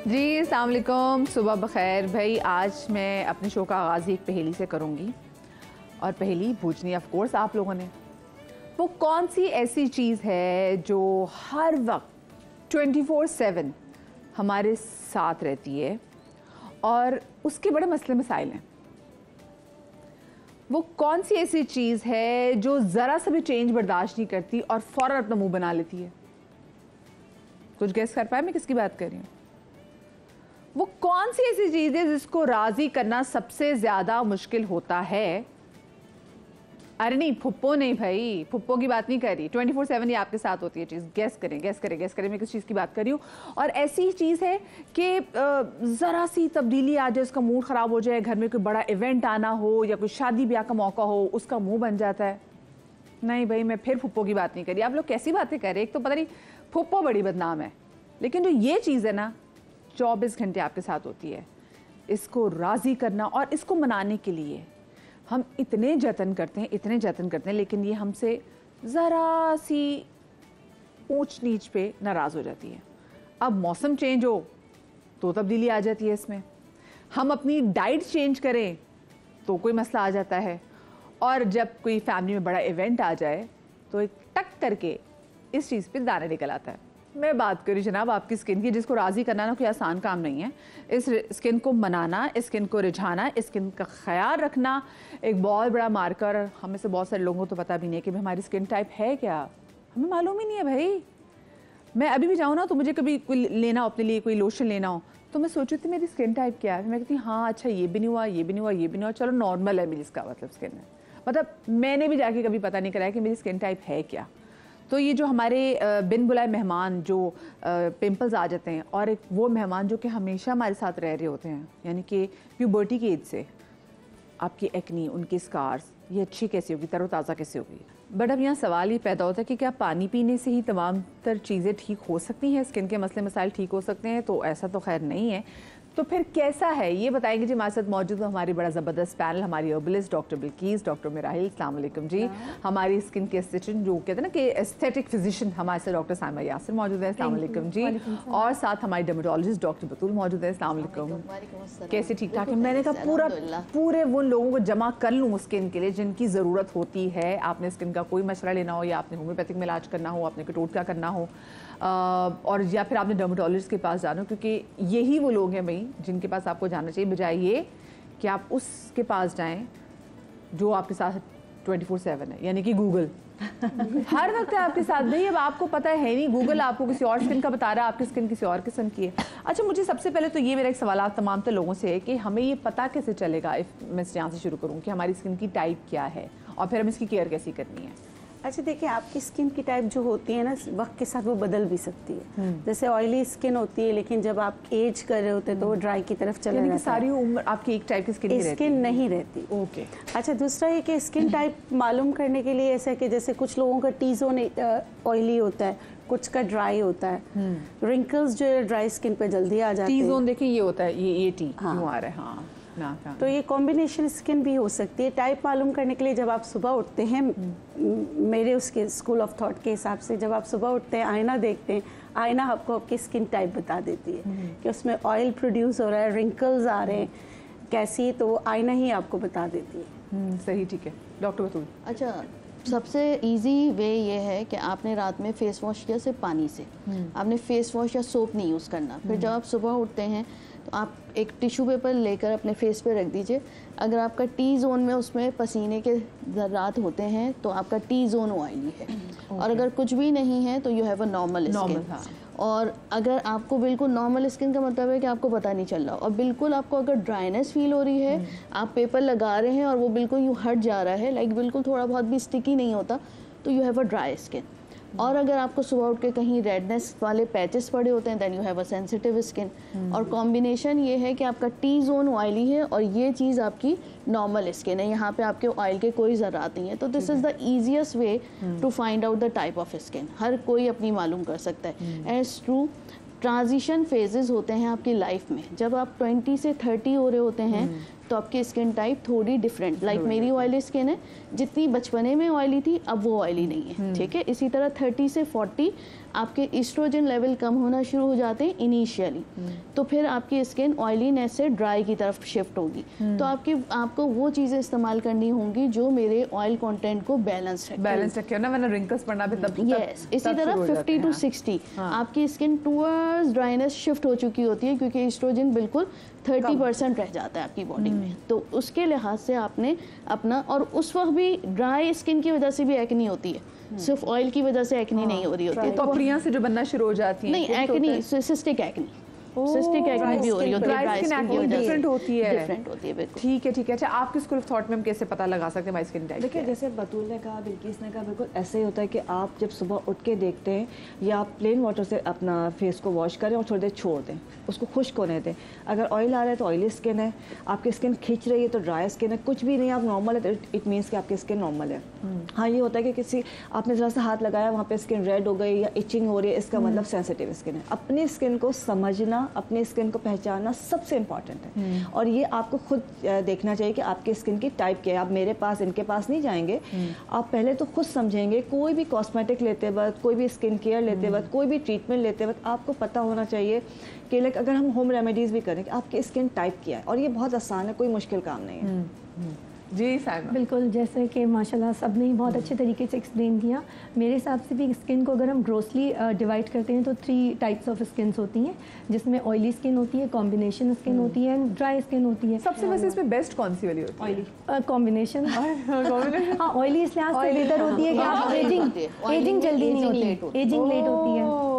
जी अस्सलाम वालेकुम, सुबह बखैर भाई। आज मैं अपने शो का आगाज़ एक पहेली से करूँगी और पहेली पूछनी ऑफ कोर्स आप लोगों ने। वो कौन सी ऐसी चीज़ है जो हर वक्त 24/7 हमारे साथ रहती है और उसके बड़े मसले मसाइल हैं। वो कौन सी ऐसी चीज़ है जो ज़रा सा भी चेंज बर्दाश्त नहीं करती और फ़ौरन अपना मुंह बना लेती है? कुछ गेस कर पाए मैं किसकी बात कर रही हूँ? वो कौन सी ऐसी चीज़ है जिसको राज़ी करना सबसे ज़्यादा मुश्किल होता है? अरे नहीं, फुप्पो नहीं भाई, फुप्पो की बात नहीं कर रही। 24/7 ये आपके साथ होती है चीज़। गेस करें, गेस करें, गेस करें मैं किस चीज़ की बात कर रही हूँ। और ऐसी चीज़ है कि ज़रा सी तब्दीली आ जाए, उसका मूड ख़राब हो जाए, घर में कोई बड़ा इवेंट आना हो या कोई शादी ब्याह का मौका हो, उसका मुँह बन जाता है। नहीं भाई, मैं फिर फुप्पो की बात नहीं कर रही। आप लोग कैसी बातें कर रहे हैं? एक तो पता नहीं फुप्पो बड़ी बदनाम है, लेकिन जो ये चीज़ है ना 24 घंटे आपके साथ होती है, इसको राज़ी करना और इसको मनाने के लिए हम इतने जतन करते हैं, इतने जतन करते हैं, लेकिन ये हमसे ज़रा सी ऊंच नीच पे नाराज़ हो जाती है। अब मौसम चेंज हो तो तब्दीली आ जाती है इसमें, हम अपनी डाइट चेंज करें तो कोई मसला आ जाता है, और जब कोई फैमिली में बड़ा इवेंट आ जाए तो एक टक करके इस चीज़ पे दाना निकल आता है। मैं बात करी जनाब आपकी स्किन की, जिसको राज़ी करना ना कोई आसान काम नहीं है। इस स्किन को मनाना, इस स्किन को रिझाना, इस स्किन का ख्याल रखना एक बहुत बड़ा मार्कर। हमें से बहुत सारे लोगों को तो पता भी नहीं है कि हमारी स्किन टाइप है क्या, हमें मालूम ही नहीं है भाई। मैं अभी भी जाऊँ ना तो मुझे कभी कोई लेना हो, अपने लिए कोई लोशन लेना हो, तो मैं सोचती थी मेरी स्किन टाइप क्या है। मैं कहती हाँ अच्छा, ये भी नहीं हुआ, ये भी नहीं हुआ, ये भी नहीं हुआ, चलो नॉर्मल है मेरी इसका मतलब स्किन है। मतलब मैंने भी जाके कभी पता नहीं कराया कि मेरी स्किन टाइप है क्या। तो ये जो हमारे बिन बुलाए मेहमान जो पिंपल्स आ जाते हैं, और एक वो मेहमान जो कि हमेशा हमारे साथ रह रहे होते हैं, यानी कि प्यूबर्टी की एज से आपकी एक्नी, उनकी स्कार्स, ये अच्छी कैसी होगी, तरोताज़ा कैसे होगी। बट अब यहाँ सवाल ये पैदा होता है कि क्या पानी पीने से ही तमाम तर चीज़ें ठीक हो सकती हैं, स्किन के मसले मसाइल ठीक हो सकते हैं? तो ऐसा तो खैर नहीं है। तो फिर कैसा है ये बताएंगे जी। हमारे साथ मौजूद है हमारी बड़ा ज़बरदस्त पैनल, हमारी हर्बलिस्ट डॉक्टर बिल्कीस, डॉक्टर मिराहिल, अस्सलाम वालेकुम जी। हमारी स्किन के एस्थेटिशियन जो कहते हैं ना कि एस्थेटिक फिजिशियन, हमारे साथ डॉक्टर साइमा यासिर मौजूद है, अस्सलाम वालेकुम जी। और साथ हमारी डर्मेटोलॉजिस्ट डॉक्टर बतूल मौजूद है, अस्सलाम वालेकुम। कैसे ठीक ठाक है? मैंने कहा पूरे उन लोगों को जमा कर लूँ स्किन के लिए जिनकी ज़रूरत होती है। आपने स्किन का कोई मशवरा लेना हो, या आपने होम्योपैथिक में इलाज करना हो, आपने कोई टोटका करना हो, और या फिर आपने डर्मेटोलॉजिस्ट के पास जाना हो, क्योंकि यही वो लोग हैं भाई जिनके पास आपको जाना चाहिए, बजाय ये कि आप उसके पास जाएं जो आपके साथ 24/7 है, यानी कि गूगल हर वक्त है आपके साथ। भाई अब आपको पता है नहीं, गूगल आपको किसी और स्किन का बता रहा है, आपकी स्किन किसी और किस्म की है। अच्छा, मुझे सबसे पहले तो ये मेरा एक सवाल तमाम तो लोगों से है कि हमें ये पता कैसे चलेगा, मैं यहाँ से शुरू करूँ, कि हमारी स्किन की टाइप क्या है और फिर हमें इसकी केयर कैसी करनी है? अच्छा देखिए, आपकी स्किन की टाइप जो होती है ना, वक्त के साथ वो बदल भी सकती है। जैसे ऑयली स्किन होती है, लेकिन जब आप एज कर रहे होते हैं तो वो ड्राई की तरफ चले जाता है। सारी उम्र आपकी एक टाइप की स्किन नहीं रहती। ओके। अच्छा, दूसरा है कि स्किन टाइप मालूम करने के लिए ऐसा है कि जैसे कुछ लोगों का टी जोन ऑयली होता है, कुछ का ड्राई होता है। रिंकल्स जो है ड्राई स्किन पे जल्दी आ जाते हैं। टी जोन देखिए ये होता है, ये टी क्यों आ रहा है? हाँ ना, तो ये कॉम्बिनेशन स्किन भी हो सकती है। टाइप मालूम करने के लिए जब आप सुबह उठते हैं, मेरे उसके स्कूल ऑफ थॉट के हिसाब से, जब आप सुबह उठते हैं, आईना देखते हैं, आईना आपको आपकी स्किन टाइप बता देती है कि उसमें ऑयल प्रोड्यूस हो रहा है, रिंकल्स आ रहे हैं कैसी, तो वो आईना ही आपको बता देती है। सही, ठीक है डॉक्टर बतूल। अच्छा, सबसे इजी वे ये है कि आपने रात में फेस वॉश किया सिर्फ पानी से, आपने फेस वॉश या सोप नहीं यूज़ करना। फिर जब आप सुबह उठते हैं तो आप एक टिश्यू पेपर लेकर अपने फेस पे रख दीजिए। अगर आपका टी जोन में उसमें पसीने के ज़र्रात होते हैं तो आपका टी जोन ऑयली है। और अगर कुछ भी नहीं है तो you have a normal skin. और अगर आपको बिल्कुल नॉर्मल स्किन का मतलब है कि आपको पता नहीं चल रहा, और बिल्कुल आपको अगर ड्राइनेस फील हो रही है, आप पेपर लगा रहे हैं और वो बिल्कुल यूँ हट जा रहा है, लाइक बिल्कुल थोड़ा बहुत भी स्टिकी नहीं होता, तो you have a dry skin. और अगर आपको सुबह उठ के कहीं रेडनेस वाले पैचेस पड़े होते हैं, then you have a sensitive skin. और कॉम्बिनेशन ये है कि आपका टी जोन ऑयली है और ये चीज़ आपकी नॉर्मल स्किन है, यहाँ पे आपके ऑयल के कोई ज़रात नहीं है। तो this is the easiest way to find out the type of skin. हर कोई अपनी मालूम कर सकता है। And it's true, transition phases होते हैं आपकी लाइफ में। जब आप 20 से 30 हो रहे होते हैं, तो आपकी स्किन टाइप थोड़ी डिफरेंट, लाइक मेरी ऑयली स्किन है, जितनी बचपने में ऑयली थी अब वो ऑयली नहीं है, ठीक है। इसी तरह 30 से 40 आपके ईस्ट्रोजन लेवल कम होना शुरू हो जाते हैं इनिशियली, तो फिर आपकी स्किन ऑयलीनेस से ड्राई की तरफ शिफ्ट होगी। तो आपको वो चीज़ें इस्तेमाल करनी होंगी जो मेरे ऑयल कंटेंट को बैलेंस रखे ना, वरना रिंकल्स पड़ना भी तब यस। इसी तरह 50 to 60 आपकी स्किन टूवर्ड्स ड्राइनेस शिफ्ट हो चुकी होती है, क्योंकि ईस्ट्रोजन बिल्कुल 30% रह जाता है आपकी बॉडी में। तो उसके लिहाज से आपने अपना, और उस वक्त भी ड्राई स्किन की वजह से भी एक्नी होती है, सिर्फ ऑयल की वजह से एक्नी नहीं हो रही होती है। तो पपड़ियां से जो बनना शुरू हो जाती है, नहीं acne, cystic acne, cystic acne भी हो रही होती है, ड्राई स्किन की वजह से डिफरेंट होती है, डिफरेंट होती है बिल्कुल। ठीक है ठीक है। अच्छा, आपके स्कूल ऑफ थॉट में हम कैसे पता लगा सकते हैं माई स्किन टाइप? देखिए, जैसे बतूल ने कहा, बिल्किस ने कहा, बिल्कुल ऐसे ही होता है कि आप जब सुबह उठ के देखते हैं या आप प्लेन वाटर से अपना फेस को वॉश करें और थोड़ी देर छोड़ दें, उसको खुश्क होने दें। अगर ऑयल आ रहा है तो ऑयली स्किन है, आपकी स्किन खींच रही है तो ड्राई स्किन है, कुछ भी नहीं आप नॉर्मल है तो इट मीन्स कि आपकी स्किन नॉर्मल है। हाँ, ये होता है कि किसी आपने ज़रा सा हाथ लगाया, वहाँ पे स्किन रेड हो गई या इचिंग हो रही है, इसका मतलब सेंसिटिव स्किन है। अपनी स्किन को समझना, अपनी स्किन को पहचानना सबसे इम्पॉर्टेंट है, और ये आपको खुद देखना चाहिए कि आपकी स्किन की टाइप क्या है। आप मेरे पास, इनके पास नहीं जाएंगे, आप पहले तो खुद समझेंगे। कोई भी कॉस्मेटिक लेते वक्त, कोई भी स्किन केयर लेते वक्त, कोई भी ट्रीटमेंट लेते वक्त आपको पता होना चाहिए कि लाइक अगर हम होम रेमेडीज़ भी करें कि आपकी स्किन टाइप क्या है, और ये बहुत आसान है, कोई मुश्किल काम नहीं है। जी साहिबा। बिल्कुल, जैसे कि माशाल्लाह सब ने ही बहुत अच्छे तरीके से एक्सप्लेन किया। मेरे हिसाब से भी स्किन को अगर हम ग्रोसली डिवाइड करते हैं तो 3 टाइप्स ऑफ स्किन्स होती हैं, जिसमें ऑयली स्किन होती है, कॉम्बिनेशन स्किन होती है एंड ड्राई स्किन होती है। सबसे वैसे इसमें बेस्ट कौन सी वाली होती है? Oily combination. हाँ, ऑयली इस लिहाज से बेहतर होती है कि आप एजिंग जल्दी नहीं होती, एजिंग लेट होती है।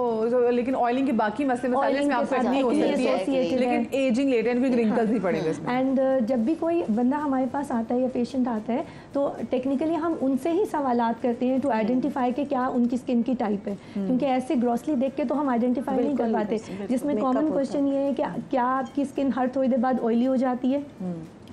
लेकिन ऑयलिंग के बाकी मसले में असर नहीं हो सकती है, लेकिन एजिंग लेट है, क्योंकि रिंकल्स भी पड़ेंगे इसमें। एंड जब भी कोई बंदा हमारे पास आता है या पेशेंट आता है तो टेक्निकली हम उनसे ही सवालात करते हैं टू आइडेंटिफाई कि क्या उनकी स्किन की टाइप है, क्योंकि ऐसे ग्रॉसली देख के तो हम आइडेंटिफाई नहीं कर पाते। जिसमें कॉमन क्वेश्चन ये है कि क्या आपकी स्किन हर थोड़ी देर बाद ऑयली हो जाती है,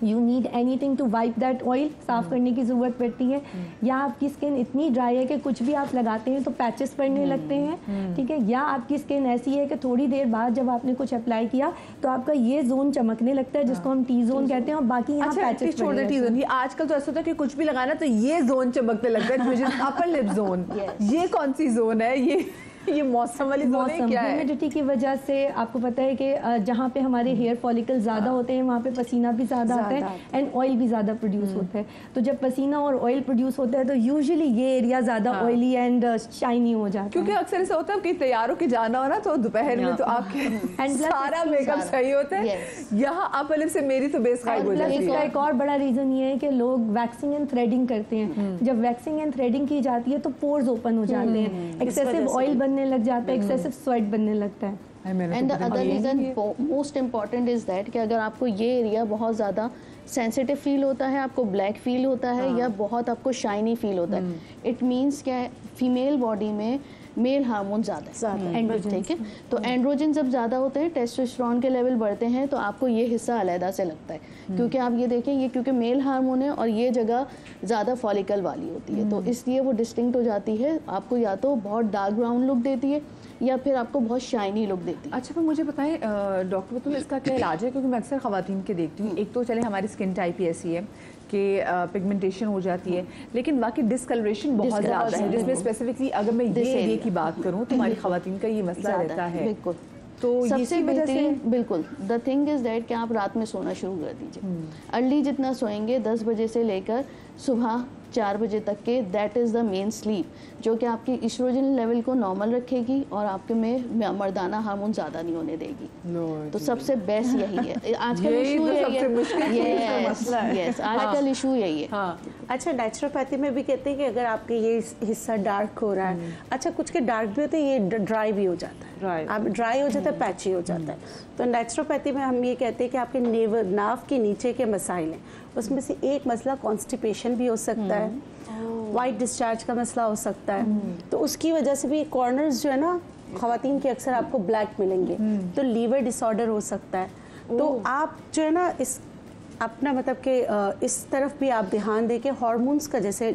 you need anything to wipe that oil, साफ करने की ज़रूरत पड़ती है, या आपकी स्किन इतनी ड्राई है कि कुछ भी आप लगाते हैं तो पैचेस पड़ने लगते हैं, ठीक है, या आपकी स्किन ऐसी है कि थोड़ी देर बाद जब आपने कुछ अप्लाई किया तो आपका ये जोन चमकने लगता है, जिसको हम टी जोन कहते हैं, और बाकी यहाँ पैचेस छोड़ दे टी जोन। आजकल तो ऐसा होता है कि कुछ भी लगाना तो ये जोन चमकने लगता है, अपर लिप जोन। ये कौन सी जोन है? ये मौसम वाली जोन है, क्या है? ह्यूमिडिटी की वजह से आपको पता है कि जहाँ पे हमारे हेयर फॉलिकल ज़्यादा होते हैं वहाँ पे पसीना भी ज़्यादा आता है एंड ऑयल भी ज़्यादा प्रोड्यूस होता है। तो जब पसीना और ऑयल प्रोड्यूस होता है तो यूजुअली ये एरिया ज़्यादा ऑयली एंड शाइनी हो जाता है। क्योंकि अक्सर ऐसा होता है कि तैयार होकर जाना हो ना तो दोपहर में तो आपके सारा मेकअप सही होता है, यहाँ अपर लिप से मेरी तो बेस गायब हो जाती है। इसका एक और बड़ा रीज़न ये है कि लोग वैक्सिंग एंड थ्रेडिंग करते हैं। जब वैक्सिंग एंड थ्रेडिंग की जाती है तो पोर्स ओपन हो जाते हैं, एक्सेसिव ऑयल बनने लग जाता है, एक्सेसिव स्वेट बनने लगता है। And the other reason most important is that कि अगर आपको ये एरिया बहुत ज़्यादा सेंसिटिव फील होता है, आपको ब्लैक फील होता है, या बहुत आपको शाइनी फील होता है, इट मीन्स क्या है, फीमेल बॉडी में मेल हार्मोन ज़्यादा है, ठीक है। तो एंड्रोजन जब ज़्यादा होते हैं, टेस्टोस्टेरोन के लेवल बढ़ते हैं, तो आपको ये हिस्सा अलहदा से लगता है, क्योंकि आप ये देखें, ये क्योंकि मेल हार्मोन है और ये जगह ज़्यादा फॉलिकल वाली होती है, तो इसलिए वो डिस्टिंक्ट हो जाती है, आपको या तो बहुत डार्क ब्राउन लुक देती है या फिर आपको बहुत शाइनी लुक देती है। अच्छा, पर मुझे बताएं डॉक्टर बतूल, इसका क्या इलाज है? क्योंकि मैं अक्सर ख़वातीन के देखती हूँ, एक तो चले हमारी स्किन टाइप ही ऐसी है कि पिगमेंटेशन हो जाती है, लेकिन बाकी डिसकलरेशन बहुत ज़्यादा है, जिसमें स्पेसिफिकली अगर मैं ये एरिया की बात करूँ तो हमारी ख़वातीन का ये मसला रहता है। बिल्कुल, तो सबसे बेहतरीन बिल्कुल द थिंग इज दैट कि आप रात में सोना शुरू कर दीजिए। अर्ली जितना सोएंगे 10 बजे से लेकर सुबह 4 बजे तक के, that is the main sleep, जो कि आपकी ईस्ट्रोजन लेवल को नॉर्मल रखेगी और आपके में मर्दाना हार्मोन ज़्यादा नहीं होने देगी। तो सबसे बेस्ट यही है। आजकल इशू यही है, आजकल इशू यही है। अच्छा, नेचुरोपैथी में भी कहते हैं कि अगर आपके ये हिस्सा डार्क हो रहा है, अच्छा कुछ के डार्क भी होते हैं, ये ड्राई भी हो जाता है, आप ड्राई हो जाता है, पैची हो जाता है। तो नेचुरोपैथी में हम ये कहते हैं कि आपके नाव के नीचे के मसाइल हैं, उसमें से एक मसला कॉन्स्टिपेशन भी हो सकता है, वाइट डिस्चार्ज का मसला हो सकता है, तो उसकी वजह से भी कॉर्नर्स जो है ना ख़वातीन के अक्सर आपको ब्लैक मिलेंगे, तो लीवर डिसऑर्डर हो सकता है। तो आप जो है ना इस अपना मतलब कि इस तरफ भी आप ध्यान दें कि हार्मोन्स का, जैसे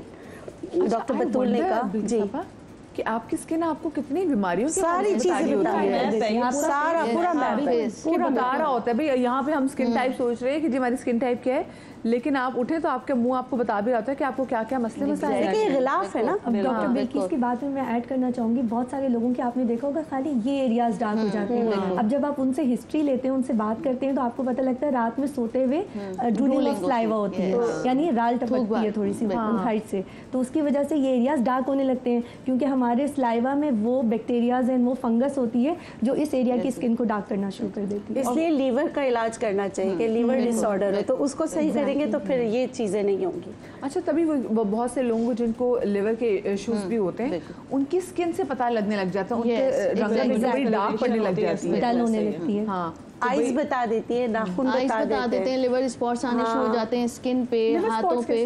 डॉक्टर बतूल ने कहा जी कि आपकी स्किन आपको कितनी बीमारियों की सारी चीजें बता रही है, सारा पूरा मैप है, पूरा बता रहा होता है। भाई यहाँ पे हम स्किन टाइप सोच रहे हैं कि जी हमारी स्किन टाइप क्या है, लेकिन आप उठे तो आपके मुंह आपको बता भी रहा होता है कि आपको क्या क्या मसले मसाइल हैं। देखिए गिलाफ है ना। अब डॉक्टर बिल्किस की बात में मैं ऐड करना चाहूँगी, बहुत सारे लोगों के आपने देखा होगा खाली ये एरियाज डार्क हो जाते हैं। अब जब आप उनसे हिस्ट्री लेते हैं, उनसे बात करते हैं, तो आपको पता लगता है रात में सोते हुए ड्रूलिंग ऑफ सलाइवा होती है, यानी राल टपकती है थोड़ी सी हाइट से, तो उसकी वजह से ये एरियाज डार्क होने लगते हैं, क्योंकि हमारे सलाइवा में वो बैक्टीरियाज एंड वो फंगस होती है जो इस एरिया की स्किन को डार्क करना शुरू कर देती है। इसलिए लीवर का इलाज करना चाहिए कि लीवर डिसऑर्डर हो तो उसको सही करेंगे तो फिर ये चीजें नहीं होंगी। अच्छा, तभी वो बहुत से लोगों को जिनको लिवर के इश्यूज भी होते हैं, उनकी स्किन से पता लगने लग जाता है, उनके रंग में डार्क पड़ने लग जाती है, डल होने लगती है। हाँ, आइज बता देती है, नाखून बता देते हैं, लिवर स्पॉट्स आने शुरू हो जाते हैं स्किन पे, हाथों पे।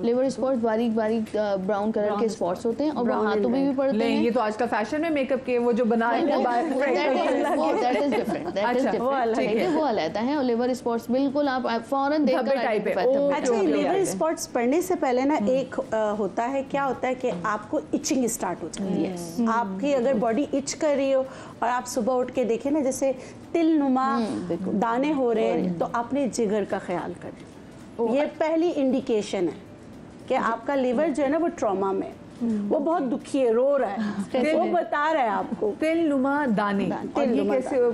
लिवर स्पॉट्स बारीक बारीक ब्राउन कलर के स्पॉट्स होते हैं और वो हाथों पे भी पड़ते हैं। ये तो आजकल फैशन में मेकअप के वो जो बनाए हैं वो अलग है। और लिवर स्पॉट्स बिल्कुल आप फौरन देखकर। अच्छा, लिवर स्पॉट्स पड़ने से पहले ना एक होता है, क्या होता है कि आपको इचिंग स्टार्ट हो जाती है। आपकी अगर बॉडी इच कर रही हो और आप सुबह उठ के देखें ना जैसे तिल नुमा दाने हो रहे हैं, तो अपने जिगर का ख्याल करें। ये पहली इंडिकेशन है कि आपका लिवर जो है ना वो ट्रॉमा में, वो बहुत दुखी है, रो रहा है, वो बता रहा है आपको। तिल नुमा दाने, और ये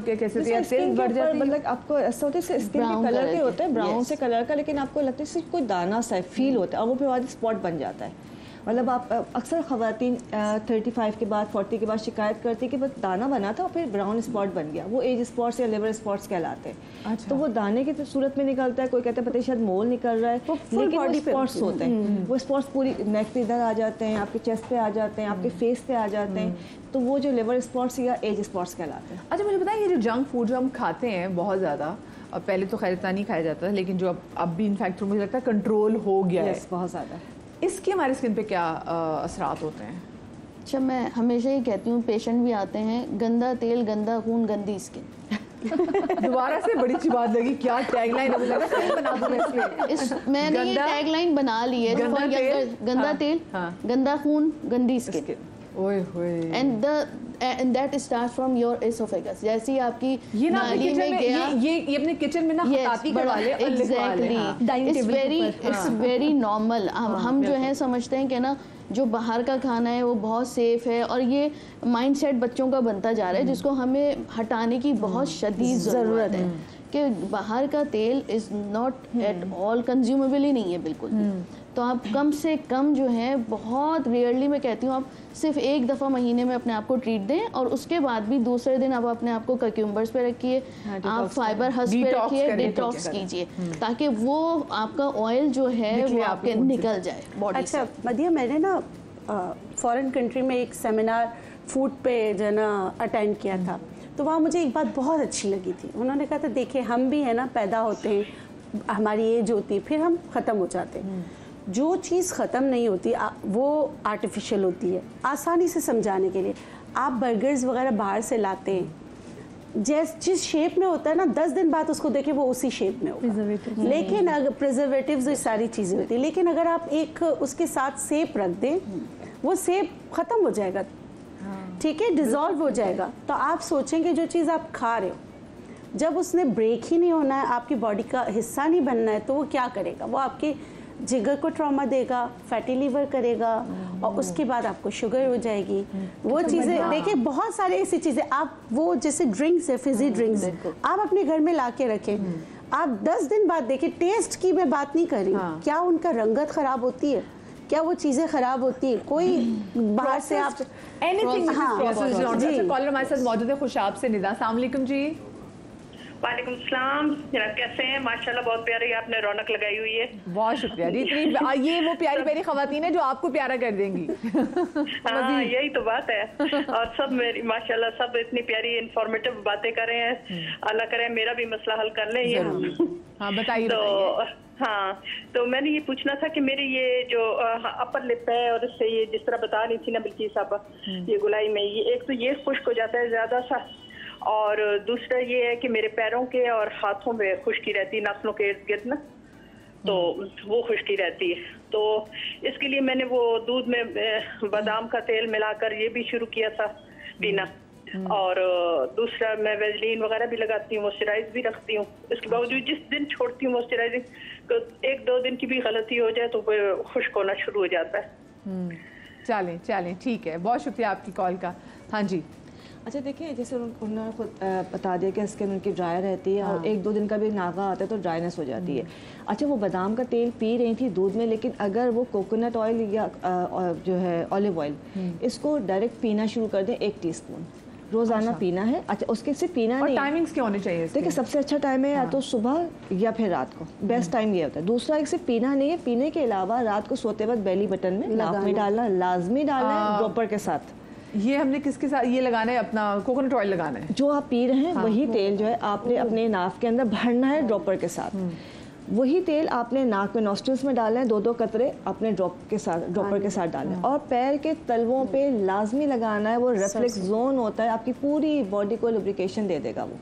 कैसे तिल बढ़ जाती है? मतलब आपको ऐसा होता है स्किन के कलर के होते हैं, ब्राउन से कलर का, लेकिन आपको लगता है सिर्फ कोई दाना सा फील होता है और वो फिर बाद स्पॉट बन जाता है। मतलब आप अक्सर ख़वातीन 35 के बाद 40 के बाद शिकायत करती है कि बस दाना बना था और फिर ब्राउन स्पॉट बन गया, वो एज स्पॉट्स या लिवर स्पॉट्स कहलाते हैं। अच्छा। तो वो दाने की सूरत में निकलता है, कोई कहता है पता शायद मोल निकल रहा है, लेकिन वो स्पॉट्स होते हैं। वो स्पॉट्स पूरी नेक पे इधर आ जाते हैं, आपके चेस्ट पे आ जाते हैं, आपके फेस पे आ जाते हैं, तो वो जो लिवर स्पॉट्स या एज स्पॉट्स कहलाते हैं। अच्छा, मुझे बताइए, ये जो जंक फूड जो हम खाते हैं बहुत ज़्यादा, और पहले तो खैर इतना नहीं खाया जाता था, लेकिन जो अब भी इनफैक्ट मुझे लगता है कंट्रोल हो गया है बहुत ज़्यादा, इसके हमारी स्किन पे क्या असरात होते हैं? अच्छा, मैं हमेशा ही कहती हूँ, पेशेंट भी आते हैं, गंदा तेल, गंदा खून, गंदी स्किन। दोबारा से बड़ी अच्छी बात लगी, क्या टैगलाइन है, मुझे लगा सही बना दूं इसमें। मैंने ये टैगलाइन बना ली है, गंदा तेल, गंदा खून, गंदी स्किन। ओए होए। And that starts from your oesophagus. जैसे ही आपकी ये ना नाली में गया, ये अपने किचन में ना हटाती करवा ले, एग्जैक्टली, इट्स वेरी नॉर्मल। हम जो है समझते हैं कि ना जो बाहर का खाना है वो बहुत सेफ है, और ये माइंडसेट बच्चों का बनता जा रहा है जिसको हमें हटाने की बहुत शदीद ज़रूरत है कि बाहर का तेल is not at all consumable ही नहीं है बिल्कुल। तो आप कम से कम जो है, बहुत रेयरली मैं कहती हूँ, आप सिर्फ एक दफ़ा महीने में अपने आप को ट्रीट दें, और उसके बाद भी दूसरे दिन आप अपने आप को क्यूकम्बर्स पे रखिए, आप फाइबर हस्क पे रखिए, डिटॉक्स कीजिए, ताकि वो आपका ऑयल जो है वो आपके निकल जाए बॉडी। अच्छा मदिया, मैंने ना फॉरेन कंट्री में एक सेमिनार फूड पे जो है ना अटेंड किया था, तो वहाँ मुझे एक बात बहुत अच्छी लगी थी। उन्होंने कहा था देखिए, हम भी है ना पैदा होते हैं, हमारी एज होती है, फिर हम ख़त्म हो जाते हैं। जो चीज़ ख़त्म नहीं होती वो आर्टिफिशियल होती है। आसानी से समझाने के लिए, आप बर्गर्स वगैरह बाहर से लाते हैं, जिस शेप में होता है ना, 10 दिन बाद उसको देखें वो उसी शेप में होगा, लेकिन अगर प्रिजर्वेटिव्स ये सारी चीज़ें होती है, लेकिन अगर आप एक उसके साथ सेप रख दें, वो सेप ख़त्म हो जाएगा, ठीक है, डिज़ोल्व हो जाएगा। तो आप सोचेंगे जो चीज़ आप खा रहे हो, जब उसने ब्रेक ही नहीं होना है, आपकी बॉडी का हिस्सा नहीं बनना है, तो वो क्या करेगा? वो आपके जिगर को ट्रॉमा देगा, फैटी लीवर करेगा, और उसके बाद आपको शुगर हो जाएगी। वो चीज़ें देखिए, बहुत सारे ऐसी चीज़ें, आप वो जैसे ड्रिंक्स है, फिजी ड्रिंक्स, आप अपने घर में ला के रखें, आप 10 दिन बाद देखिए, टेस्ट की मैं बात नहीं कर रही, क्या उनका रंगत ख़राब होती है, क्या वो चीज़ें ख़राब होती है, कोई बाहर से आप एनीथिंग। कॉलर हमारे साथ मौजूद है खुशाब से, निदा। अस्सलाम वालेकुम जी। वालेकुम सलाम जनाब, कैसे हैं? माशाल्लाह बहुत प्यारी आपने रौनक लगाई हुई है। बहुत शुक्रिया जी। इतनी ये वो प्यारी प्यारी खवातीन है जो आपको प्यारा कर देंगी। हाँ, यही तो बात है। और सब मेरी माशाल्लाह सब इतनी प्यारी इंफॉर्मेटिव बातें कर रहे हैं। अल्लाह करे मेरा भी मसला हल कर ले। हाँ बताइए। तो हाँ, तो मैंने ये पूछना था कि मेरी ये जो अपर लिप है, और इससे ये जिस तरह बता रही थी ना बिल्किस साहब, ये गुलाई में ये एक तो ये खुश्क हो जाता है ज्यादा सा, और दूसरा ये है कि मेरे पैरों के और हाथों में खुश्की रहती है, नाखूनों के इर्द गिर्द ना। तो वो खुश्की रहती है। तो इसके लिए मैंने वो दूध में बादाम का तेल मिलाकर ये भी शुरू किया था पीना। और दूसरा मैं वेजलीन वगैरह भी लगाती हूँ, मॉइस्चराइज भी रखती हूँ। इसके बावजूद जिस दिन छोड़ती हूँ मॉइस्चराइजिंग, तो 1-2 दिन की भी गलती हो जाए तो फिर खुश्क होना शुरू हो जाता है। चलें ठीक है, बहुत शुक्रिया आपकी कॉल का। हाँ जी। अच्छा देखिए, जैसे उन्होंने खुद बता दिया कि स्किन उनकी ड्राई रहती है और 1-2 दिन का भी नागा आता है तो ड्राइनेस हो जाती है। अच्छा, वो बादाम का तेल पी रही थी दूध में, लेकिन अगर वो कोकोनट ऑयल या जो है ऑलिव ऑयल, इसको डायरेक्ट पीना शुरू कर दें 1 टीस्पून रोजाना पीना है। अच्छा, उसके से पीना और नहीं। टाइमिंग्स क्या होने चाहिए? देखिए, सबसे अच्छा टाइम है या तो सुबह या फिर रात को, बेस्ट टाइम ये होता है। दूसरा, एक से पीना नहीं है, पीने के अलावा रात को सोते वक्त बेली बटन में नाक में डालना, लाजमी डालना है ड्रॉपर के साथ। ये हमने किसके साथ ये लगाना है? अपना कोकोनट ऑयल लगाना है। जो आप पी रहे हैं वही तेल जो है आपने अपने नाक के अंदर भरना है ड्रॉपर के साथ। वही तेल आपने नाक में नॉस्ट्रिल्स में डालना है, 2-2 कतरे अपने ड्रॉपर के साथ डालना है। और पैर के तलवों पे लाजमी लगाना है। वो रिफ्लेक्स जोन होता है, आपकी पूरी बॉडी को लुब्रिकेशन दे देगा वो।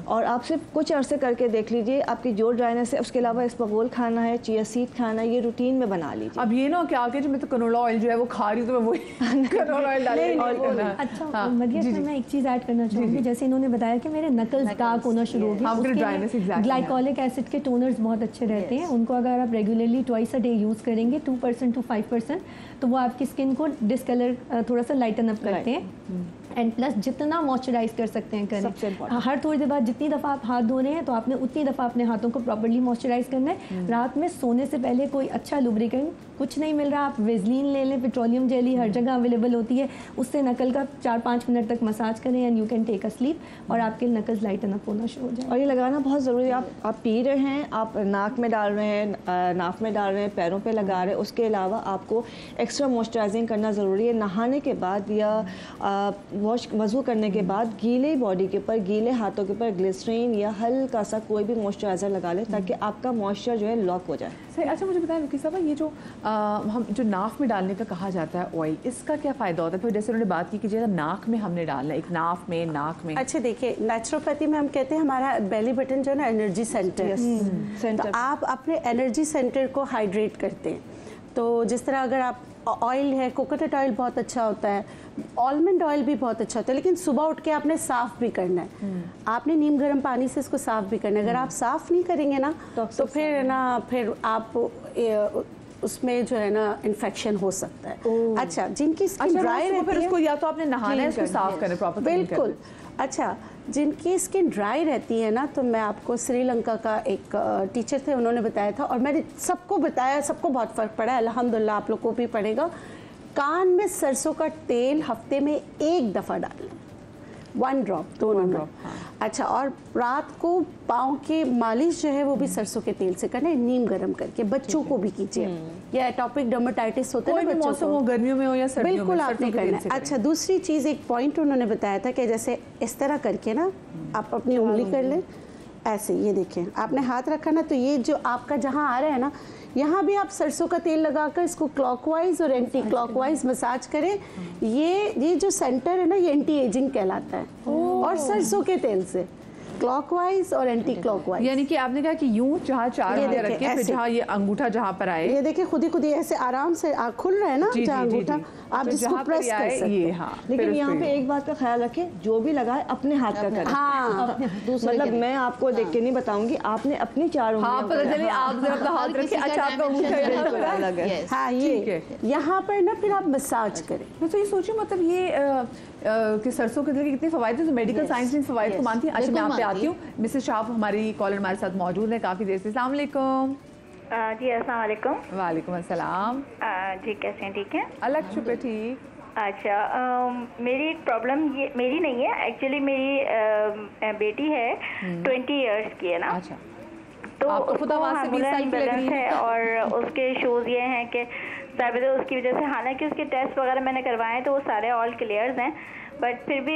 और आप सिर्फ कुछ अरसे करके देख लीजिए, आपकी जो ड्राइनेस है उसके अलावा इसबगोल खाना है, चिया सीड खाना है, ये रूटीन में बना लीजिए। अब ये ना क्या आगे जो मैं तो कनोला ऑयल जो है वो खा रही हूँ तो मैं वही कनोला ऑयल डाल रही। अच्छा मदिया, मैं एक चीज़ ऐड करना चाहूँगी। जैसे इन्होंने बताया कि मेरे नकल्स डार्क होना शुरू हो गए, ग्लाइकोलिक एसिड के टोनर्स बहुत अच्छे रहते हैं। उनको अगर आप regularly twice a day use करेंगे 2% to 5%, तो वो आपकी स्किन को डिसकलर थोड़ा सा लाइटन अप करते हैं। एंड प्लस जितना मॉइस्चराइज कर सकते हैं करें। हर थोड़ी देर बाद जितनी दफ़ा आप हाथ धो रहे हैं तो आपने उतनी दफ़ा अपने हाथों को प्रॉपर्ली मॉइस्चराइज करना है। रात में सोने से पहले कोई अच्छा लुब्रिकेंट कुछ नहीं मिल रहा, आप वेजलीन ले लें, पेट्रोलियम जेली हर जगह अवेलेबल होती है, उससे नकल का 4-5 मिनट तक मसाज करें and you can take a sleep और आपके नकल्स लाइटन अप होना शुरू हो जाए। और ये लगाना बहुत ज़रूरी है। आप पी रहे हैं, आप नाक में डाल रहे हैं, नाक में डाल रहे हैं, पैरों पे लगा रहे हैं, उसके अलावा आपको एक्स्ट्रा मॉइस्चराइजिंग करना ज़रूरी है। नहाने के बाद या वज़ू करने के बाद गीले बॉडी के ऊपर, गीले हाथों के ऊपर ग्लिसरीन या हल्का सा कोई भी मॉइस्चराइज़र लगा लें ताकि आपका मॉइस्चर जो है लॉक हो जाए। सही। अच्छा, मुझे बताएं विकी साहब, ये जो हम जो नाक में डालने का कहा जाता है ऑयल, इसका क्या फ़ायदा होता है? फिर जैसे उन्होंने बात की कि जैसे नाक में हमने डालना है, एक नाक में। अच्छा देखिए, नेचुरोपैथी में हम कहते हैं हमारा बेली बटन जो है ना एनर्जी सेंटर, तो आप अपने एनर्जी सेंटर को हाइड्रेट करते हैं। तो जिस तरह अगर आप ऑयल है, कोकोनट ऑयल बहुत अच्छा होता है, आलमंड ऑयल भी बहुत अच्छा होता है, लेकिन सुबह उठ के आपने साफ़ भी करना है। आपने नीम गर्म पानी से इसको साफ़ भी करना है। अगर आप साफ़ नहीं करेंगे ना तो फिर आप उसमें जो है ना इन्फेक्शन हो सकता है। अच्छा, जिनकी स्किन ड्राई रहती है उसको या तो आपने नहाना है, इसको साफ करें प्रॉपर। बिल्कुल। अच्छा, जिनकी स्किन ड्राई रहती है ना, तो मैं आपको श्रीलंका का एक टीचर थे, उन्होंने बताया था और मैंने सबको बताया, सबको बहुत फ़र्क पड़ा है अल्हम्दुलिल्लाह, आप लोग को भी पड़ेगा। कान में सरसों का तेल हफ्ते में 1 दफ़ा डालें, 1 ड्रॉप, 2 ड्रॉप। अच्छा, और रात को पाँव के मालिश जो है वो भी सरसों के तेल से करना है, नीम गर्म करके। बच्चों को भी कीजिए, या एटॉपिक डर्मेटाइटिस होता है ना बच्चों को, हो गर्मियों में हो या सर्दियों में, बिल्कुल आपने करना है। अच्छा, दूसरी चीज़, एक पॉइंट उन्होंने बताया था कि जैसे इस तरह करके ना आप अपनी उंगली कर लें ऐसे, ये देखें आपने हाथ रखा ना, तो ये जो आपका जहाँ आ रहा है ना, यहाँ भी आप सरसों का तेल लगाकर इसको क्लॉकवाइज और एंटी क्लॉकवाइज मसाज करें। ये जो सेंटर है ना, ये एंटी एजिंग कहलाता है, और सरसों के तेल से क्लॉकवाइज और एंटी क्लॉकवाइज। यानी कि आपने कहा कि यूं जहाँ 4 उंगलियां रखिए, फिर जहाँ ये अंगूठा जहाँ पर आए, ये देखिए खुद ही ऐसे आराम से खुल रहा है ना जहाँ अंगूठा, आप इसको प्रेस कर सकते हैं। हाँ, लेकिन यहाँ पे एक बात का ख्याल रखें, जो भी लगाए अपने हाथ का करें। हाँ, मतलब मैं आपको देख के नहीं बताऊंगी, आपने अपनी 4 हाँ, पता चले आप जरा अपना हाथ रखिए, अच्छा आपका अंगूठा अलग है। हाँ, ये यहाँ पर ना फिर आप मसाज करें। मैं तो ये सोचूं, मतलब ये कि सरसों के तेल के कितने फ़वाइद हैं, तो मेडिकल साइंस ने फ़वाइद को मानती है। अच्छा, मैं आप पे आती हूँ। मिसेस शाफ हमारी कॉलर हमारे साथ मौजूद है काफ़ी देर से। अस्सलाम वालेकुम। जी अस्सलाम वालेकुम। वालेकुम अस्सलाम। जी कैसे हैं? ठीक है, अलग शुक्र, ठीक। अच्छा, मेरी एक प्रॉब्लम ये मेरी नहीं है, एक्चुअली मेरी बेटी है 20 इयर्स की है ना। अच्छा, तो आपको खुद आवाज़ से 20 साल की लग रही है। और उसके शूज़ ये हैं कि साबित है उसकी वजह से, हालांकि उसके टेस्ट वगैरह मैंने करवाए हैं तो वो सारे ऑल क्लियर्स हैं, बट फिर भी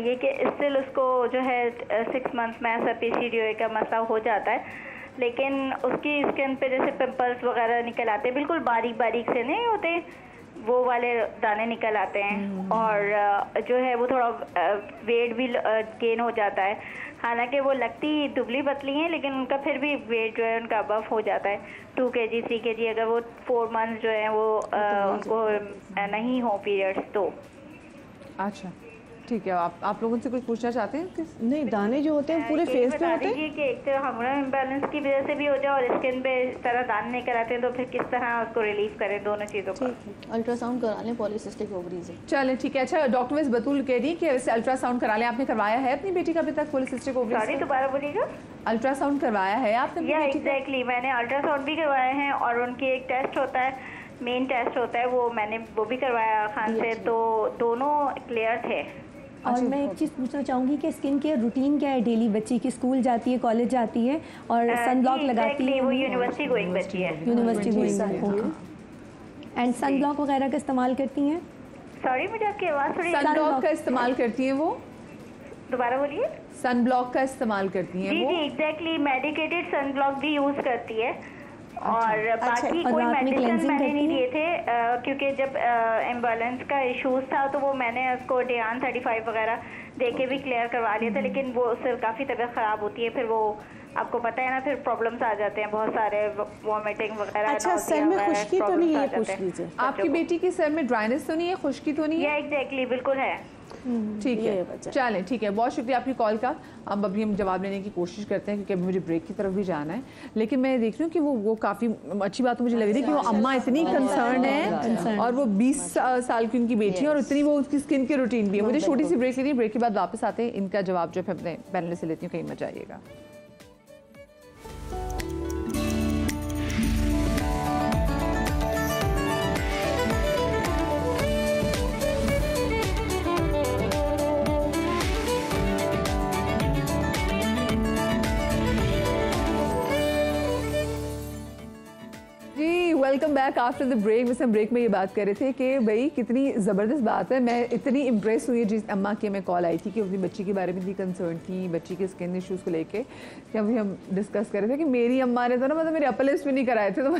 ये कि स्टिल उसको जो है 6 मंथ्स में ऐसा PCOD का मसला हो जाता है, लेकिन उसकी स्किन पे जैसे पिंपल्स वगैरह निकल आते हैं, बिल्कुल बारीक बारीक से नहीं होते, वो वाले दाने निकल आते हैं और जो है वो थोड़ा वेट भी गेन हो जाता है। हालांकि वो लगती दुबली पतली हैं लेकिन उनका फिर भी वेट जो है उनका अबव हो जाता है 2 kg 3 kg। अगर वो 4 मंथ्स जो है वो उनको नहीं हो पीरियड्स तो। अच्छा ठीक है, आप लोगों से कुछ पूछना चाहते हैं? नहीं, दाने जो होते हैं पूरे फेस पे होते हैं कि एक तो हार्मोनल इम्बैलेंस की वजह से भी हो जाए और स्किन पे इस तरह दाने निकल आते हैं तो फिर किस तरह उसको रिलीफ करें दोनों चीज़ों का। अल्ट्रासाउंड करा लें पॉलीसिस्टिक ओवरीज है। चलें ठीक है। अच्छा डॉक्टर मिस बतूल कह रही है कि वैसे अल्ट्रासाउंड करा लें, आपने करवाया है अपनी बेटी का अभी तक पॉलीसिस्टिक ओवरीज? सॉरी दोबारा बोलिएगा। अल्ट्रासाउंड करवाया है आपने? या एग्जैक्टली, मैंने अल्ट्रासाउंड भी करवाए हैं और उनकी एक टेस्ट होता है, मेन टेस्ट होता है, वो मैंने वो भी करवाया खान से, तो दोनों क्लियर थे। और मैं एक चीज़ पूछना चाहूँगी कि स्किन केयर रूटीन क्या है डेली? बच्ची की स्कूल जाती है, कॉलेज जाती है और सन ब्लॉक लगाती है? वो यूनिवर्सिटी गोइंग बच्ची है। University going. And sun block वगैरह का इस्तेमाल करती हैं? सॉरी मुझे आपकी आवाज़ थोड़ी। सन ब्लॉक का इस्तेमाल करती हैं वो? दोबारा बोलिए। सन ब्लॉक का इस्तेमाल करती हैं वो? जी एग्जैक्टली, मेडिकेटेड सन ब्लॉक भी यूज़ करती है और बाकी कोई मेडिसिन मैंने नहीं दिए थे क्योंकि जब इम्बैलेंस का इश्यूज था तो वो मैंने उसको डेयान 35 वगैरह दे के भी क्लियर करवा लिया था, लेकिन वो उससे काफ़ी तबीयत ख़राब होती है, फिर वो आपको पता है ना, फिर प्रॉब्लम्स आ जाते हैं बहुत सारे, वॉमिटिंग वगैरह। अच्छा सर में खुश्की तो नहीं है? पूछ लीजिए। आपकी बेटी की सर में ड्राइनेस तो नहीं है, खुश्की तो नहीं है? एग्जैक्टली बिल्कुल है। ठीक है, चलें ठीक है, बहुत शुक्रिया आपकी कॉल का। अब अभी हम जवाब लेने की कोशिश करते हैं क्योंकि अभी मुझे ब्रेक की तरफ भी जाना है, लेकिन मैं देख रही हूँ कि वो काफ़ी अच्छी बात मुझे लग रही है कि वो अम्मा इतनी कंसर्न है और वो 20 साल की उनकी बेटी है और इतनी वो उसकी स्किन की रूटीन भी है। मुझे छोटी सी ब्रेक लेनी है, ब्रेक के बाद वापस आते हैं, इनका जवाब जो है अपने पैनल से लेती हूँ, कहीं मत जाइएगा। Welcome back after the break. वैसे हम ब्रेक में ये बात कर रहे थे कि भाई कितनी ज़बरदस्त बात है, मैं इतनी इम्प्रेस हुई जिस अम्मा की हमें कॉल आई थी कि अपनी बच्ची के बारे में इतनी कंसर्न थी, बच्ची के स्किन इश्यूज़ को लेके, कि अभी हम डिस्कस कर रहे थे कि मेरी अम्मा ने तो ना मतलब मेरे अपर लिप्स भी नहीं कराए थे, तो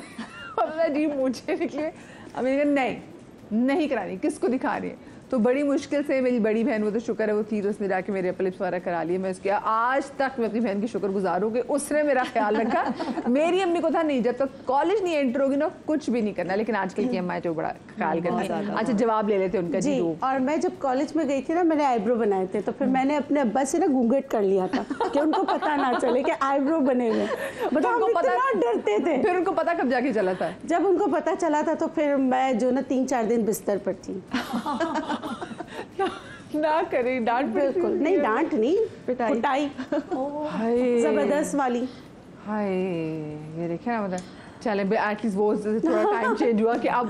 जी मुझे निकले, अब मैंने कहा नहीं करानी, किसको दिखा रही है? तो बड़ी मुश्किल से मेरी बड़ी बहन, वो तो शुक्र है वो थी, तो उसने जाके मेरे अपर लिप्स वगैरह करा लिए। मैं उसके आज तक मैं अपनी बहन की शुक्रगुजार हूँ कि उसने मेरा ख्याल रखा। मेरी अम्मी को था नहीं, जब तक कॉलेज नहीं एंटर होगी ना कुछ भी नहीं करना, लेकिन आजकल की अम्मा जो बड़ा ख्याल करती है। अच्छा जवाब ले लेते उनका जी। और मैं जब कॉलेज में गई थी ना, मैंने आईब्रो बनाए थे, तो फिर मैंने अपने अब्बा से ना घूंघट कर लिया था कि उनको पता ना चले कि आईब्रो बने हुए। मतलब हम इतना डरते थे। फिर उनको पता कब जाके चला था? जब उनको पता चला था तो फिर मैं जो ना 3-4 दिन बिस्तर पर थी। ना करें डांट? बिल्कुल नहीं, डांट नहीं, पिटाई जबरदस्त वाली। हाय ये देखे ना, मतलब चले एटलीस्ट वो थोड़ा टाइम चेंज हुआ कि अब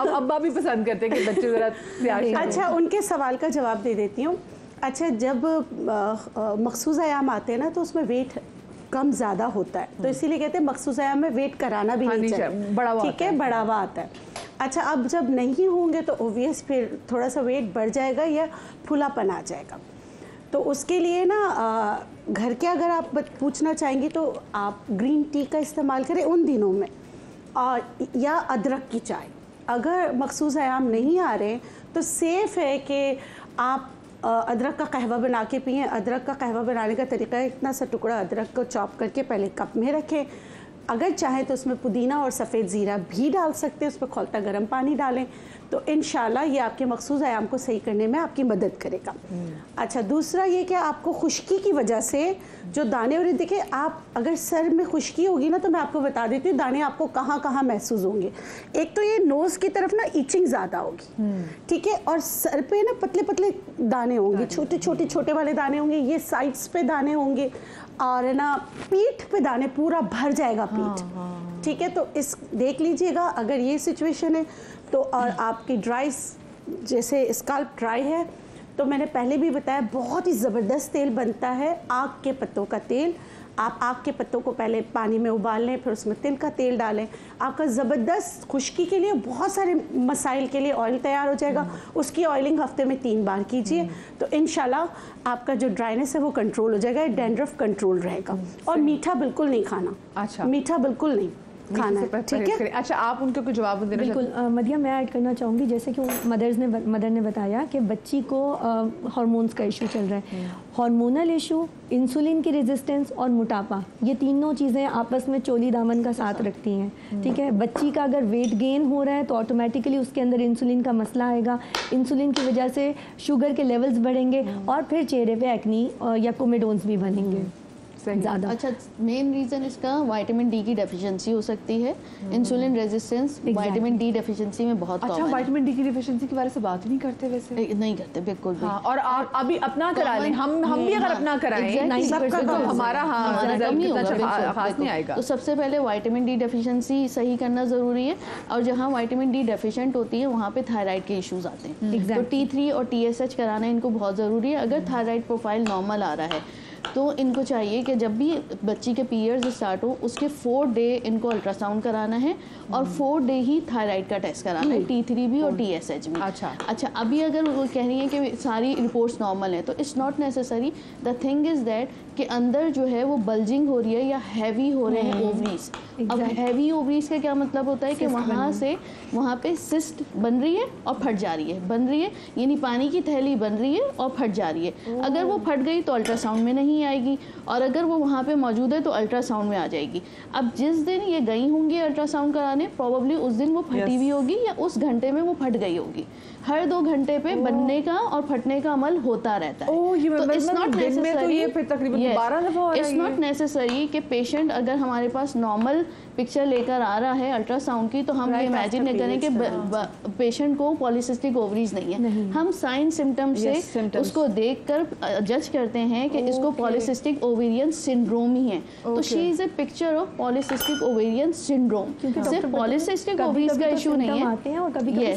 अब्बा भी पसंद करते हैं कि बच्चे जरा। अच्छा उनके सवाल का जवाब दे देती हूँ। अच्छा जब मखसूस आयाम आते हैं ना तो उसमें वेट कम ज़्यादा होता है, तो इसीलिए कहते हैं मखसूस आयाम में वेट कराना भी नहीं चाहिए, ठीक है, बढ़ावा आता है। अच्छा अब जब नहीं होंगे तो ओवियस फिर थोड़ा सा वेट बढ़ जाएगा या फुलापन आ जाएगा, तो उसके लिए ना घर के अगर आप पूछना चाहेंगी तो आप ग्रीन टी का इस्तेमाल करें उन दिनों में, और या अदरक की चाय। अगर मखसूस आयाम नहीं आ रहे तो सेफ़ है कि आप अदरक का कहवा बना के पिएँ। अदरक का कहवा बनाने का तरीका है, इतना सा टुकड़ा अदरक को चॉप करके पहले कप में रखें, अगर चाहें तो उसमें पुदीना और सफ़ेद ज़ीरा भी डाल सकते हैं, उसमें खौलता गर्म पानी डालें, तो इंशाल्लाह ये आपके मखसूस आयाम को सही करने में आपकी मदद करेगा। अच्छा दूसरा ये कि आपको खुश्की की वजह से जो दाने, और देखिए आप अगर सर में खुश्की होगी ना तो मैं आपको बता देती हूँ दाने आपको कहाँ कहाँ महसूस होंगे। एक तो ये नोज़ की तरफ ना इचिंग ज़्यादा होगी, ठीक है, और सर पे ना पतले पतले दाने होंगे, छोटे वाले दाने होंगे, ये साइड्स पे दाने होंगे, और ना पीठ पे दाने, पूरा भर जाएगा पीठ, ठीक है। तो इस देख लीजिएगा अगर ये सिचुएशन है तो। और आपकी ड्राई, जैसे स्काल्प ड्राई है तो मैंने पहले भी बताया बहुत ही ज़बरदस्त तेल बनता है आक के पत्तों का तेल। आप आक के पत्तों को पहले पानी में उबाल लें, फिर उसमें तिल का तेल डालें, आपका ज़बरदस्त खुश्की के लिए, बहुत सारे मसाइल के लिए ऑयल तैयार हो जाएगा। उसकी ऑयलिंग हफ्ते में 3 बार कीजिए तो इंशाल्लाह आपका जो ड्राइनेस है वो कंट्रोल हो जाएगा, डैंड्रफ कंट्रोल रहेगा। और मीठा बिल्कुल नहीं खाना। अच्छा, मीठा बिल्कुल नहीं। खाना है, ठीक है। अच्छा, आप उनको कुछ जवाब देना चाहते हैं? बिल्कुल मदिया, मैं ऐड करना चाहूँगी, जैसे कि मदर ने बताया कि बच्ची को हार्मोन्स का इशू चल रहा है। हार्मोनल इशू, इंसुलिन की रेजिस्टेंस और मोटापा, ये तीनों चीज़ें आपस में चोली दामन का साथ रखती हैं, ठीक है। बच्ची का अगर वेट गेन हो रहा है तो ऑटोमेटिकली उसके अंदर इंसुलिन का मसला आएगा, इंसुलिन की वजह से शुगर के लेवल्स बढ़ेंगे और फिर चेहरे पे एक्नी या कोमेडोन्स भी बनेंगे ज़्यादा। अच्छा, मेन रीज़न इसका विटामिन डी की डेफिशिएंसी हो सकती है। Insulin resistance vitamin D deficiency में बहुत कॉमन है। अच्छा, विटामिन डी की डेफिशिएंसी के बारे से बात ही नहीं करते वैसे? नहीं करते बिल्कुल भी। हाँ, और आप अभी अपना करा लें, हम भी अगर अपना कराएं तो हमारा कम ही होगा, खास नहीं आएगा। तो सबसे पहले विटामिन डी डेफिशिएंसी सही करना ज़रूरी है, और जहाँ विटामिन डी डेफिशिएंट होती है वहाँ पे थायराइड के इश्यूज आते हैं। तो T3 और TSH कराना इनको बहुत ज़रूरी है। अगर थायराइड प्रोफाइल नॉर्मल आ रहा है तो इनको चाहिए कि जब भी बच्ची के पीरियड्स स्टार्ट हो उसके 4 डे इनको अल्ट्रासाउंड कराना है, और 4 डे ही थायराइड का टेस्ट कराना है, T3 भी और TSH भी। अच्छा, अभी अगर वो कह रही हैं कि सारी रिपोर्ट्स नॉर्मल है तो it's not necessary. The thing is that कि अंदर जो है वो बल्जिंग हो रही है या हैवी हो रहे हैं ओवरीज। अब हैवी ओवरीज का क्या मतलब होता है कि वहाँ पे सिस्ट बन रही है और फट जा रही है, बन रही है यानी पानी की थैली बन रही है और फट जा रही है। अगर वो फट गई तो अल्ट्रासाउंड में नहीं आएगी, और अगर वो वहाँ पे मौजूद है तो अल्ट्रासाउंड में आ जाएगी। अब जिस दिन ये गई होंगी अल्ट्रासाउंड कराने, प्रोबेबली उस दिन वो फटी हुई होगी या उस घंटे में वो फट गई होगी। हर 2 घंटे पे बनने का और फटने का अमल होता रहता है। तो it's not necessary, it's not necessary कि पेशेंट अगर हमारे पास नॉर्मल पिक्चर लेकर आ रहा है अल्ट्रासाउंड की तो हम ये इमेजिन नहीं करें कि पेशेंट को पॉलीसिस्टिक ओवरीज नहीं है। हम साइन सिम्टम से उसको देखकर जज करते हैं कि इसको पॉलीसिस्टिक ओवेरियन सिंड्रोम ही है। तो she is a picture of polycystic ovarian syndrome. सिर्फ पॉलीसिस्टिक ओवरीज का इशू नहीं है,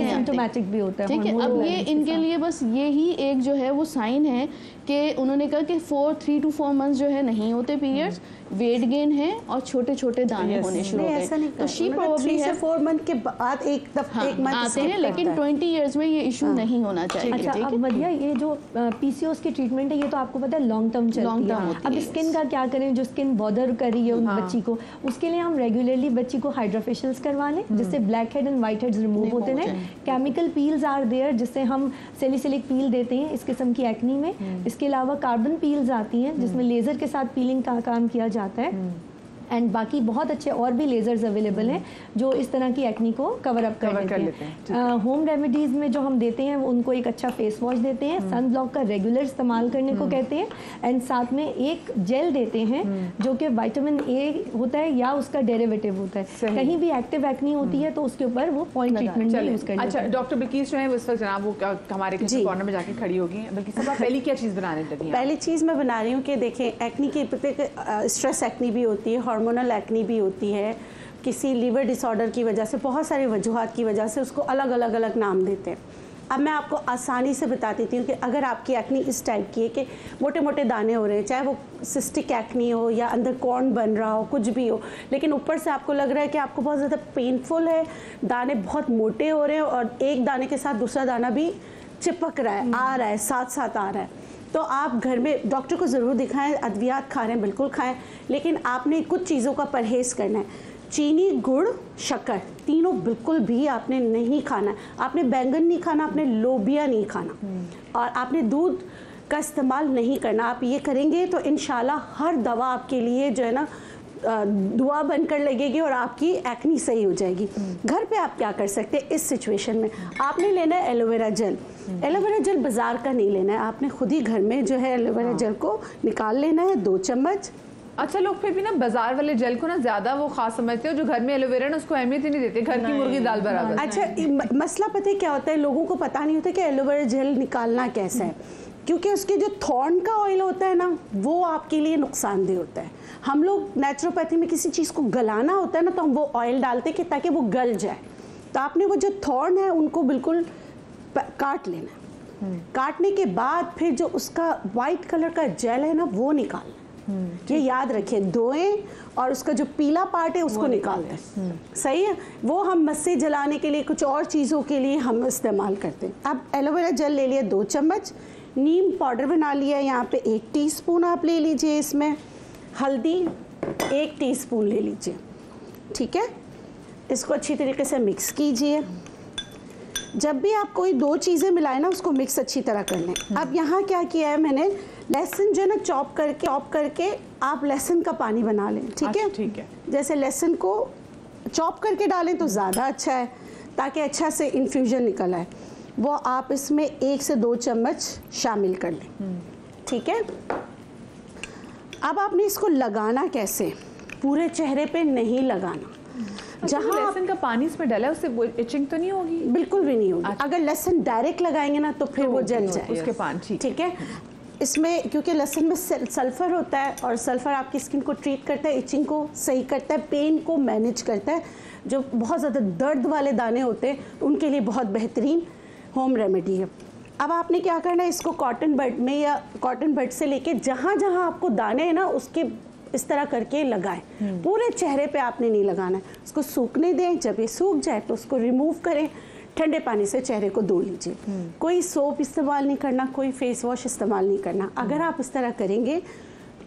सिम्टोमेटिक भी होता है। ठीक है, अब ये इनके लिए बस ये ही एक जो है वो साइन है कि उन्होंने कहा कि 3 to 4 मंथ्स जो है नहीं होते पीरियड्स, वेट गेन है और छोटे छोटे दाने होने शुरू होते हैं। तो शी प्रोबेबली है 4 मंथ के बाद एक मंथ आते हैं, लेकिन 20 इयर्स में ये इशू नहीं होना चाहिए। अच्छा, अब मदिया, ये जो PCOS की ट्रीटमेंट है ये तो आपको पता है लॉन्ग टर्म चलती है। अब स्किन का क्या करें, जो स्किन बॉदर कर रही है बच्ची को, उसके लिए हम रेगुलरली बच्ची को हाइड्रा फेशियल्स करवा लें जिससे black head and white heads remove होते हैं। केमिकल पील्स आर देयर जिससे हम सैलिसिलिक पील देते हैं इस किस्म की एक्नी में। इसके अलावा कार्बन पील्स आती हैं जिसमें लेज़र के साथ पीलिंग का काम किया जाता है, एंड बाकी बहुत अच्छे और भी लेजर्स अवेलेबल हैं जो इस तरह की एक्नी को कवर अप कर लेते हैं। होम रेमेडीज़ में जो हम देते हैं उनको एक अच्छा फेस वॉश देते हैं, सन ब्लॉक का रेगुलर इस्तेमाल करने को कहते हैं, एंड साथ में एक जेल देते हैं जो कि विटामिन ए होता है या उसका डेरिवेटिव होता है। कहीं भी एक्टिव एक्नी होती है तो उसके ऊपर वो पॉइंट ट्रीटमेंट यूज करते हैं। अच्छा, डॉक्टर बिल्किस जो है इस वक्त जनाब वो हमारे किचन कॉर्नर में जाके खड़ी होगी। बिल्किस साहब, पहली क्या चीज़ बनाने लगी हैं? पहली चीज़ मैं बना रही हूँ कि देखें, एक्नी की स्ट्रेस एक्नी भी होती है, हार्मोनल एक्नी भी होती है, किसी लीवर डिसऑर्डर की वजह से, बहुत सारी वजूहात की वजह से उसको अलग अलग नाम देते हैं। अब मैं आपको आसानी से बता देती हूँ कि अगर आपकी एक्नी इस टाइप की है कि मोटे मोटे दाने हो रहे हैं, चाहे वो सिस्टिक एक्नी हो या अंदर कॉर्न बन रहा हो, कुछ भी हो, लेकिन ऊपर से आपको लग रहा है कि आपको बहुत ज़्यादा पेनफुल है, दाने बहुत मोटे हो रहे हैं और एक दाने के साथ दूसरा दाना भी चिपक रहा है, आ रहा है, साथ साथ आ रहा है, तो आप घर में डॉक्टर को ज़रूर दिखाएं। अद्वियात खा रहे हैं बिल्कुल खाएं, लेकिन आपने कुछ चीज़ों का परहेज़ करना है। चीनी, गुड़, शक्कर, तीनों बिल्कुल भी आपने नहीं खाना। आपने बैंगन नहीं खाना, आपने लोबिया नहीं खाना, और आपने दूध का इस्तेमाल नहीं करना। आप ये करेंगे तो इंशाल्लाह हर दवा आपके लिए जो है ना दुआ बनकर लगेगी और आपकी एक्नी सही हो जाएगी। घर पे आप क्या कर सकते हैं इस सिचुएशन में? आपने लेना है एलोवेरा जेल। एलोवेरा जेल बाज़ार का नहीं लेना है, आपने खुद ही घर में जो है एलोवेरा जेल को निकाल लेना है, 2 चम्मच। अच्छा, लोग फिर भी ना बाजार वाले जेल को ना ज़्यादा वो खास समझते हो, जो घर में एलोवेरा ना उसको अहमियत ही नहीं देते, घर की मुर्गी दाल बराबर। अच्छा, मसला पता है क्या होता है, लोगों को पता नहीं होता कि एलोवेरा जेल निकालना कैसा है, क्योंकि उसके जो थॉर्न का ऑयल होता है ना वो आपके लिए नुकसानदेह होता है। हम लोग नेचुरोपैथी में किसी चीज़ को गलाना होता है ना तो हम वो ऑयल डालते हैं कि ताकि वो गल जाए। तो आपने वो जो थॉर्न है उनको बिल्कुल काट लेना है। काटने के बाद फिर जो उसका वाइट कलर का जेल है ना वो निकालना। ये याद रखिए, धोएं और उसका जो पीला पार्ट है उसको निकाल दें। सही है, वो हम मस्से जलाने के लिए, कुछ और चीज़ों के लिए हम इस्तेमाल करते हैं। अब एलोवेरा जेल ले लिया 2 चम्मच, नीम पाउडर बना लिया यहाँ पे 1 टीस्पून आप ले लीजिए। इसमें हल्दी 1 टीस्पून ले लीजिए, ठीक है। इसको अच्छी तरीके से मिक्स कीजिए। जब भी आप कोई 2 चीज़ें मिलाएं ना, उसको मिक्स अच्छी तरह कर लें। अब यहाँ क्या किया है मैंने, लहसुन जो है ना चॉप करके आप लहसुन का पानी बना लें, ठीक है। ठीक है। जैसे लहसुन को चॉप करके डालें तो ज़्यादा अच्छा है, ताकि अच्छा से इन्फ्यूजन निकल आए। वो आप इसमें 1 से 2 चम्मच शामिल कर लें, ठीक है। अब आपने इसको लगाना कैसे, पूरे चेहरे पे नहीं लगाना। जहाँ लहसुन का पानी इसमें डाला है उससे इचिंग तो नहीं होगी? बिल्कुल भी नहीं होगी। अगर लहसुन डायरेक्ट लगाएंगे ना तो फिर वो जल जाए उसके पान, ठीक है। इसमें क्योंकि लहसुन में सल्फर होता है और सल्फर आपकी स्किन को ट्रीट करता है, इचिंग को सही करता है, पेन को मैनेज करता है। जो बहुत ज़्यादा दर्द वाले दाने होते हैं उनके लिए बहुत बेहतरीन होम रेमेडी है। अब आपने क्या करना है, इसको कॉटन बड में या कॉटन बड से लेके जहाँ जहाँ आपको दाने हैं ना उसके इस तरह करके लगाएं। पूरे चेहरे पे आपने नहीं लगाना है, उसको सूखने दें। जब ये सूख जाए तो उसको रिमूव करें, ठंडे पानी से चेहरे को धो लीजिए। कोई सोप इस्तेमाल नहीं करना, कोई फेस वॉश इस्तेमाल नहीं करना। अगर आप इस तरह करेंगे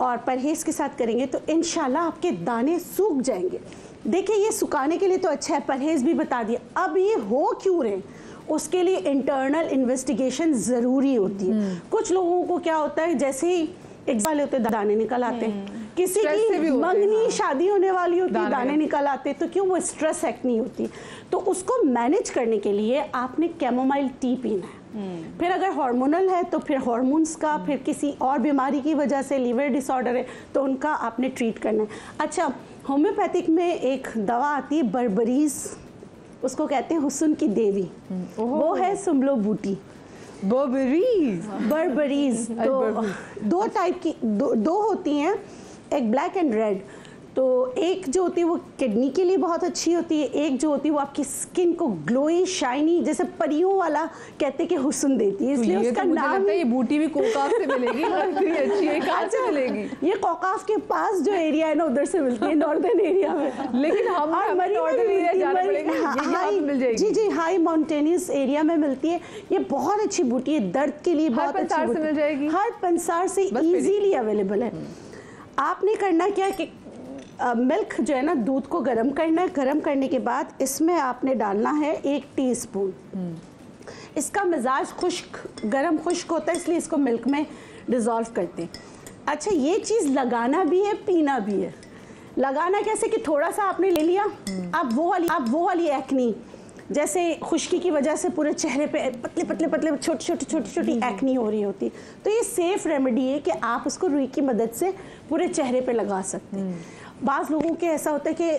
और परहेज के साथ करेंगे तो इंशाल्लाह आपके दाने सूख जाएंगे। देखिए ये सुखाने के लिए तो अच्छा है, परहेज भी बता दिया। अब ये हो क्यों रहे, उसके लिए इंटरनल इन्वेस्टिगेशन ज़रूरी होती है। कुछ लोगों को क्या होता है, जैसे ही एग्जाम होते दाने निकल आते हैं, किसी की मंगनी शादी होने वाली होती है दाने निकल आते, तो क्यों, वो स्ट्रेस एक्ने होती। तो उसको मैनेज करने के लिए आपने कैमोमाइल टी पीना है। फिर अगर हार्मोनल है तो फिर हार्मोन्स का, फिर किसी और बीमारी की वजह से लिवर डिसऑर्डर है तो उनका आपने ट्रीट करना है। अच्छा, होम्योपैथिक में एक दवा आती है बर्बरीज, उसको कहते हैं हुस्न की देवी, वो है सुमलो बूटी। बर्बरीज तो 2 टाइप की दो होती हैं, एक ब्लैक एंड रेड। तो एक जो होती है वो किडनी के लिए बहुत अच्छी होती है, एक जो होती है वो आपकी स्किन को ग्लोई शाइनी जैसे परियों वाला कहते हैं कि हुस्न देती है, इसलिए उसका नाम है। ये बूटी भी कोकाफ से मिलेगी, अच्छी है, कहाँ से मिलेगी? ये कोकाफ के पास जो एरिया है ना उधर से मिलती है, नॉर्दर्न एरिया में। लेकिन हम नॉर्दर्न एरिया जाना पड़ेगा, मिल जाएगी। जी, हाई माउंटेनियस एरिया में मिलती है। ये बहुत अच्छी बूटी है, दर्द के लिए बहुत अच्छी बूटी, मिल जाएगी, हर पंसार से इजीली अवेलेबल है। आपने करना क्या कि मिल्क जो है ना, दूध को गर्म करना है। गर्म करने के बाद इसमें आपने डालना है 1 टीस्पून। इसका मिजाज गर्म खुश्क होता है, इसलिए इसको मिल्क में डिज़ोल्व करते हैं। अच्छा, ये चीज़ लगाना भी है, पीना भी है। लगाना कैसे कि थोड़ा सा आपने ले लिया, अब वो वाली एक्नी, जैसे खुश्की की वजह से पूरे चेहरे पे पतले छोटी एक्नी हो रही होती, तो ये सेफ रेमेडी है कि आप उसको रुई की मदद से पूरे चेहरे पे लगा सकते हैं। बाज़ लोगों के ऐसा होता है कि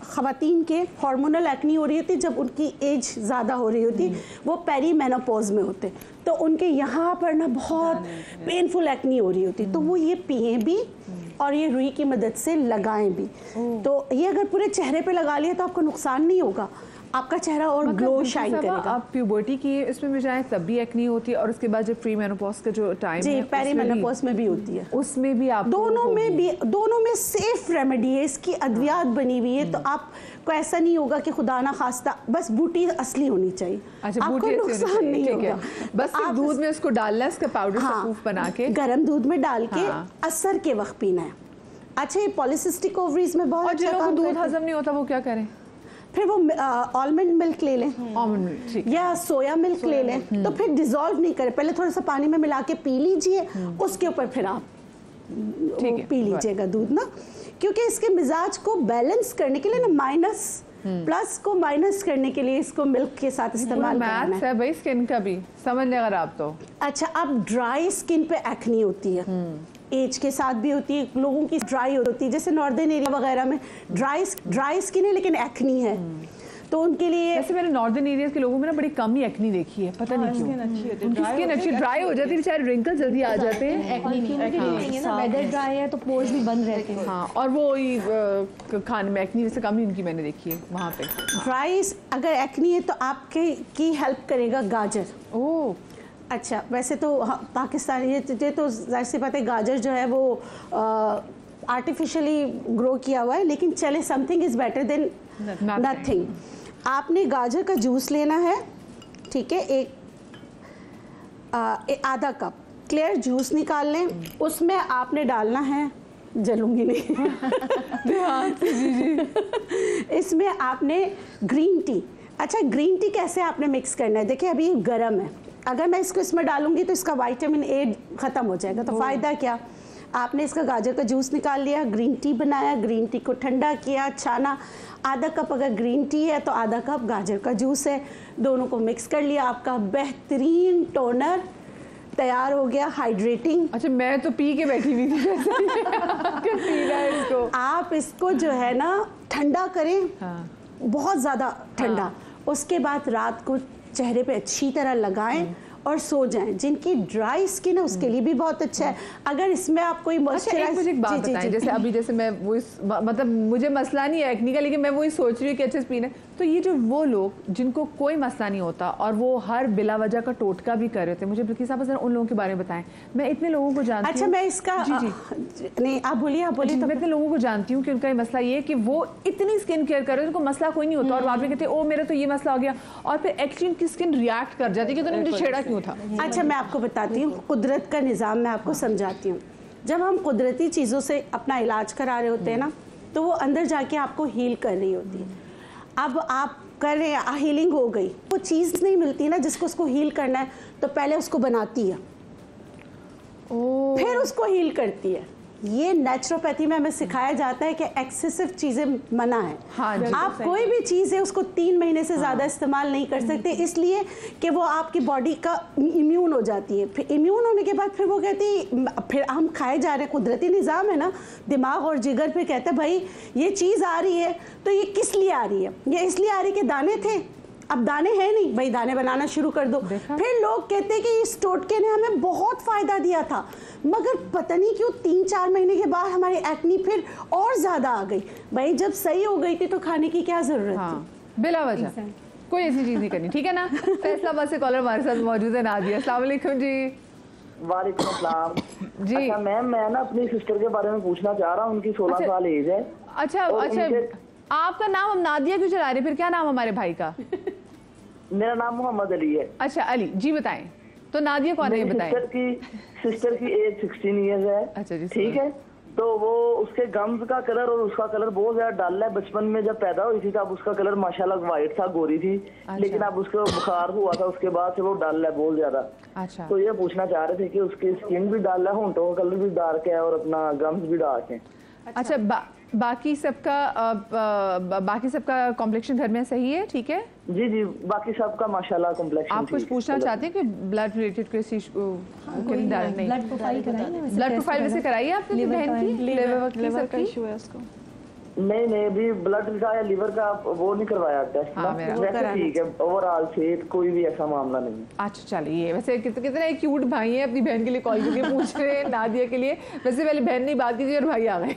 ख़वातीन के हार्मोनल एक्नी हो रही होती, जब उनकी एज ज़्यादा हो रही होती, वो पेरीमेनोपॉज में होते, तो उनके यहाँ पर ना बहुत पेनफुल एक्नी हो रही होती, तो वो ये पिएं भी और ये रुई की मदद से लगाएं भी। तो ये अगर पूरे चेहरे पे लगा लिया तो आपको नुकसान नहीं होगा, आपका चेहरा और ग्लो शाइन करेगा। आप प्यूबर्टी की इसमें भी जाए तब भी एक्नी होती है, और उसके बाद जब प्री मेनोपॉज का जो टाइम है, पेरीमेनोपॉज में भी होती है, उसमें भी आप दोनों में सेफ रेमेडी है, इसकी अद्वियात बनी हुई है। तो आपको ऐसा नहीं होगा कि खुदा ना खास्ता, बस बूटी असली होनी चाहिए। अच्छा, आपको नुकसान नहीं होगा। बस आप दूध में उसको डालना है, इसका पाउडर सूप बना के गर्म दूध में डाल के असर के वक्त पीना है। अच्छा, ये पॉलिसिस्टिक ओवरीज में बहुत अच्छा काम दूध हजम नहीं होता, वो क्या करें? फिर वो आलमंड मिल्क ले लें या सोया मिल्क ले लें, तो फिर डिजोल्व नहीं करें, पहले थोड़ा सा पानी में मिला के पी लीजिए, उसके ऊपर फिर आप पी लीजिएगा दूध ना, क्योंकि इसके मिजाज को बैलेंस करने के लिए ना, माइनस प्लस को माइनस करने के लिए इसको मिल्क के साथ इस्तेमाल करना है। भाई स्किन का भी समझ लें अगर आप तो। अच्छा, अब ड्राई स्किन पे एक्नी होती है, एज के साथ भी होती है, लोगों की ड्राई होती है, जैसे नॉर्दर्न एरिया वगैरह में ड्राई स्किन है लेकिन एक्नी है, तो उनके लिए वैसे मैंने नॉर्दर्न एरिया के लोगों में ना बड़ी कम ही एक्नी देखी है, पता नहीं क्यों। उनकी स्किन अच्छी ड्राई हो जाती है, बेचारे रिंकल जल्दी आ जाते हैं। वेदर ड्राई है तो पोर्स भी बंद रहते हैं। हाँ, और वो खाने में एक्नी वैसे कम ही उनकी मैंने देखी है वहाँ पे। ड्राई अगर एक्नी है तो आपके की हेल्प करेगा गाजर। ओह अच्छा, वैसे तो पाकिस्तानी ये तो जाहिर सी बात है, गाजर जो है वो आर्टिफिशियली ग्रो किया हुआ है, लेकिन चले something is better than nothing. आपने गाजर का जूस लेना है, ठीक है, एक आधा कप क्लियर जूस निकाल लें, उसमें आपने डालना है जलूंगी नहीं। ध्यान से, जी जी। इसमें आपने ग्रीन टी, अच्छा ग्रीन टी कैसे आपने मिक्स करना है, देखिए अभी गर्म है, अगर मैं इसको इसमें डालूंगी तो इसका विटामिन ए ख़त्म हो जाएगा, तो फ़ायदा क्या। आपने इसका गाजर का जूस निकाल लिया, ग्रीन टी बनाया, ग्रीन टी को ठंडा किया, छाना, आधा कप अगर ग्रीन टी है तो आधा कप गाजर का जूस है, दोनों को मिक्स कर लिया, आपका बेहतरीन टोनर तैयार हो गया, हाइड्रेटिंग। अच्छा मैं तो पी के बैठी हुई थी पीना है इसको। आप इसको जो है ना ठंडा करें, हाँ। बहुत ज़्यादा ठंडा, हाँ। उसके बाद रात को चेहरे पे अच्छी तरह लगाएं और सो जाएं। जिनकी ड्राई स्किन है उसके लिए भी बहुत अच्छा है। अगर इसमें आप कोई मॉइस्चराइजर, मुझे एक बात बताएं, जैसे अभी जैसे मैं वो मतलब मुझे मसला नहीं है एक्ने का, लेकिन मैं वही सोच रही हूँ कि अच्छे से पीना, तो ये जो वो लोग जिनको कोई मसला नहीं होता और वो हर बिला वजह का टोटका भी कर रहे थे, मुझे बिल्किस साहब जरा उन लोगों के बारे में बताएं। मैं इतने लोगों को जानती हूँ। अच्छा मैं इसका जी जी नहीं, आप बोलिए तो। मैं इतने लोगों को जानती हूँ कि उनका ये मसला ये है कि वो इतनी स्किन केयर कर रहे हैं, उनको मसला कोई नहीं होता, और बाद में कहते हैं ओ मेरा तो ये मसला हो गया, और फिर एक्चुअली उनकी स्किन रिएक्ट कर जाती है कि मुझे छेड़ा क्यों था। अच्छा मैं आपको बताती हूँ कुदरत का निज़ाम, मैं आपको समझाती हूँ। जब हम कुदरती चीज़ों से अपना इलाज करा रहे होते हैं ना, तो वो अंदर जाके आपको हील कर रही होती है। अब आप कर रहे हैं, हीलिंग हो गई, वो चीज़ नहीं मिलती ना जिसको उसको हील करना है, तो पहले उसको बनाती है, फिर उसको हील करती है। ये नेचुरोपैथी में हमें सिखाया जाता है कि एक्सेसिव चीज़ें मना है। हाँ, आप कोई भी चीज़ है उसको 3 महीने से ज़्यादा इस्तेमाल नहीं कर सकते, इसलिए कि वो आपकी बॉडी का इम्यून हो जाती है। फिर इम्यून होने के बाद फिर वो कहती, फिर हम खाए जा रहे हैं, कुदरती निज़ाम है ना, दिमाग और जिगर पे कहता है भाई ये चीज़ आ रही है तो ये किस लिए आ रही है, ये इसलिए आ रही है कि दाने थे, अब दाने हैं नहीं, भाई दाने बनाना शुरू कर दो। फिर लोग कहते हैं कि इस टोटके ने हमें बहुत फ़ायदा दिया था, मगर पता नहीं क्यों 3-4 महीने के बाद हमारी एक्नी फिर और ज़्यादा आ गई। भाई जब सही हो गई थी तो खाने की क्या ज़रूरत थी, बिला वजह कोई ऐसी चीज़ नहीं करनी, ठीक है ना। फैसलाबाद से कॉलर हमारे साथ मौजूद है नादिया। अस्सलाम वालेकुम जी। वालेकुम अस्सलाम जी। अच्छा मैम, मैं ना अपनी सिस्टर के बारे में पूछना चाह रहा हूँ, उनकी 16 साल एज है। अच्छा आपका नाम हम नादिया क्यों चला रहे, फिर क्या नाम हमारे भाई का? मेरा नाम मोहम्मद अली है। अच्छा अली जी, बताएं तो नादिया कौन है, बताएं। सिस्टर की एज 16 ईयर्स है। अच्छा जी, ठीक है। तो वो उसके गम्स का कलर और उसका कलर बहुत ज्यादा डल है। बचपन में जब पैदा हुई थी तब उसका कलर माशाल्लाह वाइट था, गोरी थी। अच्छा। लेकिन अब उसको बुखार हुआ था, उसके बाद से वो डल है बहुत ज्यादा। अच्छा। तो ये पूछना चाह रहे थे कि उसकी स्किन भी डल है, होंठों का कलर भी डार्क है और अपना गम्स भी डार्क है। अच्छा बाकी सबका कॉम्प्लेक्शन घर में सही है, ठीक है? जी जी, बाकी सबका माशाल्लाह कॉम्प्लेक्शन। आप कुछ पूछना चाहते हैं कि ब्लड रिलेटेड किसी ब्लड प्रोफाइल कराइए, ब्लड प्रोफाइल वैसे कराइए आपने बहन की, लिवर का इशू है उसको? नहीं अभी ब्लड का या लिवर का वो नहीं करवाया टेस्ट। वैसे ठीक है, ओवरऑल सेहत कोई भी ऐसा मामला नहीं है। अच्छा चलिए, वैसे कितने क्यूट भाई हैं, अपनी बहन के लिए कॉल करके पूछ रहे हैं नादिया के लिए। वैसे पहले बहन ने बात की थी और भाई आ गए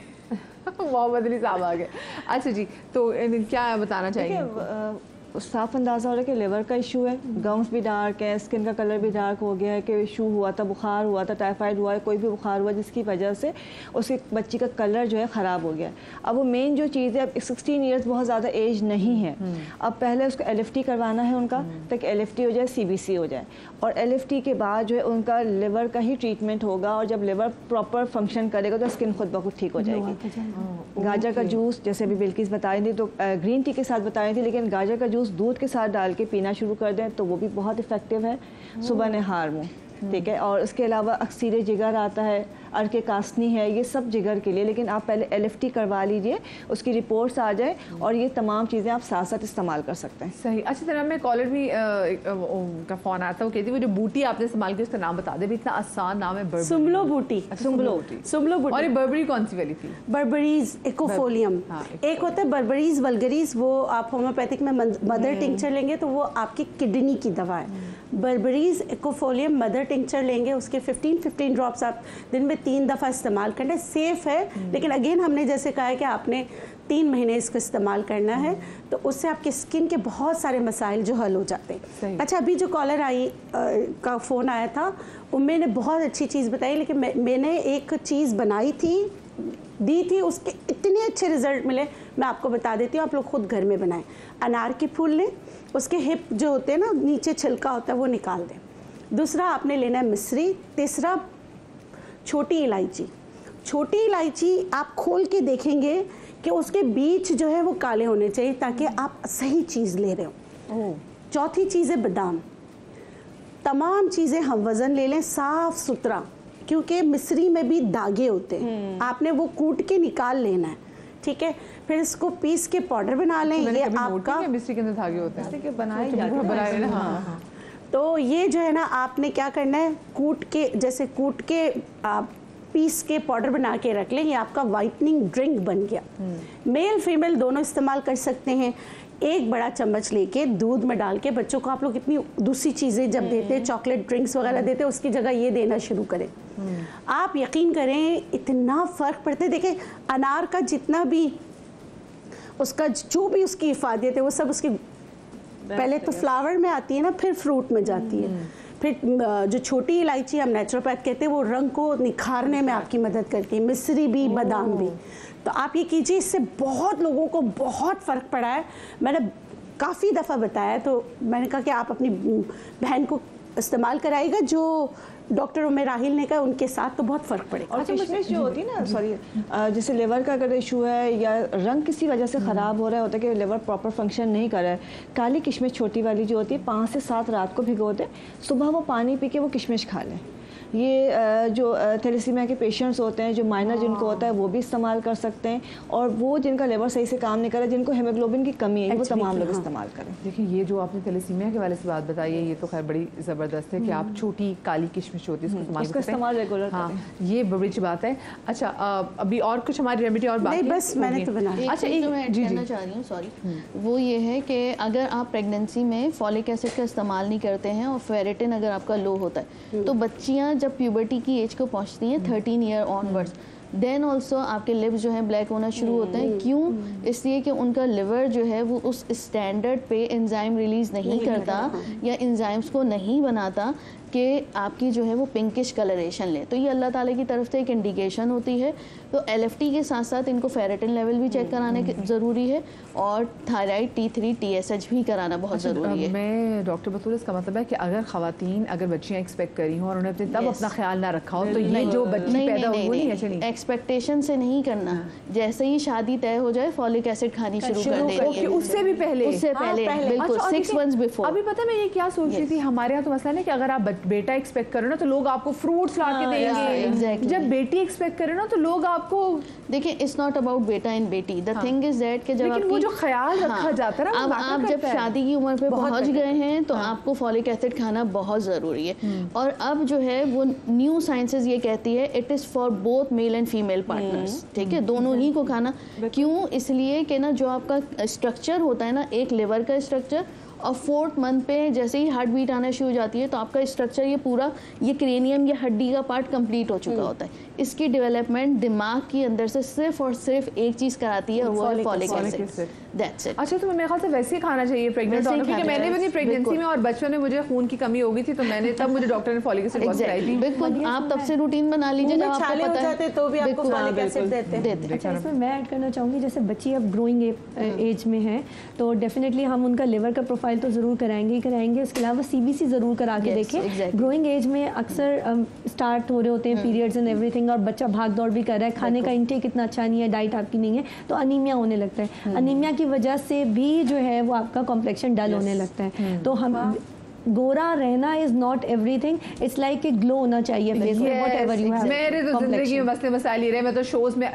मोहम्मद अली साहब आ गए। अच्छा जी, तो क्या बताना चाहिए? साफ अंदाज़ा हो रहा है कि लिवर का इशू है, गम्स भी डार्क है, स्किन का कलर भी डार्क हो गया है, कि इशू हुआ था, बुखार हुआ था, टाइफाइड हुआ है, कोई भी बुखार हुआ जिसकी वजह से उसकी बच्ची का कलर जो है ख़राब हो गया है। अब वो मेन जो चीज़ है, अब 16 ईयर्स बहुत ज़्यादा एज नहीं है। अब पहले उसको LFT करवाना है उनका, ताकि LFT हो जाए, CBC हो जाए, और LFT के बाद जो है उनका लिवर का ही ट्रीटमेंट होगा, और जब लिवर प्रॉपर फंक्शन करेगा तो स्किन खुद ब खुद ठीक हो जाएगी। गाजर का जूस जैसे अभी बिल्किस बता रही थी, तो ग्रीन टी के साथ बता रही थी, लेकिन गाजर का जूस दूध के साथ डाल के पीना शुरू कर दें तो वो भी बहुत इफ़ेक्टिव है सुबह नहार में। ठीक है। और उसके अलावा अक्सीर जिगर आता है, अर्के कासनी है, ये सब जिगर के लिए, लेकिन आप पहले LFT करवा लीजिए, उसकी रिपोर्ट्स आ जाए और ये तमाम चीज़ें आप साथ साथ इस्तेमाल कर सकते हैं। सही। अच्छा तरह में कॉलर भी का फ़ोन आता है, वो कहती है वो जो बूटी आपने इस्तेमाल की उसका नाम बता दे, भी इतना आसान नाम है, सुमलो बूटी। सुमलो बूटी। और ये बर्बरी कौन सी वाली थी? बर्बरीज इकोफोलियम। एक होता है बर्बरीज वल्गरीज, वो आप होम्योपैथिक में मदर टिंचर लेंगे तो वो आपकी किडनी की दवा है। बर्बरीज इकोफोलियम मदर टिंचर लेंगे, उसके 15 ड्रॉप्स आप दिन में 3 दफ़ा इस्तेमाल करना है। सेफ़ है, लेकिन अगेन हमने जैसे कहा है कि आपने 3 महीने इसको इस्तेमाल करना है, तो उससे आपके स्किन के बहुत सारे मसाइल जो हल हो जाते हैं। अच्छा, अभी जो कॉलर आई का फ़ोन आया था, उम्मे ने बहुत अच्छी चीज़ बताई, लेकिन मैंने एक चीज़ बनाई थी, दी थी, उसके इतने अच्छे रिजल्ट मिले, मैं आपको बता देती हूँ, आप लोग खुद घर में बनाएं। अनार के फूल लें, उसके हिप जो होते हैं ना, नीचे छिलका होता है, वो निकाल दें। दूसरा आपने लेना है मिश्री। तीसरा छोटी इलायची। छोटी इलायची आप खोल के देखेंगे कि उसके बीज जो है वो काले होने चाहिए ताकि आप सही चीज़ ले रहे हो। चौथी चीज़ है बादाम। तमाम चीज़ें हम वज़न ले लें साफ सुथरा, क्योंकि मिश्री में भी दागे होते हैं, आपने वो कूट के निकाल लेना है, ठीक है। फिर इसको पीस के पाउडर बना लें। ये आपका मिश्री के अंदर धागे होते हैं कि बनाए जाते हैं। हाँ। तो ये जो है ना, आपने क्या करना है, कूट के जैसे कूट के आप पीस के पाउडर बना के रख लें। ये आपका वाइटनिंग ड्रिंक बन गया। मेल फीमेल दोनों इस्तेमाल कर सकते हैं। एक बड़ा चम्मच लेके दूध में डाल के, बच्चों को आप लोग इतनी दूसरी चीज़ें जब देते हैं, चॉकलेट ड्रिंक्स वगैरह देते हैं, उसकी जगह ये देना शुरू करें। आप यकीन करें इतना फ़र्क पड़ता है। देखें, अनार का जितना भी उसका जो भी उसकी इफादियत है वो सब उसकी पहले तो फ्लावर में आती है ना, फिर फ्रूट में जाती है। फिर जो छोटी इलायची हम नेचुरोपैथ कहते हैं वो रंग को निखारने में आपकी मदद करती है, मिश्री भी बादाम भी। तो आप ये कीजिए, इससे बहुत लोगों को बहुत फ़र्क पड़ा है। मैंने काफ़ी दफ़ा बताया, तो मैंने कहा कि आप अपनी बहन को इस्तेमाल कराइएगा, जो डॉक्टर उमेर राहिल ने कहा उनके साथ, तो बहुत फ़र्क पड़ेगा। और किशमिश जो होती है ना, सॉरी, जैसे लिवर का अगर इशू है या रंग किसी वजह से ख़राब हो रहा होता है कि लिवर प्रॉपर फंक्शन नहीं कर रहा है, काली किशमिश छोटी वाली जो होती है 5 से 7 रात को भिगो दें, सुबह वो पानी पी के वो किशमिश खा लें। ये जो थैलेसीमिया के पेशेंट्स होते हैं, जो माइनर जिनको होता है, वो भी इस्तेमाल कर सकते हैं। और वो जिनका लिवर सही से काम नहीं कर रहा, जिनको हेमोग्लोबिन की कमी है, वो तमाम लोग इस्तेमाल करें। देखिए, ये जो आपने थैलेसीमिया के वाले से बात बताई है, ये तो खैर बड़ी ज़बरदस्त है कि आप छोटी काली किशमिश होती है उसका इस्तेमाल रेगुलर हाँ, ये बड़ी अच्छी बात है। अच्छा, अभी और कुछ हमारी रेमेडी और बात? बस मैंने तो बनाया। अच्छा, एक मैं कहना चाह रही हूँ, सॉरी, वो ये है कि अगर आप प्रेगनेंसी में फॉलिक एसिड का इस्तेमाल नहीं करते हैं और फेरेटिन अगर आपका लो होता है, तो बच्चियाँ जब प्यूबर्टी की एज को पहुंचती हैं 13 ईयर ऑनवर्ड्स, देन ऑल्सो आपके लिप्स जो हैं ब्लैक होना शुरू होते हैं। क्यों? इसलिए कि उनका लिवर जो है वो उस स्टैंडर्ड पे एंजाइम रिलीज नहीं करता या एंजाइम्स को नहीं बनाता कि आपकी जो है वो पिंकिश कलरेशन ले। तो ये अल्लाह ताला की तरफ से एक इंडिकेशन होती है। तो एलएफटी के साथ साथ इनको फेरेटिन लेवल भी चेक कराने ज़रूरी है और थायराइड T3 TSH भी कराना बहुत ज़रूरी है। मैं डॉक्टर बतूल, इसका मतलब है कि अगर ख़वातीन अगर बच्चियाँ एक्सपेक्ट करी हों और उन्होंने तब अपना ख्याल ना रखा हो, तो ये जो बच्ची पैदा हुई वो नहीं है, एक्सपेक्टेशन से नहीं करना। जैसे ही शादी तय हो जाए फॉलिक एसिड खानी शुरू कर देनी है। उससे भी पहले, उससे पहले बिल्कुल 6 मंथ्स बिफोर। अभी पता मैं ये क्या सोच रही थी, हमारे यहाँ तो मसला है कि अगर आप बेटा एक्सपेक्ट करो ना तो लोग आपको फ्रूट्स ला के देंगे, जब बेटी एक्सपेक्ट करे ना तो लोग आपको, देखिए, इट्स नॉट अबाउट बेटा एंड बेटी। द थिंग इज दैट कि जब वो जो ख्याल रखा जाता है ना, अब आप जब शादी की उम्र पे पहुंच गए हैं तो आपको फॉलिक एसिड खाना बहुत ज़रूरी है। और अब जो है वो न्यू साइंसेस ये कहती है it is for both male and female partners, ठीक है, दोनों ही को खाना। क्यों? इसलिए कि ना जो आपका स्ट्रक्चर होता है ना, एक लिवर का स्ट्रक्चर, और 4th मंथ पे जैसे ही हार्ट बीट आना शुरू हो जाती है तो आपका स्ट्रक्चर ये पूरा ये क्रेनियम या हड्डी का पार्ट कंप्लीट हो चुका होता है। इसकी डेवलपमेंट दिमाग के अंदर से सिर्फ और सिर्फ एक चीज़ कराती है और वो है फॉलिक एसिड। That's it. अच्छा, तो मेरे ख्याल से वैसे ही खाना चाहिए प्रेग्नेंट औरतों, क्योंकि मैंने भी अपनी प्रेगनेंसी में और बचपन में मुझे खून की कमी हो गई थी, तो मैंने तब मुझे डॉक्टर ने फॉलिक एसिड बताई थी। बिल्कुल, आप तब से रूटीन बना लीजिए जब आपको पता है, तो भी आपको फॉलिक एसिड देते हैं। अच्छा, इसमें मैं ऐड करना चाहूँगी, जैसे बच्ची अब ग्रोइंग एज में है तो डेफिनेटली हम उनका लिवर का प्रोफाइल तो ज़रूर कराएंगे। इसके अलावा CBC ज़रूर करा के देखें। ग्रोइंग एज में अक्सर स्टार्ट हो रहे होते हैं पीरियड्स एंड एवरीथिंग, और बच्चा भाग दौड़ भी कर रहा है, खाने का इंटेक इतना अच्छा नहीं है, डाइट आपकी नहीं है, तो अनीमिया होने लगता है। अनीमिया की वजह से भी जो है वो आपका कॉम्प्लेक्शन डल होने लगता है। तो हम गोरा रहना is not everything, it's like a glow होना चाहिए फेस पे, व्हाटएवर यू हैव। मेरे तो जिंदगी में मसले मसाइल ही रहे। मैं तो शोज में,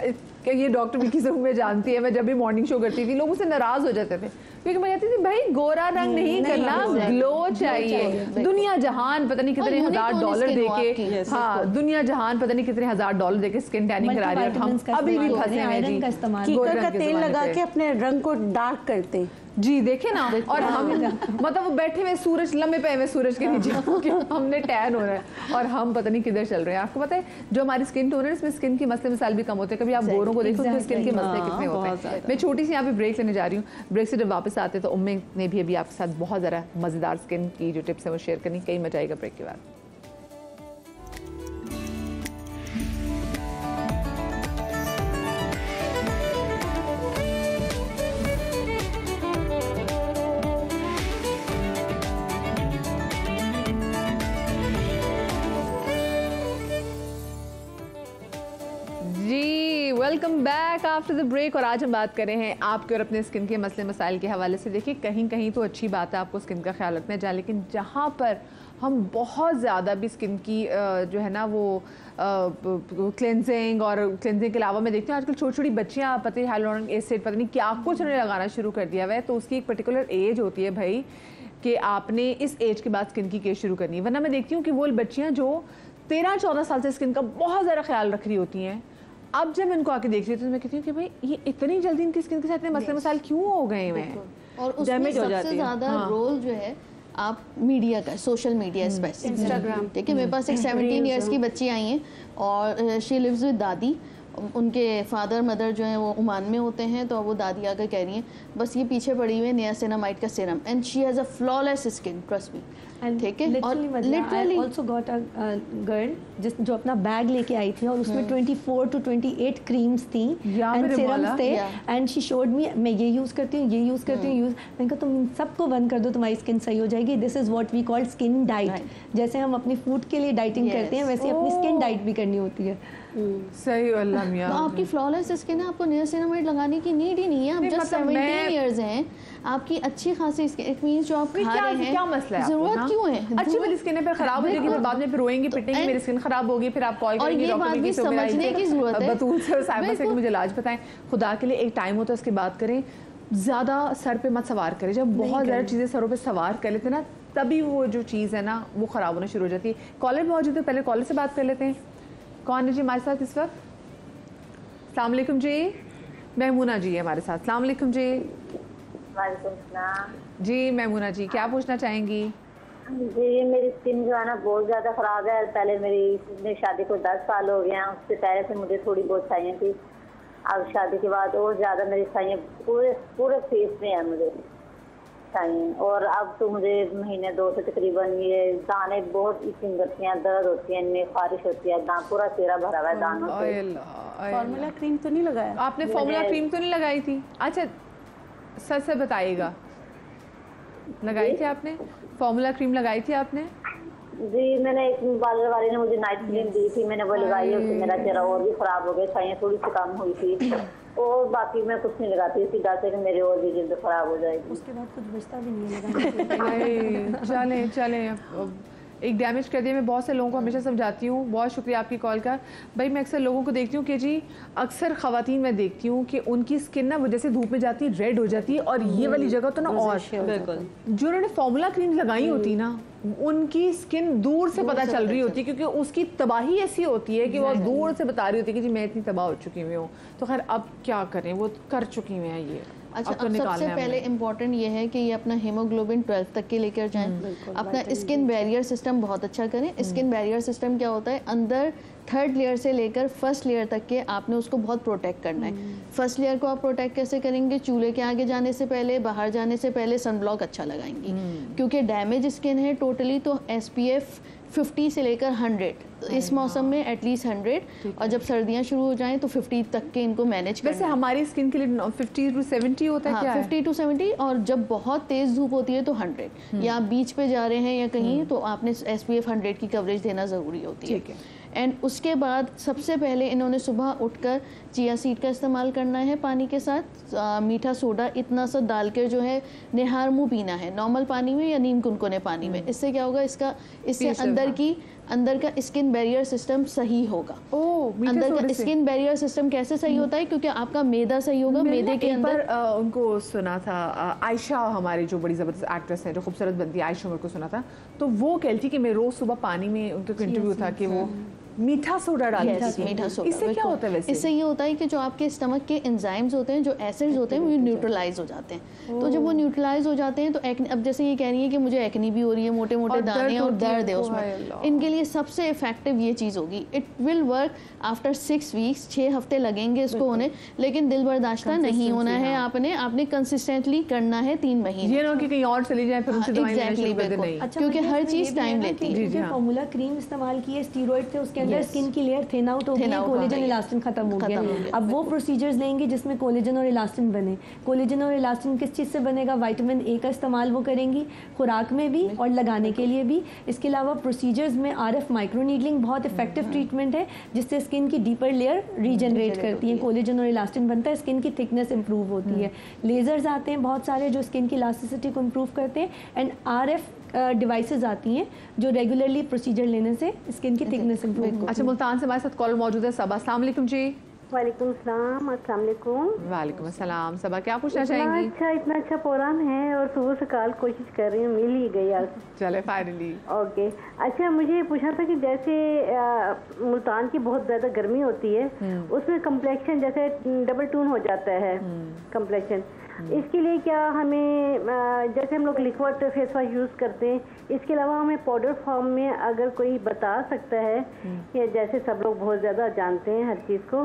ये डॉक्टर बिल्की से में जानती है, मैं जब भी मॉर्निंग शो करती थी लोग मुझसे नाराज हो जाते थे, क्योंकि मैं कहती थी भाई गोरा रंग नहीं करना, ग्लो चाहिए। दुनिया जहान पता नहीं कितने $1000 देके, हाँ, दुनिया जहान पता नहीं कितने $1000 देके स्किन टैनिंग करा रहे हैं, हम अभी भी फंसे हैं जी। कीकर का तेल लगा के अपने रंग को डार्क करते जी, देखे ना। और हम मतलब वो बैठे हुए सूरज, लंबे पे हुए सूरज के नीचे, हमने टैन हो रहा है और हम पता नहीं किधर चल रहे हैं। आपको पता है जो हमारी स्किन टोन है इसमें स्किन की मसले मसाइल भी कम होते हैं। कभी आप गोरों को देखो तो स्किन के मसले कितने होते हैं। मैं छोटी सी यहाँ पे ब्रेक लेने जा रही हूँ। ब्रेक से जब वापस आते तो उम्मी ने भी अभी आपके साथ बहुत ज़रा मज़ेदार स्किन की जो टिप्स हैं वो शेयर करनी। कहीं मजा आएगा ब्रेक के बाद। Welcome back after the break. और आज हम बात कर रहे हैं आपके और अपने स्किन के मसले मसाइल के हवाले से। देखिए, कहीं कहीं तो अच्छी बात है आपको स्किन का ख्याल रखना चाहिए, लेकिन जहाँ पर हम बहुत ज़्यादा भी स्किन की जो है ना वो क्लेंजिंग और क्लेंजिंग के अलावा मैं देखती हूँ आजकल छोटी छोटी बच्चियाँ पता नहीं हाइलुरोनिक एसिड पता नहीं क्या कुछ उन्हें लगाना शुरू कर दिया हुआ है। तो उसकी एक पर्टिकुलर एज होती है भाई कि आपने इस एज के बाद स्किन की केयर शुरू करनी है, वरना मैं देखती हूँ कि वो बच्चियाँ जो 13-14 साल से स्किन का बहुत ज़्यादा ख्याल रख रही होती हैं, अब जब मैं इनको आके देख रही हूँ तो मैं कहती हूँ कि भाई ये इतनी जल्दी इनकी स्किन के साथ इतने मसले मसाइल क्यों हो गए हुए हैं। और उसमें सबसे ज़्यादा रोल जो है आप मीडिया का, सोशल मीडिया स्पेशली इंस्टाग्राम। ठीक है, मेरे पास एक 17 इयर्स की बच्ची आई है और शी लिव्स विद दादी। उनके फादर मदर जो हैं वो ओमान में होते हैं, तो वो दादी आकर कह रही हैं बस ये पीछे पड़ी हुई है नियासिनामाइड का serum and she has a flawless skin, trust me. ठीक है, और literally also got a girl जो अपना बैग लेके आई थी और उसमें 24 to 28 क्रीम्स थी एंड सीरम्स थे एंड शी शोड मी मैं ये यूज़ करती हूँ, ये यूज़ करती हूँ, मैंने कहा तुम सबको बंद कर दो, तुम्हारी स्किन सही हो जाएगी। This is what we call skin diet. जैसे हम अपनी फूड के लिए डाइटिंग करते हैं वैसे अपनी स्किन डाइट भी करनी होती है। सही अल्लाह मियां, तो आपकी फ्लॉलेस स्किन है, आपको नियासिनामाइड लगाने की नीड ही नहीं है। आप जस्ट 17 इयर्स हैं, आपकी अच्छी खासी स्किन, इट मींस जो आप खा रहे हैं, क्या मसला है, जरूरत क्यों है? अच्छी वाली स्किन है फिर खराब हो जाएगी, फिर बाद में फिर रोएंगी पिटेंगी मेरी स्किन खराब होगी, फिर आप कॉल करेंगे डॉक्टर की समझने की जरूरत है। बतूल से साहिबा से मुझे इलाज बताएं। खुदा के लिए एक टाइम होता है उसकी बात करें, ज़्यादा सर पे मत सवार करें। जब बहुत ज़्यादा चीज़ें सरों पे सवार कर लेते हैं ना तभी वो जो चीज़ है ना वो ख़राब होना शुरू हो जाती है। कॉलर मौजूद है, पहले कॉलर से बात कर लेते हैं। कौन है जी हमारे साथ इस वक्त? अस्सलाम वालेकुम जी, महमूना जी है हमारे साथ। अस्सलाम वालेकुम जी। जी महमूना जी, क्या पूछना चाहेंगी? जी मेरी स्किन जो है ना बहुत ज़्यादा ख़राब है। पहले मेरी शादी को 10 साल हो गए हैं, उससे पहले से मुझे थोड़ी बहुत छाइयाँ थी। अब शादी के बाद और ज़्यादा मेरी छाइयाँ पूरे फेस में है मुझे छाइयाँ। और अब तो मुझे महीने 2 से तकरीबन ये दाने बहुत इचिंग करती हैं, दर्द होती है, इनमें खारिश होती है, पूरा चेहरा भरा हुआ है दानों से। फॉर्मूला क्रीम तो नहीं लगाया आपने? फॉर्मूला क्रीम तो नहीं लगाई थी? अच्छा सच से बताइएगा, लगाई थी आपने? फॉर्मूला क्रीम लगाई थी आपने? जी मैंने एक पार्लर वाले ने मुझे नाइट क्रीम दी थी, मैंने वो लगाई है, उससे मेरा चेहरा और भी खराब हो गया, छाइयाँ थोड़ी सी कम हुई थी। और बाकी मैं कुछ नहीं लगाती, इसी डर से कि मेरे और भी जल्द खराब हो जाएगी। उसके बाद कुछ बचता भी नहीं है। चलें चलें, एक डैमेज कर दिया। मैं बहुत से लोगों को हमेशा समझाती हूँ, बहुत शुक्रिया आपकी कॉल का। भाई मैं अक्सर लोगों को देखती हूँ कि जी अक्सर ख़वातीन मैं देखती हूँ कि उनकी स्किन ना वो जैसे धूप में जाती है रेड हो जाती है, और ये वाली जगह तो ना और बिल्कुल जो उन्होंने फॉर्मूला क्रीम लगाई होती ना उनकी स्किन दूर से पता चल रही होती है, क्योंकि उसकी तबाही ऐसी होती है कि वो दूर से बता रही होती है कि जी मैं इतनी तबाह हो चुकी हुई हूँ। तो खैर अब क्या करें, वो कर चुकी हुई हैं ये। अच्छा, अब सबसे पहले इम्पोर्टेंट ये है कि ये अपना हीमोग्लोबिन 12 तक के लेकर जाएं। अपना स्किन बैरियर सिस्टम बहुत अच्छा करें। स्किन बैरियर सिस्टम क्या होता है? अंदर 3rd लेयर से लेकर 1st लेयर तक के आपने उसको बहुत प्रोटेक्ट करना है। 1st लेयर को आप प्रोटेक्ट कैसे करेंगे? चूल्हे के आगे जाने से पहले, बाहर जाने से पहले सनब्लॉक अच्छा लगाएंगी, क्योंकि डैमेज स्किन है टोटली। तो SPF 50 से लेकर 100, इस मौसम में एटलीस्ट 100, और जब सर्दियां शुरू हो जाएं तो 50 तक के इनको मैनेज करना है। वैसे हमारी स्किन के लिए 50 to 70 होता है। हाँ, क्या 50 to 70, और जब बहुत तेज धूप होती है तो 100, या आप बीच पे जा रहे हैं या कहीं तो आपने SPF 100 की कवरेज देना ज़रूरी होती है। एंड उसके बाद सबसे पहले इन्होंने सुबह उठकर चिया सीड का इस्तेमाल करना है पानी के साथ, मीठा सोडा इतना सा डाल कर जो है निहार मुँह पीना है, नॉर्मल पानी में या नीम कुनकुने पानी में। इससे क्या होगा? इससे अंदर का स्किन बैरियर सिस्टम सही होगा। अंदर का स्किन बैरियर सिस्टम कैसे सही होता है? क्योंकि आपका मैदा सही होगा, मैदे के अंदर उनको सुना था आयशा, हमारी जो बड़ी ज़बरदस्त एक्ट्रेस है जो खूबसूरत बनती है, आयशा उमर को सुना था, तो वो कहती थी कि मैं रोज़ सुबह पानी में, उनका इंटरव्यू था कि वो मीठा सोडा डालती थी। मीठा सोडा। इससे क्या होता है वैसे? इससे ये होता है कि जो आपके स्टमक के एंजाइम्स होते हैं, जो एसिड्स होते हैं, वो न्यूट्रलाइज हो जाते हैं। तो जब वो न्यूट्रलाइज हो जाते हैं तो अब जैसे ये कह रही है कि मुझे एक्ने भी हो रही है, मोटे मोटे दाने और दर्द है उसमें, इनके लिए सबसे इफेक्टिव ये चीज़ होगी। It will work after 6 weeks, 6 हफ्ते लगेंगे इसको होने, लेकिन दिल बर्दाश्ता नहीं होना है। आपने कंसिस्टेंटली करना है 3 महीने, ये ना कि कहीं और चली जाए फिर उनसे दवाई लेनी शुरू कर दे। नहीं, क्योंकि हर चीज़ टाइम लेती है। फॉर्मूला क्रीम इस्तेमाल की है, स्टीरॉइड थे उसके अंदर स्किन की लेयर थिन आउट हो गई है, कोलेजन इलास्टिन खत्म हो गया। अब वो प्रोसीजर्स लेंगे जिसमें कोलेजन और इलास्टिन बने। कोलेजन और इलास्टिन किस चीज़ से बनेगा? विटामिन ए का इस्तेमाल वो करेंगी खुराक में भी और लगाने के लिए भी। इसके अलावा प्रोसीजर्स में RF माइक्रो नीडलिंग बहुत इफेक्टिव ट्रीटमेंट है जिससे स्किन की डीपर लेयर रीजनरेट करती है, कोलेजन और इलास्टिन बनता है, स्किन की थिकनेस इंप्रूव होती है। लेजर्स आते हैं बहुत सारे जो स्किन की इलास्टिसिटी को इंप्रूव करते हैं, एंड RF डिवाइसेस आती हैं जो रेगुलरली प्रोसीजर लेने से स्किन की थिकनेस इंप्रूव होती है। अच्छा, मुल्तान से हमारे साथ कॉलर मौजूद है सबा। अस्सलाम वालेकुम जी। वालेकुम सलाम। अस्सलाम वालेकुम। वालेकुम अस्सलाम। सबा क्या पूछना चाहेंगी? इतना अच्छा प्रोग्राम है और सुबह से कल कोशिश कर रही हूँ, मिल ही गई आज। चले फाइनली। ओके, अच्छा मुझे पूछना था कि जैसे मुल्तान की बहुत ज्यादा गर्मी होती है, उसमें कम्प्लेक्शन जैसे डबल टून हो जाता है कम्प्लेक्शन, इसके लिए क्या हमें जैसे हम लोग लिक्विड फेस वॉश यूज़ करते हैं, इसके अलावा हमें पाउडर फॉर्म में अगर कोई बता सकता है कि जैसे सब लोग बहुत ज़्यादा जानते हैं हर चीज़ को,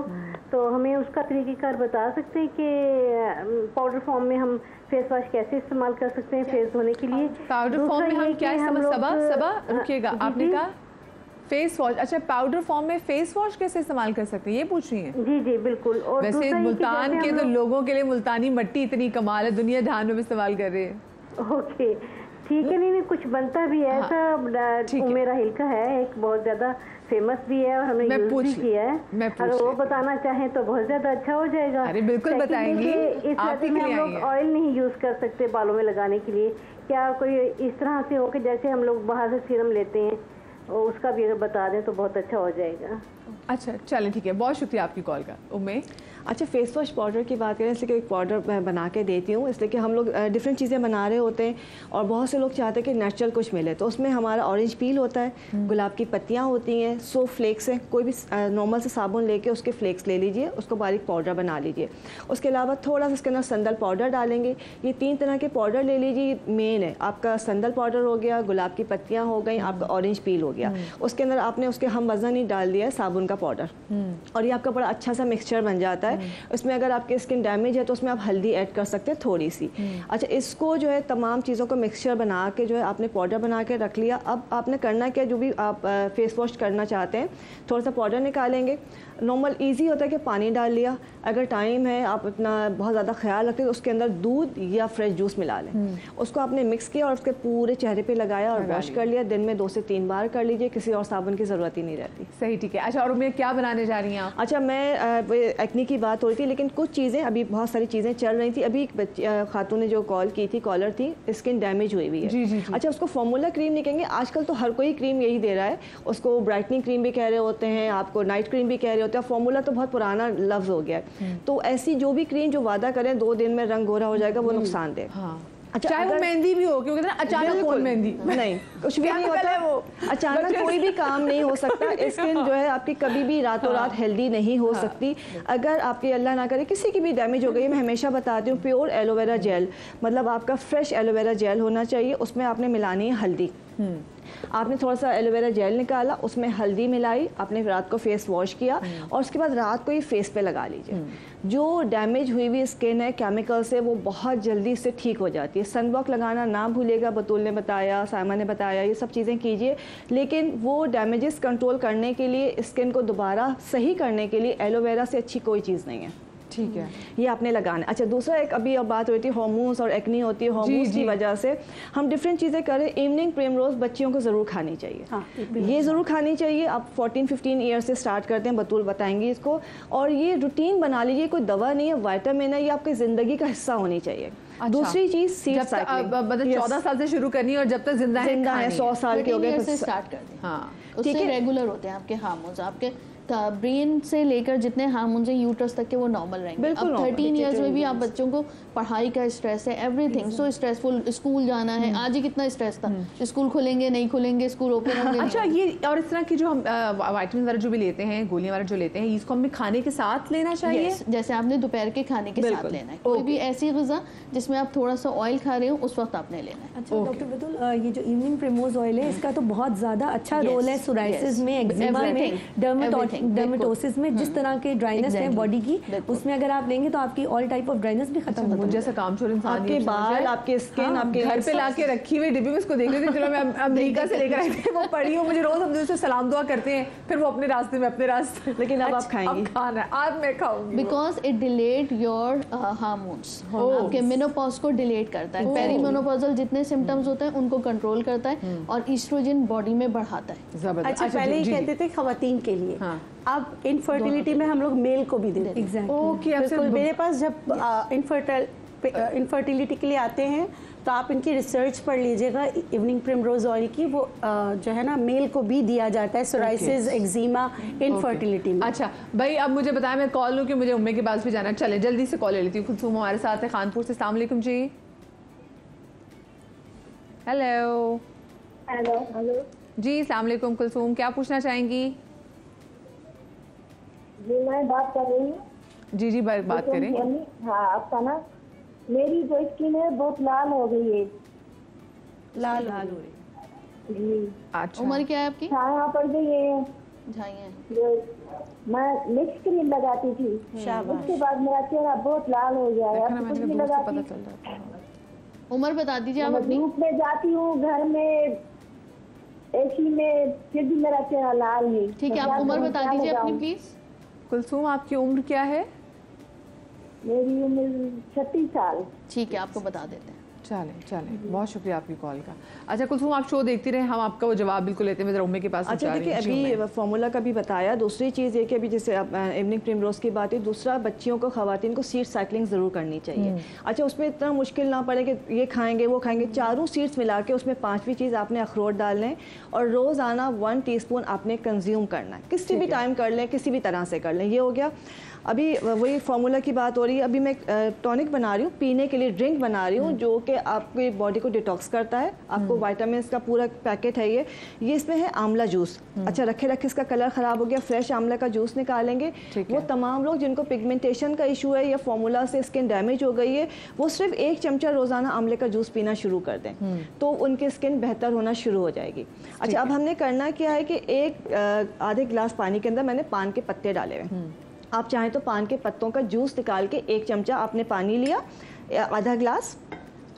तो हमें उसका तरीक़ेकार बता सकते हैं कि पाउडर फॉर्म में हम फेस वॉश कैसे इस्तेमाल कर सकते हैं फेस धोने के लिए? पाउडर फॉर्म में हम क्या इस्तेमाल? सबा रुकिएगा, आपने कहा फेस वॉश। अच्छा, पाउडर फॉर्म में फेस वॉश कैसे इस्तेमाल कर सकते हैं, ये पूछ रही हैं? जी जी बिल्कुल। और वैसे मुल्तान के तो लोगों के लिए मुल्तानी मट्टी इतनी कमाल है, दुनिया जहान में भी इस्तेमाल कर रहे हैं। ओके ठीक है। नहीं कुछ बनता भी है ऐसा, मेरा हिल का है एक, बहुत ज्यादा फेमस भी है और हमने यूज भी किया है। अगर वो बताना चाहें तो बहुत ज्यादा अच्छा हो जाएगा। अरे बिल्कुल बताएंगे। इस वजह में हम लोग ऑयल नहीं यूज कर सकते बालों में लगाने के लिए, क्या कोई इस तरह से हो कि जैसे हम लोग बाहर से सीरम लेते हैं, उसका भी अगर बता दें तो बहुत अच्छा हो जाएगा। अच्छा चलें, ठीक है, बहुत शुक्रिया आपकी कॉल का। उम्मीद अच्छा, फेस वॉश पाउडर की बात करें, इसलिए कि एक पाउडर मैं बना के देती हूँ, इसलिए कि हम लोग डिफरेंट चीज़ें बना रहे होते हैं और बहुत से लोग चाहते हैं कि नेचुरल कुछ मिले, तो उसमें हमारा ऑरेंज पील होता है, गुलाब की पत्तियाँ होती हैं, सोप फ्लेक्स हैं, कोई भी नॉर्मल से साबुन लेके उसके फ्लेक्स ले लीजिए, उसको बारीक पाउडर बना लीजिए। उसके अलावा थोड़ा सा इसके अंदर संदल पाउडर डालेंगे। ये 3 तरह के पाउडर ले लीजिए। मेन है आपका संदल पाउडर हो गया, गुलाब की पत्तियाँ हो गई, आपका ऑरेंज पील हो गया, उसके अंदर आपने उसके हम वज़न ही डाल दिया है साबुन का पाउडर, और ये आपका बड़ा अच्छा सा मिक्सचर बन जाता है। उसमें अगर आपकी स्किन डैमेज है तो उसमें आप हल्दी ऐड कर सकते हैं थोड़ी सी। अच्छा, इसको जो है तमाम चीज़ों को मिक्सचर बना के जो है आपने पाउडर बना के रख लिया। अब आपने करना क्या, जो भी आप फेस वॉश करना चाहते हैं, थोड़ा सा पाउडर निकालेंगे, नॉर्मल इजी होता है कि पानी डाल लिया, अगर टाइम है आप इतना बहुत ज़्यादा ख्याल रखते हैं तो उसके अंदर दूध या फ्रेश जूस मिला लें, उसको आपने मिक्स किया और उसके पूरे चेहरे पे लगाया और वॉश कर लिया। दिन में 2 से 3 बार कर लीजिए, किसी और साबुन की ज़रूरत ही नहीं रहती। सही, ठीक है। अच्छा, और मैं क्या बनाने जा रही हैं आप? अच्छा, मैं एक्ने की बात हो रही थी, लेकिन कुछ चीज़ें अभी बहुत सारी चीज़ें चल रही थी। अभी एक खातून ने जो कॉल की थी, कॉलर थी, स्किन डैमेज हुई हुई है। जी। अच्छा, उसको फॉर्मूला क्रीम नहीं कहेंगे, आजकल तो हर कोई क्रीम यही दे रहा है, उसको ब्राइटनिंग क्रीम भी कह रहे होते हैं, आपको नाइट क्रीम भी कह रहे होते हैं। फॉर्मूला तो बहुत पुराना लफ्ज़ हो गया है, तो ऐसी जो भी क्रीम जो वादा करें 2 दिन में रंग गोरा हो जाएगा, वो नुकसानदेह। अच्छा, चाहे वो मेहंदी भी हो, क्योंकि अचानक कौन मेहंदी नहीं, कुछ भी नहीं होता वो, अचानक कोई भी काम नहीं हो सकता। स्किन जो है आपकी कभी भी रातों रात हेल्दी नहीं हो सकती। अगर आपकी अल्लाह ना करे किसी की भी डैमेज हो गई, मैं हमेशा बताती हूँ प्योर एलोवेरा जेल, मतलब आपका फ्रेश एलोवेरा जेल होना चाहिए, उसमें आपने मिलानी है हल्दी। आपने थोड़ा सा एलोवेरा जेल निकाला, उसमें हल्दी मिलाई, आपने रात को फेस वॉश किया और उसके बाद रात को ही फेस पे लगा लीजिए। जो डैमेज हुई हुई स्किन है केमिकल से, वो बहुत जल्दी से ठीक हो जाती है। सनब्लॉक लगाना ना भूलिएगा, बतूल ने बताया, सायमा ने बताया, ये सब चीज़ें कीजिए। लेकिन वो डैमेजेस कंट्रोल करने के लिए, स्किन को दोबारा सही करने के लिए एलोवेरा से अच्छी कोई चीज़ नहीं है। ठीक है, ये आपने लगाना। अच्छा, दूसरा एक अभी अब बात हो रही थी हार्मोन्स और एक्ने होती है, हार्मोन्स की वजह से हम डिफरेंट चीज़ें करें। इवनिंग प्रिमरोज बच्चियों को ज़रूर खानी चाहिए, ये ज़रूर खानी चाहिए। आप 14-15 ईयर से स्टार्ट करते हैं, बतूल बताएंगी इसको, और ये रूटीन बना लीजिए, कोई दवा नहीं है, विटामिन है, ये आपकी ज़िंदगी का हिस्सा होनी चाहिए। अच्छा, दूसरी चीज़ सीड साइकिलिंग, मतलब 14 साल से शुरू करनी है और जब तक जिंदा है 100 साल के हो गए से स्टार्ट कर दें। हाँ, उससे रेगुलर होते हैं आपके हार्मोन्स, आपके ब्रेन से लेकर जितने हार्मोन्स हैं यूट्रस तक के, वो नॉर्मल रहेंगे। अब 13 इयर्स में भी आप बच्चों को पढ़ाई का स्ट्रेस है, एवरीथिंग सो स्ट्रेसफुल, स्कूल जाना है, आज ही कितना स्ट्रेस था, स्कूल खुलेंगे नहीं खुलेंगे, स्कूल ओपन होंगे। अच्छा, ये और इस तरह की जो हम विटामिन वगैरह जो भी लेते हैं, गोलियां वगैरह जो लेते हैं, इसको हमें खाने के साथ लेना चाहिए। जैसे आपने दोपहर के खाने के साथ लेना है, कोई भी ऐसी ग़िज़ा जिसमें आप थोड़ा सा ऑयल खा रहे हो, उस वक्त आपने लेना है। अच्छा डॉक्टर बतूल, ये जो इवनिंग प्रिमोज ऑयल है, इसका तो बहुत ज़्यादा अच्छा रोल है सोराइसिस में, एक्जिमा में, डर्मेटोलॉजी डर्मेटोसिस में जिस तरह के ड्राइनेस है बॉडी की, उसमें अगर आप लेंगे तो आपकी ऑल टाइप ऑफ ड्राइनेस भी खत्म हो जाएगी। जैसे कामचोर इंसान, आपके बाल, आपके स्किन, आपके घर पे लाके रखी हुई डिब्बी में इसको देख रहे थे, चलो मैं अमेरिका से लेकर आई थी, वो पड़ी हो, मुझे रोज हम उससे सलाम दुआ करते हैं, फिर वो अपने रास्ते में अपने रास्ते। लेकिन अब आप खाएंगी? अब खाना आज मैं खाऊंगी, because it delayed your hormones, आपके मेनोपॉज को डिलेट करता है। पेरीमेनोपॉजल जितने सिम्टम्स होते हैं उनको कंट्रोल करता है और ईस्ट्रोजन बॉडी में बढ़ाता है। अच्छा, पहले ही कहते थे खवातीन के लिए, अब इनफर्टिलिटी में हम लोग मेल को भी देते हैं। बिल्कुल, मेरे पास जब इनफर्टिलिटी के लिए आते हैं तो आप इनकी रिसर्च पढ़ लीजिएगा, इवनिंग प्रिमरोज ऑयल की, वो जो है ना मेल को भी दिया जाता है सोराइसिस, एक्जिमा, इनफर्टिलिटी में। अच्छा भाई, अब मुझे बताया, मैं कॉल लूँ कि मुझे उम्मे के पास भी जाना है। चले जल्दी से कॉल ले लेती हूँ। कुलसूम हमारे साथ है खानपुर से। अस्सलाम वालेकुम जी। हेलो हेलो जी, अस्सलाम वालेकुम कुलसूम, क्या पूछना चाहेंगी? जी मैं बात कर रही हूँ। जी बात करें। हाँ, आपका ना, मेरी जो स्किन है बहुत लाल हो गई है। लाल हो रही जी। अच्छा, उम्र क्या है आपकी? छाया पड़ गई है, झाइयाँ। मैं मिक्स क्रीम लगाती थी, उसके बाद मेरा चेहरा बहुत लाल हो गया है। अब कुछ भी लगाती। उम्र बता दीजिए आप अपनी। धूप में जाती हूँ, घर में एसी में, फिर भी मेरा चेहरा लाल है। ठीक है, आप उम्र बता दीजिए अपनी प्लीज। कुलसूम, आपकी उम्र क्या है? मेरी उम्र 36 साल। ठीक है, आपको बता देते हैं। चले, बहुत शुक्रिया आपकी कॉल का। अच्छा कुलसूम, आप शो देखती रहे, हम आपका वो जवाब बिल्कुल लेते हैं। मैं जरा उम्मे के पास। अच्छा देखिए, अभी फार्मूला का भी बताया। दूसरी चीज़ ये कि अभी जैसे इवनिंग प्रिमरोज की बात है, दूसरा बच्चियों को, खवातीन को सीड साइकिलिंग ज़रूर करनी चाहिए। अच्छा, उसमें इतना मुश्किल ना पड़े कि ये खाएंगे वो खाएंगे, चारों सीड्स मिला के उसमें 5वीं चीज़ आपने अखरोट डालने हैं और रोज़ाना 1 टीस्पून आपने कंज्यूम करना है। किसी भी टाइम कर लें, किसी भी तरह से कर लें। ये हो गया। अभी वही फार्मूला की बात हो रही है। अभी मैं टॉनिक बना रही हूँ, पीने के लिए ड्रिंक बना रही हूँ, जो कि आपकी बॉडी को डिटॉक्स करता है। आपको विटामिन का पूरा पैकेट है ये इसमें है आंवला जूस। अच्छा, रखे इसका कलर ख़राब हो गया, फ्रेश आंवला का जूस निकालेंगे। वो तमाम लोग जिनको पिगमेंटेशन का इशू है या फार्मूला से स्किन डैमेज हो गई है, वो सिर्फ 1 चमचा रोज़ाना आंवले का जूस पीना शुरू कर दें, तो उनकी स्किन बेहतर होना शुरू हो जाएगी। अच्छा, अब हमने करना क्या है कि एक आधे गिलास पानी के अंदर मैंने पान के पत्ते डाले हुए। आप चाहें तो पान के पत्तों का जूस निकाल के 1 चमचा आपने पानी लिया, आधा गिलास,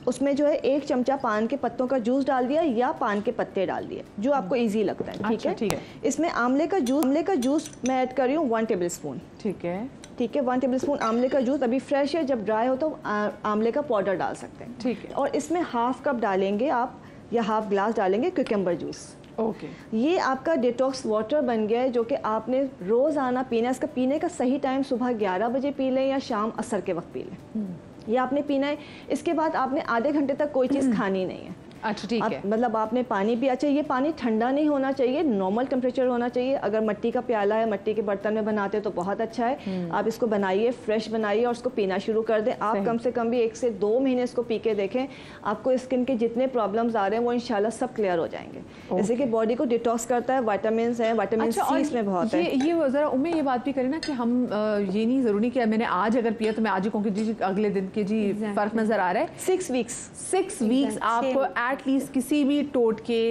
उसमें जो है 1 चमचा पान के पत्तों का जूस डाल दिया या पान के पत्ते डाल दिए, जो आपको इजी लगता है। ठीक है। इसमें आंवले का जूस मैं ऐड कर रही हूँ 1 टेबल स्पून। ठीक है, 1 टेबल स्पून आंवले का जूस। अभी फ्रेश है, जब ड्राई हो तो आंवले का पाउडर डाल सकते हैं। ठीक है। और इसमें हाफ कप डालेंगे आप, या हाफ गिलास डालेंगे क्यूकम्बर जूस। ओके, ये आपका डिटॉक्स वाटर बन गया है, जो कि आपने रोज़ाना पीना है। इसका पीने का सही टाइम सुबह 11 बजे पी लें या शाम असर के वक्त पी लें। ये आपने पीना है। इसके बाद आपने आधे घंटे तक कोई चीज़ खानी नहीं है। अच्छा, ठीक है। मतलब आपने पानी पिया। अच्छा, ये पानी ठंडा नहीं होना चाहिए, नॉर्मल टेम्परेचर होना चाहिए। अगर मिट्टी का प्याला है, मिट्टी के बर्तन में बनाते तो बहुत अच्छा है। आप इसको बनाइए, फ्रेश बनाइए और उसको पीना शुरू कर दें। आप कम से कम भी 1 से 2 महीने इसको पी के देखें, आपको स्किन के जितने प्रॉब्लम्स आ रहे हैं वो इंशाल्लाह सब क्लियर हो जाएंगे। जैसे कि बॉडी को डिटॉक्स करता है, विटामिन है, विटामिन सी इसमें बहुत है। ये जरा उम्मे ये बात भी करें ना कि हम ये नहीं ज़रूरी कि मैंने आज अगर पिया तो मैं आज ही कहूँगी जी अगले दिन के जी फ़र्क नज़र आ रहा है। 6 वीक्स आपको एटलीस्ट किसी भी टोट के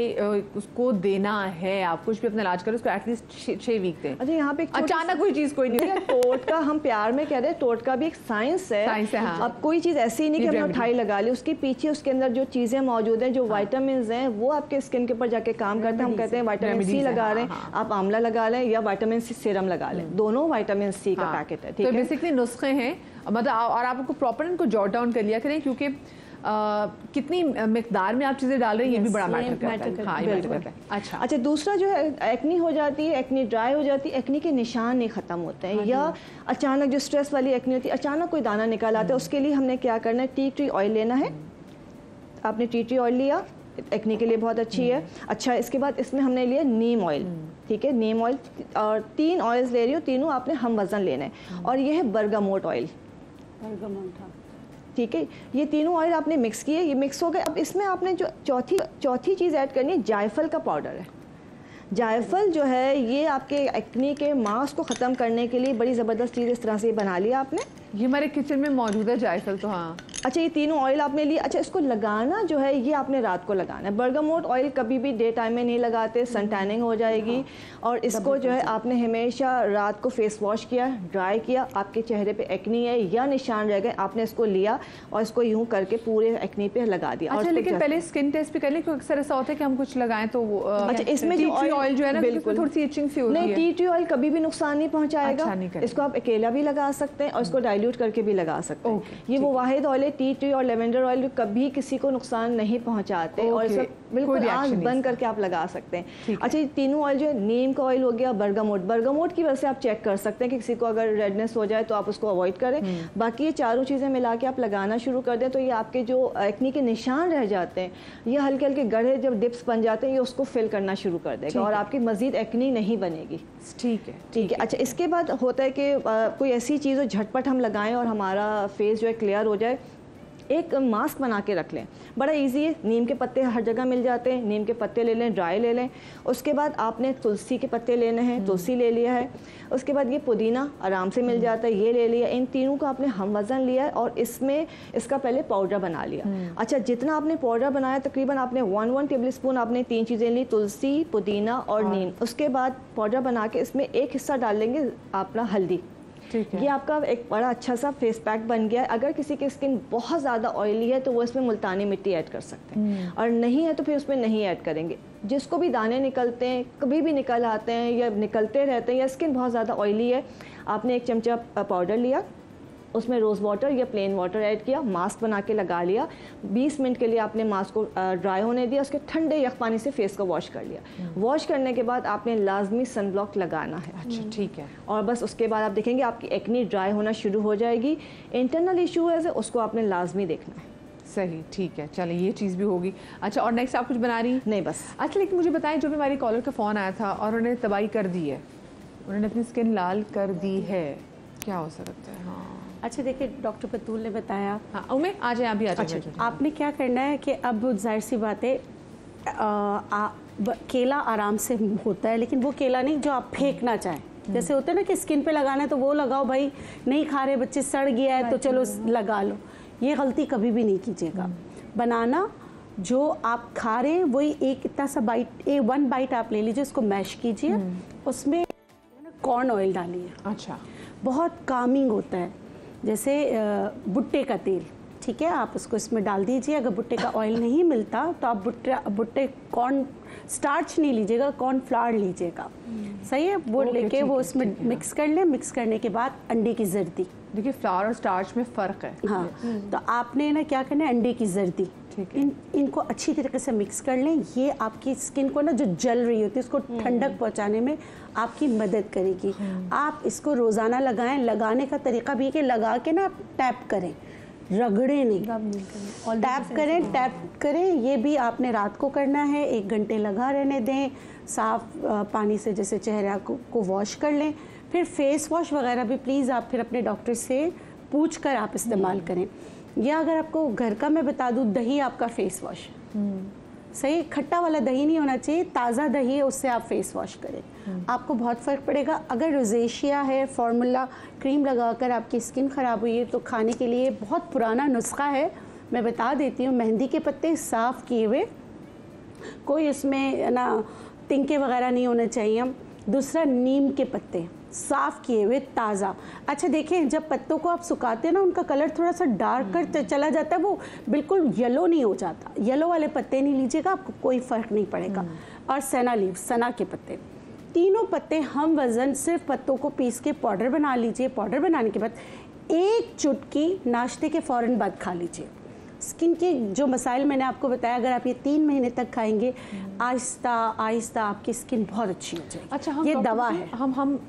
उसको देना है। आप कुछ भी अपना इलाज करो, उसको एटलीस्ट 6 वीक दें। अच्छा, यहाँ पे अचानक कोई चीज़ कोई नहीं है। टोट का हम प्यार में कह रहे हैं, टोट का भी एक साइंस है। हाँ। अब कोई चीज़ ऐसी नहीं कि हमने उठाई लगा ली, उसके पीछे उसके अंदर जो चीज़ें मौजूद हैं, जो विटामिन हैं, वो आपके स्किन के ऊपर जाके काम करते हैं। हम कहते हैं विटामिन सी लगा रहे हैं, आप आंवला लगा लें या विटामिन सी सीरम लगा लें, दोनों विटामिन सी का पैकेट है। ठीक है, तो बेसिकली नुस्खे हैं, मतलब और आपको प्रॉपर इनको जॉट डाउन कर लिया करें, क्योंकि कितनी मिकदार में आप चीज़ें डाल रहे हैं ये भी बड़ा मैटर करता है। हाँ, ये मैटर करता है। अच्छा, दूसरा जो है एक्नी हो जाती है, एक्नी ड्राई हो जाती है, एक्नी के निशान नहीं ख़त्म होते हैं, या अचानक जो स्ट्रेस वाली एक्नी होती है, अचानक कोई दाना निकाल आता है, उसके लिए हमने क्या करना है, टी ट्री ऑयल लेना है। आपने टी ट्री ऑयल लिया, एक्नी के लिए बहुत अच्छी है। अच्छा, इसके बाद इसमें हमने लिया नीम ऑयल। ठीक है, नीम ऑयल, और 3 ऑयल्स ले रही हूँ, तीनों आपने हम वज़न लेने हैं। और ये है बर्गामोट ऑयल। ठीक है, ये तीनों ऑयल आपने मिक्स किए, ये मिक्स हो गए। अब इसमें आपने जो चौथी चीज़ ऐड करनी है, जायफल का पाउडर है। जायफल जो है ये आपके एक्नी के मांस को ख़त्म करने के लिए बड़ी ज़बरदस्त चीज़ इस तरह से बना लिया आपने। ये हमारे किचन में मौजूद है जायफल। तो हाँ, अच्छा ये तीनों ऑयल आपने लिए। अच्छा इसको लगाना जो है ये आपने रात को लगाना है। बर्गामोट ऑयल कभी भी डे टाइम में नहीं लगाते, सन टैनिंग हो जाएगी। और इसको जो है आपने हमेशा रात को फेस वॉश किया, ड्राई किया, आपके चेहरे पे एक्नी है या निशान रह गए, आपने इसको लिया और इसको यूं करके पूरे एक्नी पे लगा दिया। अच्छा लेकिन पहले स्किन टेस्ट भी कर लें, क्योंकि अक्सर ऐसा होता है कि हम कुछ लगाएं तो वो अच्छा इसमें जो ऑयल जो है ना बिल्कुल थोड़ी सी इचिंग सी होती है। नहीं, टी ट्री ऑयल कभी भी नुकसान नहीं पहुंचाएगा। इसको आप अकेला भी लगा सकते हैं और इसको डाइल्यूट करके भी लगा सकते हैं। ये वो वाहिद ऑयल है, टी ट्री और लेवेंडर ऑयल कभी किसी को नुकसान नहीं पहुंचाते और इसको बिल्कुल आंख बंद करके आप लगा सकते हैं। अच्छा ये तीनों ऑयल जो है, नीम का ऑयल हो गया, बर्गामोट की वजह से आप चेक कर सकते हैं कि किसी को अगर रेडनेस हो जाए तो आप उसको अवॉइड करें। बाकी ये चारों चीज़ें मिला के आप लगाना शुरू कर दें तो ये आपके जो एक्नी के निशान रह जाते हैं, ये हल्के हल्के गड्ढे जब डिप्स बन जाते हैं, ये उसको फिल करना शुरू कर देगा और आपकी मजीद एक्नी नहीं बनेगी। ठीक है, ठीक है। अच्छा इसके बाद होता है कि कोई ऐसी चीज़ हो झटपट हम लगाएं और हमारा फेस जो है क्लियर हो जाए। एक मास्क बना के रख लें, बड़ा इजी है। नीम के पत्ते हर जगह मिल जाते हैं, नीम के पत्ते ले लें, ड्राई ले लें। उसके बाद आपने तुलसी के पत्ते लेने हैं, तुलसी ले लिया है। उसके बाद ये पुदीना आराम से मिल जाता है, ये ले लिया। इन तीनों का आपने हम वज़न लिया है और इसमें इसका पहले पाउडर बना लिया। अच्छा जितना आपने पाउडर बनाया तकरीबन आपने 1 टेबल स्पून आपने 3 चीज़ें ली, तुलसी, पुदीना और नीम। उसके बाद पाउडर बना के इसमें एक हिस्सा डाल लेंगे अपना हल्दी। ये आपका एक बड़ा अच्छा सा फेस पैक बन गया है। अगर किसी की स्किन बहुत ज़्यादा ऑयली है तो वो इसमें मुल्तानी मिट्टी ऐड कर सकते हैं और नहीं है तो फिर उसमें नहीं ऐड करेंगे। जिसको भी दाने निकलते हैं, कभी भी निकल आते हैं या निकलते रहते हैं या स्किन बहुत ज़्यादा ऑयली है, आपने 1 चमचा पाउडर लिया, उसमें रोज़ वाटर या प्लेन वाटर ऐड किया, मास्क बना के लगा लिया। 20 मिनट के लिए आपने मास्क को ड्राई होने दिया, उसके ठंडे यख पानी से फेस को वॉश कर लिया। वॉश करने के बाद आपने लाजमी सनब्लॉक लगाना है। अच्छा ठीक है। और बस उसके बाद आप देखेंगे आपकी एक्नी ड्राई होना शुरू हो जाएगी। इंटरनल इशू है उसको आपने लाजमी देखना है। सही, ठीक है, चलिए ये चीज़ भी होगी। अच्छा और नेक्स्ट आप कुछ बना रही? नहीं बस। अच्छा लेकिन मुझे बताएं, जो भी हमारी कॉलर का फ़ोन आया था और उन्होंने तबाही कर दी है, उन्होंने अपनी स्किन लाल कर दी है, क्या हो सकता है? हाँ अच्छा देखिए, डॉक्टर बतूल ने बताया। हाँ उमें आ जाए, अभी आ जाए। अच्छा आपने क्या करना है कि अब जाहिर सी बात है केला आराम से होता है, लेकिन वो केला नहीं जो आप फेंकना चाहें। जैसे होता है ना कि स्किन पे लगाना है तो वो लगाओ, भाई नहीं खा रहे बच्चे, सड़ गया है तो चलो लगा लो। ये गलती कभी भी नहीं कीजिएगा। बनाना जो आप खा रहे हैं वही एक इतना सा बाइट, 1 बाइट आप ले लीजिए, उसको मैश कीजिए, उसमें कॉर्न ऑयल डालिए। अच्छा बहुत कामिंग होता है। जैसे भुट्टे का तेल, ठीक है, आप उसको इसमें डाल दीजिए। अगर भुट्टे का ऑयल नहीं मिलता तो आप भुट्टे कॉर्न स्टार्च नहीं लीजिएगा, कॉर्न फ्लावर लीजिएगा। सही है, वो लेके वो उसमें मिक्स कर लें। मिक्स करने के बाद अंडे की जर्दी, देखिए फ्लावर और स्टार्च में फ़र्क है। हाँ तो आपने ना क्या करना है, अंडे की जर्दी, इनको अच्छी तरीके से मिक्स कर लें। ये आपकी स्किन को ना जो जल रही होती है उसको ठंडक पहुंचाने में आपकी मदद करेगी। आप इसको रोज़ाना लगाएं। लगाने का तरीका भी है कि लगा के ना आप टैप करें, रगड़े नहीं, टैप करें। ये भी आपने रात को करना है, 1 घंटे लगा रहने दें। साफ पानी से जैसे चेहरा को वॉश कर लें। फिर फेस वॉश वगैरह भी प्लीज़ आप फिर अपने डॉक्टर से पूछ कर आप इस्तेमाल करें। या अगर आपको घर का मैं बता दूँ, दही आपका फेस वॉश, सही, खट्टा वाला दही नहीं होना चाहिए, ताज़ा दही है उससे आप फेस वॉश करें, आपको बहुत फ़र्क पड़ेगा। अगर रोजेशिया है, फार्मूला क्रीम लगाकर आपकी स्किन ख़राब हुई है तो खाने के लिए बहुत पुराना नुस्खा है, मैं बता देती हूँ। मेहंदी के पत्ते साफ़ किए हुए, कोई उसमें ना तिनके वगैरह नहीं होने चाहिए। दूसरा नीम के पत्ते साफ़ किए हुए ताज़ा। अच्छा देखें, जब पत्तों को आप सुखाते हैं ना, उनका कलर थोड़ा सा डार्क कर चला जाता है, वो बिल्कुल येलो नहीं हो जाता। येलो वाले पत्ते नहीं लीजिएगा, आपको कोई फ़र्क नहीं पड़ेगा। और सना लीव, सना के पत्ते, तीनों पत्ते हम वज़न, सिर्फ पत्तों को पीस के पाउडर बना लीजिए। पाउडर बनाने के बाद 1 चुटकी नाश्ते के फ़ौरन बाद खा लीजिए। स्किन के जो मसाइल मैंने आपको बताया, अगर आप ये 3 महीने तक खाएंगे, आहिस्ता आहिस्ता आपकी स्किन बहुत अच्छी हो जाएगी। अच्छा ये दवा है।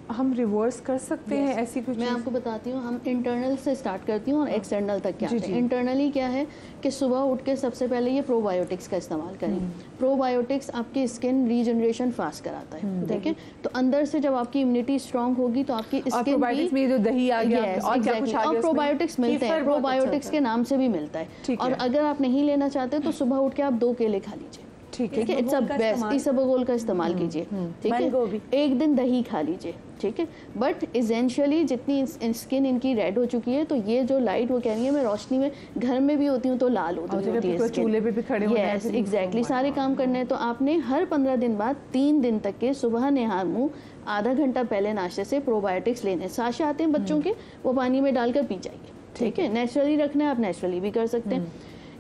हम रिवर्स कर सकते हैं ऐसी कुछ? मैं आपको बताती हूँ, हम इंटरनल से स्टार्ट करती हूँ और एक्सटर्नल तक क्या है। इंटरनली क्या है कि सुबह उठ के सबसे पहले ये प्रोबायोटिक्स का इस्तेमाल करें। प्रोबायोटिक्स आपकी स्किन रीजनरेशन फास्ट कराता है, ठीक है। तो अंदर से जब आपकी इम्यूनिटी स्ट्रांग होगी तो आपकी स्किन में जो दही आ गया और क्या कुछ आ गया, और प्रोबायोटिक्स मिलते हैं, प्रोबायोटिक्स के नाम से भी मिलता है। और अगर आप नहीं लेना चाहते तो सुबह उठ के आप 2 केले खा लीजिए, ठीक है, इट्स अ बेस्ट। इसबगोल का इस्तेमाल कीजिए, ठीक है। एक दिन दही खा लीजिए, ठीक है। बट इसेंशियली जितनी स्किन इनकी रेड हो चुकी है, तो ये जो लाइट वो कह रही है मैं रोशनी में घर में भी होती हूँ तो लाल होती है, चूल्हे पे भी खड़े होना है, यस एग्जैक्टली, सारे काम करने हैं। तो आपने हर 15 दिन बाद 3 दिन तक के सुबह नेहार मुँह आधा घंटा पहले नाश्ते से प्रोबायोटिक्स लेने, साशे आते हैं बच्चों के, वो पानी में डालकर पी जाइए, ठीक है। नेचुरली रखना है, आप नेचुरली भी कर सकते हैं।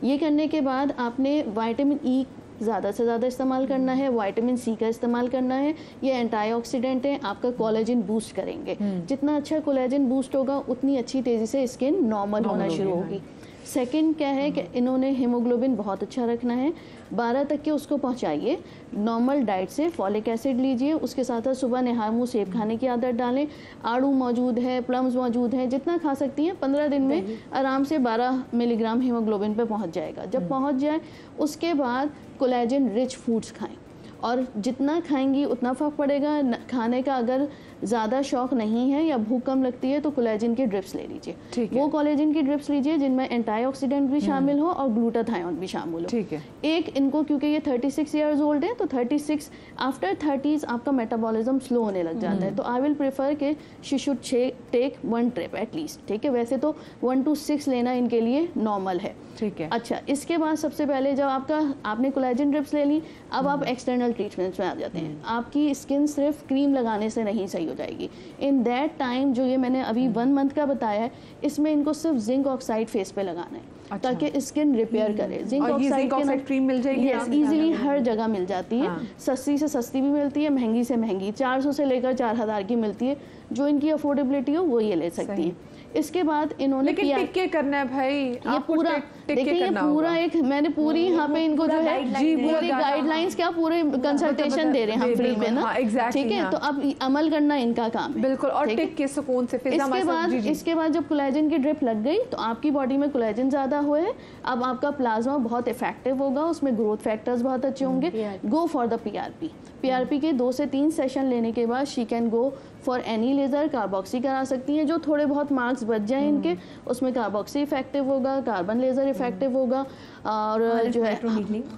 ये करने के बाद आपने विटामिन ई ज़्यादा से ज़्यादा इस्तेमाल करना है, विटामिन सी का इस्तेमाल करना है। ये एंटीऑक्सीडेंट है, आपका कोलेजन बूस्ट करेंगे। जितना अच्छा कोलेजन बूस्ट होगा उतनी अच्छी तेज़ी से स्किन नॉर्मल होना शुरू होगी। सेकंड क्या है कि इन्होंने हीमोग्लोबिन बहुत अच्छा रखना है, 12 तक के उसको पहुंचाइए। नॉर्मल डाइट से फॉलिक एसिड लीजिए, उसके साथ साथ सुबह निहार मुँह सेब खाने की आदत डालें। आड़ू मौजूद है, प्लम्स मौजूद हैं, जितना खा सकती हैं 15 दिन में आराम से 12 मिलीग्राम हीमोग्लोबिन पे पहुंच जाएगा। जब पहुंच जाए उसके बाद कोलेजन रिच फूड्स खाएं, और जितना खाएंगी उतना फ़र्क पड़ेगा। खाने का अगर ज़्यादा शौक नहीं है या भूख कम लगती है तो कोलेजन की ड्रिप्स ले लीजिए। वो कोलेजन की ड्रिप्स लीजिए जिनमें एंटीऑक्सीडेंट भी शामिल हो और ग्लूटाथायोन भी शामिल हो। ठीक है। एक इनको, क्योंकि ये 36 ईयर्स ओल्ड है, तो 36 आफ्टर 30s आपका मेटाबॉलिज्म स्लो होने लग जाता है। तो आई विल प्रेफर कि she should take 1 trip at least, ठीक है। वैसे तो 1 to 6 लेना इनके लिए नॉर्मल है, ठीक है। अच्छा, इसके बाद सबसे पहले जब आपने कोलेजन ड्रिप्स ले ली, अब आप एक्सटर्नल ट्रीटमेंट्स में आ जाते हैं। आपकी स्किन सिर्फ क्रीम लगाने से नहीं सही हो जाएगी। इन दैट टाइम जो ये मैंने अभी 1 मंथ का बताया है, इसमें इनको सिर्फ जिंक ऑक्साइड फेस पे लगाना है ताकि स्किन रिपेयर करे। जिंक ऑक्साइड क्रीम मिल जाएगी, यस, इजीली हर जगह मिल जाती है। सस्ती से सस्ती भी मिलती है, महंगी से महंगी 400 से लेकर 4000 की मिलती है। जो इनकी अफोर्डेबिलिटी हो वो ये ले सकती है। इसके बाद इन्होंने टिक के करना है भाई, ये पूरा देखिए, ये पूरा एक मैंने पूरी यहाँ पे इनको जो है पूरी गाइडलाइंस क्या पूरे कंसल्टेशन दे रहे हैं हम फ्री में ना, ठीक है। तो अब अमल करना इनका काम है, बिल्कुल। और टिक के सुकून से। इसके बाद जब कोलेजन की ड्रिप लग गई तो आपकी बॉडी में कोलेजन ज़्यादा हुए, अब आपका प्लाज्मा बहुत इफेक्टिव होगा, उसमें ग्रोथ फैक्टर्स बहुत अच्छे होंगे। गो फॉर द पीआरपी के 2 से 3 सेशन लेने के बाद she can go for any laser. Carboxy करा सकती हैं, जो थोड़े बहुत मार्क्स बच जाएं इनके, उसमें कार्बोक्सी इफेक्टिव होगा, कार्बन लेज़र इफेक्टिव होगा, और जो है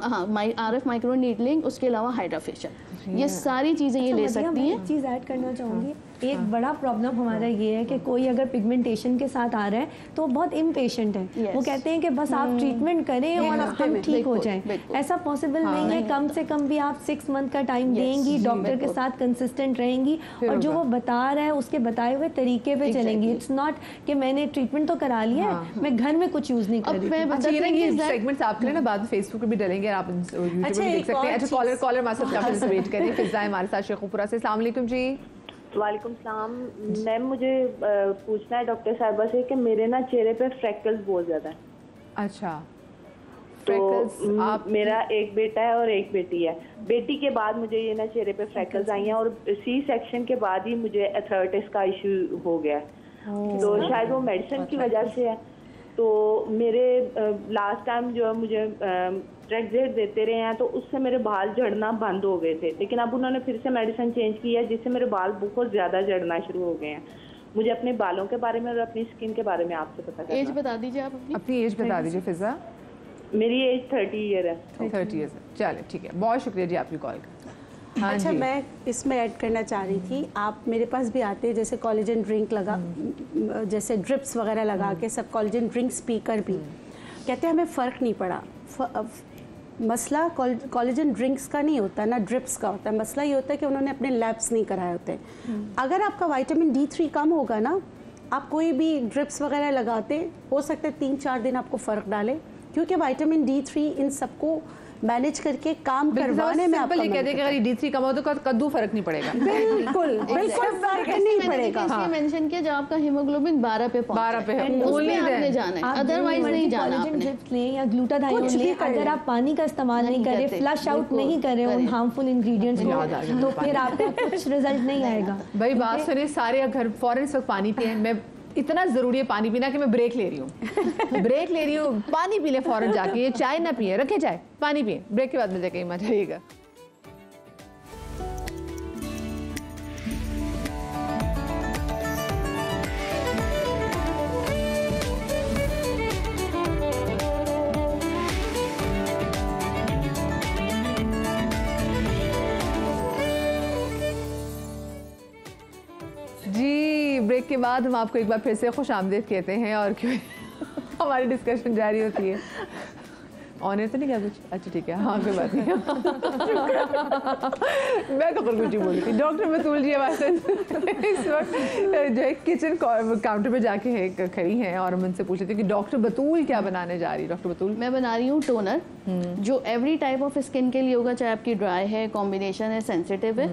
हाँ RF माइक्रो नीडलिंग, उसके अलावा हाइड्राफेशियल, ये सारी चीज़ें ये ले सकती हैं। एक चीज़ ऐड करना चाहूँगी, एक बड़ा प्रॉब्लम हमारा ये है कि कोई अगर पिगमेंटेशन के साथ आ रहा है तो बहुत इम्पेशेंट है। वो कहते हैं कि बस आप ट्रीटमेंट करें और हम ठीक हो जाएं। ऐसा पॉसिबल नहीं है। कम से कम भी आप 6 मंथ का टाइम देंगी, डॉक्टर के साथ कंसिस्टेंट रहेंगी और जो वो बता रहा है उसके बताए हुए तरीके पे चलेंगी। इट्स नॉट कि मैंने ट्रीटमेंट तो करा लिया है, मैं घर में कुछ यूज नहीं कर रही। सेगमेंट्स आपके लिए ना बाद में फेसबुक पे भी डलेंगे, आप यूट्यूब पे देख सकते हैं। अच्छा, कॉलर हमारे साथ काफी से वेट करें। फिजा हमारे साथ शेखुपुरा से। अस्सलाम वालेकुम जी। वालेकुम सलाम मैम, मुझे पूछना है डॉक्टर साहिबा से कि मेरे ना चेहरे पे फ्रैक्टल्स बहुत ज़्यादा है। अच्छा, तो आप मेरा एक बेटा है और एक बेटी है। बेटी के बाद मुझे ये ना चेहरे पे फ्रैक्टल्स आई हैं, और सी सेक्शन के बाद ही मुझे एथराइटिस का इशू हो गया है। तो शायद वो मेडिसिन की वजह से है। तो मेरे लास्ट टाइम जो है मुझे ट्रेक्जेट देते रहे हैं, तो उससे मेरे बाल झड़ना बंद हो गए थे, लेकिन अब उन्होंने फिर से मेडिसिन चेंज की है जिससे मेरे बाल बहुत ज़्यादा झड़ना शुरू हो गए हैं। मुझे अपने बालों के बारे में और अपनी स्किन के बारे में आपसे पता करना। एज बता दीजिए आप अपनी एज बता दीजिए फिजा। मेरी एज 30 ईयर है। 30 ईयर है, चले ठीक है। बहुत शुक्रिया जी आपकी कॉल का। हाँ अच्छा, मैं इसमें ऐड करना चाह रही थी, आप मेरे पास भी आते हैं जैसे कोलेजन ड्रिंक लगा, जैसे ड्रिप्स वगैरह लगा के सब कोलेजन ड्रिंक्स पीकर भी कहते हैं हमें फ़र्क नहीं पड़ा। मसला कोलेजन ड्रिंक्स का नहीं होता ना, ड्रिप्स का होता है। मसला ये होता है कि उन्होंने अपने लैब्स नहीं कराए होते। अगर आपका विटामिन D3 कम होगा ना, आप कोई भी ड्रिप्स वगैरह लगाते, हो सकता है 3-4 दिन आपको फ़र्क डाले, क्योंकि विटामिन D3 इन सबको मैनेज करके काम करवाने में आपको कहते हैं कि अगर D3 कम हो तो कद्दू फर्क नहीं पड़ेगा। बिल्कुल फर्क नहीं पड़ेगा। इसलिए मेंशन किया जब आपका हीमोग्लोबिन 12 पे पहुंचे, 12 पे है, उसमें आपने जाना है, अदरवाइज नहीं जाना आपने। लें या ग्लूटाथायोन लें, अगर आप पानी का इस्तेमाल नहीं करें, फ्लश आउट नहीं करें उन हार्मफुल इंग्रेडिएंट्स को, तो फिर आपको कुछ रिजल्ट नहीं आएगा। भाई बात सुनिए, सारे घर फौरन इस वक्त पानी पिए। मैं इतना ज़रूरी है पानी पीना कि मैं ब्रेक ले रही हूँ। ब्रेक ले रही हूँ, पानी पी ले फौरन जाके। ये चाय ना पिए, रखे चाय, पानी पिए। ब्रेक के बाद मिल जाएगा, मजा आइएगा। ब्रेक के बाद हम आपको एक बार फिर से खुशामदीद कहते हैं और क्यों हमारी डिस्कशन जारी होती है। ऑनर तो नहीं क्या कुछ? अच्छा ठीक है, हाँ कोई बात नहीं। मैं तो कुछ ही बोली थी। डॉक्टर बतूल जी हमारे साथ इस वक्त जो है किचन काउंटर पे जाके खड़ी हैं और हम उनसे पूछ रहे थे कि डॉक्टर बतूल क्या बनाने जा रही है। डॉक्टर बतूल, मैं बना रही हूँ टोनर जो एवरी टाइप ऑफ स्किन के लिए होगा, चाहे आपकी ड्राई है, कॉम्बिनेशन है, सेंसिटिव है।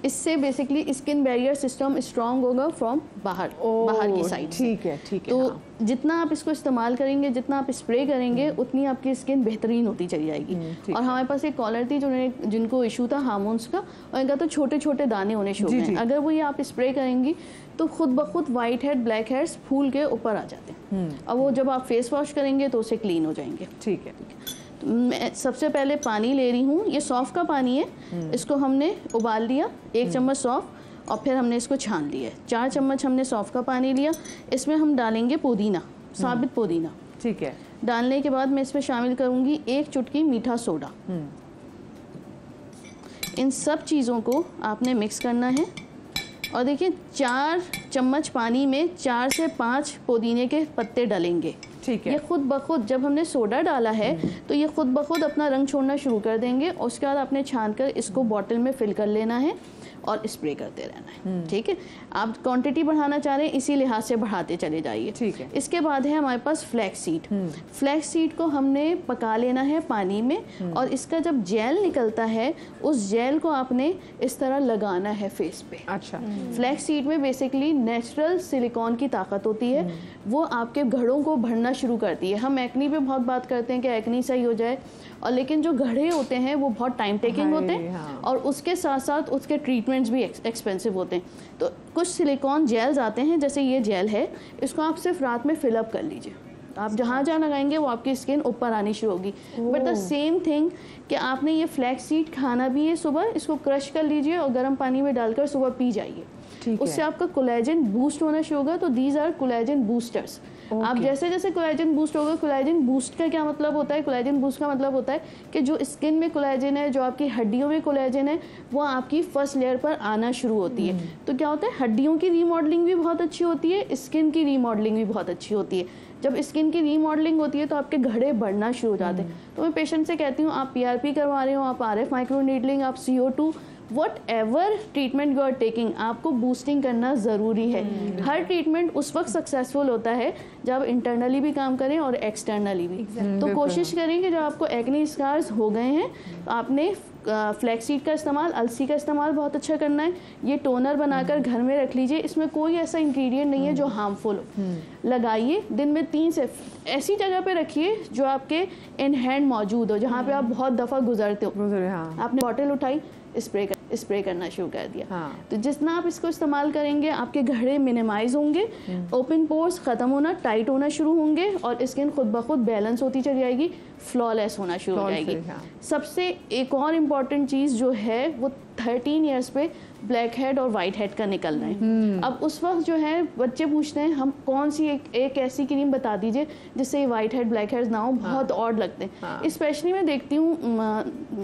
इससे basically skin barrier system strong होगा फ्रॉम बाहर की साइड। ठीक है, ठीक है। तो हाँ। जितना आप इसको इस्तेमाल करेंगे, जितना आप स्प्रे करेंगे, उतनी आपकी स्किन बेहतरीन होती चली जाएगी। और हमारे पास एक कॉलर थी जिनको इशू था हार्मोन्स का, और इनका तो छोटे छोटे दाने होने शुरू हैं। अगर वो ये आप स्प्रे करेंगी तो खुद ब खुद वाइट हेड, ब्लैक हेड्स फूल के ऊपर आ जाते हैं। और वो जब आप फेस वॉश करेंगे तो उसे क्लीन हो जाएंगे। ठीक है, ठीक है। मैं सबसे पहले पानी ले रही हूँ, ये सौंफ का पानी है। इसको हमने उबाल लिया, 1 चम्मच सौंफ, और फिर हमने इसको छान लिया। 4 चम्मच हमने सौंफ का पानी लिया। इसमें हम डालेंगे पुदीना, साबित पुदीना। ठीक है। डालने के बाद मैं इसमें शामिल करूँगी 1 चुटकी मीठा सोडा। इन सब चीज़ों को आपने मिक्स करना है। और देखिए 4 चम्मच पानी में 4 से 5 पुदीने के पत्ते डलेंगे। ठीक है। ये खुद ब खुद जब हमने सोडा डाला है तो ये खुद ब खुद अपना रंग छोड़ना शुरू कर देंगे। और उसके बाद आपने छान कर इसको बॉटल में फिल कर लेना है और स्प्रे करते रहना है। ठीक है। आप क्वांटिटी बढ़ाना चाह रहे हैं, इसी लिहाज से बढ़ाते चले जाइए। ठीक है। इसके बाद है हमारे पास फ्लैक्स सीड। फ्लैक्स सीड को हमने पका लेना है पानी में, और इसका जब जेल निकलता है उस जेल को आपने इस तरह लगाना है फेस पे। अच्छा। फ्लैक्स सीड में बेसिकली नेचुरल सिलिकॉन की ताकत होती है, वो आपके घड़ों को भरना शुरू करती है। हम एक्नी पे बहुत बात करते हैं कि एक्नी सही हो जाए, और लेकिन जो घड़े होते हैं वो बहुत टाइम टेकिंग होते हैं। हाँ। और उसके साथ साथ उसके ट्रीटमेंट्स भी एक्सपेंसिव होते हैं। तो कुछ सिलिकॉन जेल्स आते हैं, जैसे ये जेल है, इसको आप सिर्फ रात में फिलअप कर लीजिए। आप जहाँ जहाँ लगाएंगे वो आपकी स्किन ऊपर आनी शुरू होगी। बट द सेम थिंग कि आपने ये फ्लैक्स सीड खाना भी है सुबह, इसको क्रश कर लीजिए और गर्म पानी में डालकर सुबह पी जाइए। उससे आपका कोलेजन बूस्ट होना शुरू होगा। तो दीज आर कोलेजन बूस्टर्स। आप जैसे जैसे कोलेजन बूस्ट होगा, कोलेजन बूस्ट का क्या मतलब होता है? कोलेजन बूस्ट का मतलब होता है कि जो स्किन में कोलेजन है, जो आपकी हड्डियों में कोलेजन है, वो आपकी फर्स्ट लेयर पर आना शुरू होती है। तो क्या होता है, हड्डियों की रीमॉडलिंग भी बहुत अच्छी होती है, स्किन की रीमॉडलिंग भी बहुत अच्छी होती है। जब स्किन की रीमॉडलिंग होती है तो आपके घड़े बढ़ना शुरू हो जाते हैं। तो मैं पेशेंट से कहती हूँ, आप PRP करवा रहे हो, आप RF माइक्रो नीडलिंग, आप CO2, whatever treatment you are taking, आपको बूस्टिंग करना ज़रूरी है। हर ट्रीटमेंट उस वक्त सक्सेसफुल होता है जब इंटरनली भी काम करें और एक्सटर्नली भी। तो कोशिश करें कि जब आपको एक्ने स्कार्स हो गए हैं तो आपने फ्लैक्सीड का इस्तेमाल, अलसी का इस्तेमाल बहुत अच्छा करना है। ये टोनर बनाकर घर में रख लीजिए, इसमें कोई ऐसा इंग्रेडिएंट नहीं है जो हार्मफुल हो। लगाइए, दिन में 3 से ऐसी जगह पे रखिए जो आपके इन हैंड मौजूद हो, जहाँ पे आप बहुत दफ़ा गुजरते हो। आपने बॉटल उठाई, स्प्रे करना शुरू कर दिया। हाँ। तो जितना आप इसको इस्तेमाल करेंगे आपके घड़े मिनिमाइज होंगे, ओपन पोर्स खत्म होना, टाइट होना शुरू होंगे, और स्किन खुद ब खुद बैलेंस होती चली जाएगी, फ्लॉलेस होना शुरू हो जाएगी। हाँ। सबसे एक और इम्पॉर्टेंट चीज़ जो है वो 13 ईयर्स पे ब्लैक हेड और वाइट हेड का निकलना है। अब उस वक्त जो है बच्चे पूछते हैं हम कौन सी एक ऐसी क्रीम बता दीजिए जिससे ये वाइट हेड ब्लैक हेड्स ना हो। बहुत ऑड लगते हैं। स्पेशली मैं देखती हूँ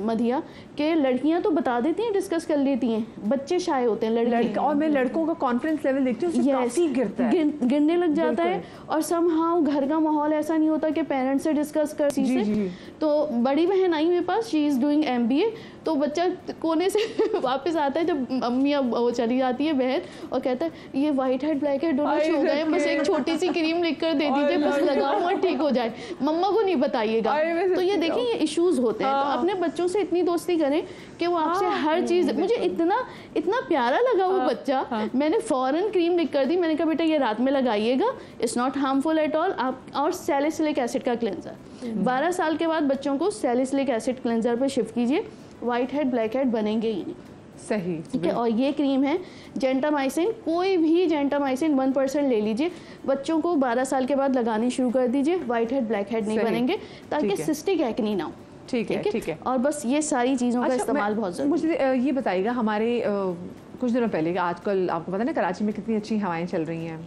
मधिया कि लड़कियां तो बता देती हैं, डिस्कस कर लेती हैं, बच्चे शाय होते हैं लड़के। और मैं लड़कों का कॉन्फिडेंस लेवल देखती हूँ, काफी गिरता है, गिरने लग जाता है। और समहाउ घर का माहौल ऐसा नहीं होता कि पेरेंट्स से डिस्कस कर चीज़ें। तो बड़ी बहन आई मेरे पास, शी इज़ डूइंग MBA। तो बच्चा कोने से वापस आता है जब अम्मी अब वो चली जाती है बहन, और कहता है ये वाइट हेड ब्लैक हेड दोनों हो गए, बस एक छोटी सी क्रीम लिख कर दे दीजिए, बस लगाओ और ठीक हो जाए, मम्मा को नहीं बताइएगा। तो ये देखिए ये इश्यूज होते हैं। तो अपने बच्चों से इतनी दोस्ती करें कि वो आपसे हर चीज़, मुझे इतना प्यारा लगा वो बच्चा, मैंने फ़ौरन क्रीम लिख कर दी। मैंने कहा बेटा ये रात में लगाइएगा, it's not harmful at all. आप और सैलिसिलिक एसिड का क्लेंजर 12 साल के बाद बच्चों को सैलिसिलिक एसिड क्लेंजर पर शिफ्ट कीजिए, वाइट हेड ब्लैक हेड बनेंगे ही नहीं। सही, ठीक है। और ये क्रीम है जेंटामाइसिन, कोई भी जेंटामाइसिन 1% ले लीजिए, बच्चों को 12 साल के बाद लगानी शुरू कर दीजिए, वाइट हेड ब्लैक हेड नहीं बनेंगे, ताकि सिस्टिक एक्नी ना हो। ठीक है, ठीक है। और बस ये सारी चीज़ों का इस्तेमाल बहुत ज़रूरी। मुझे ये बताइएगा, हमारे कुछ दिनों पहले आजकल आपको पता है कराची में कितनी अच्छी हवाएं चल रही हैं,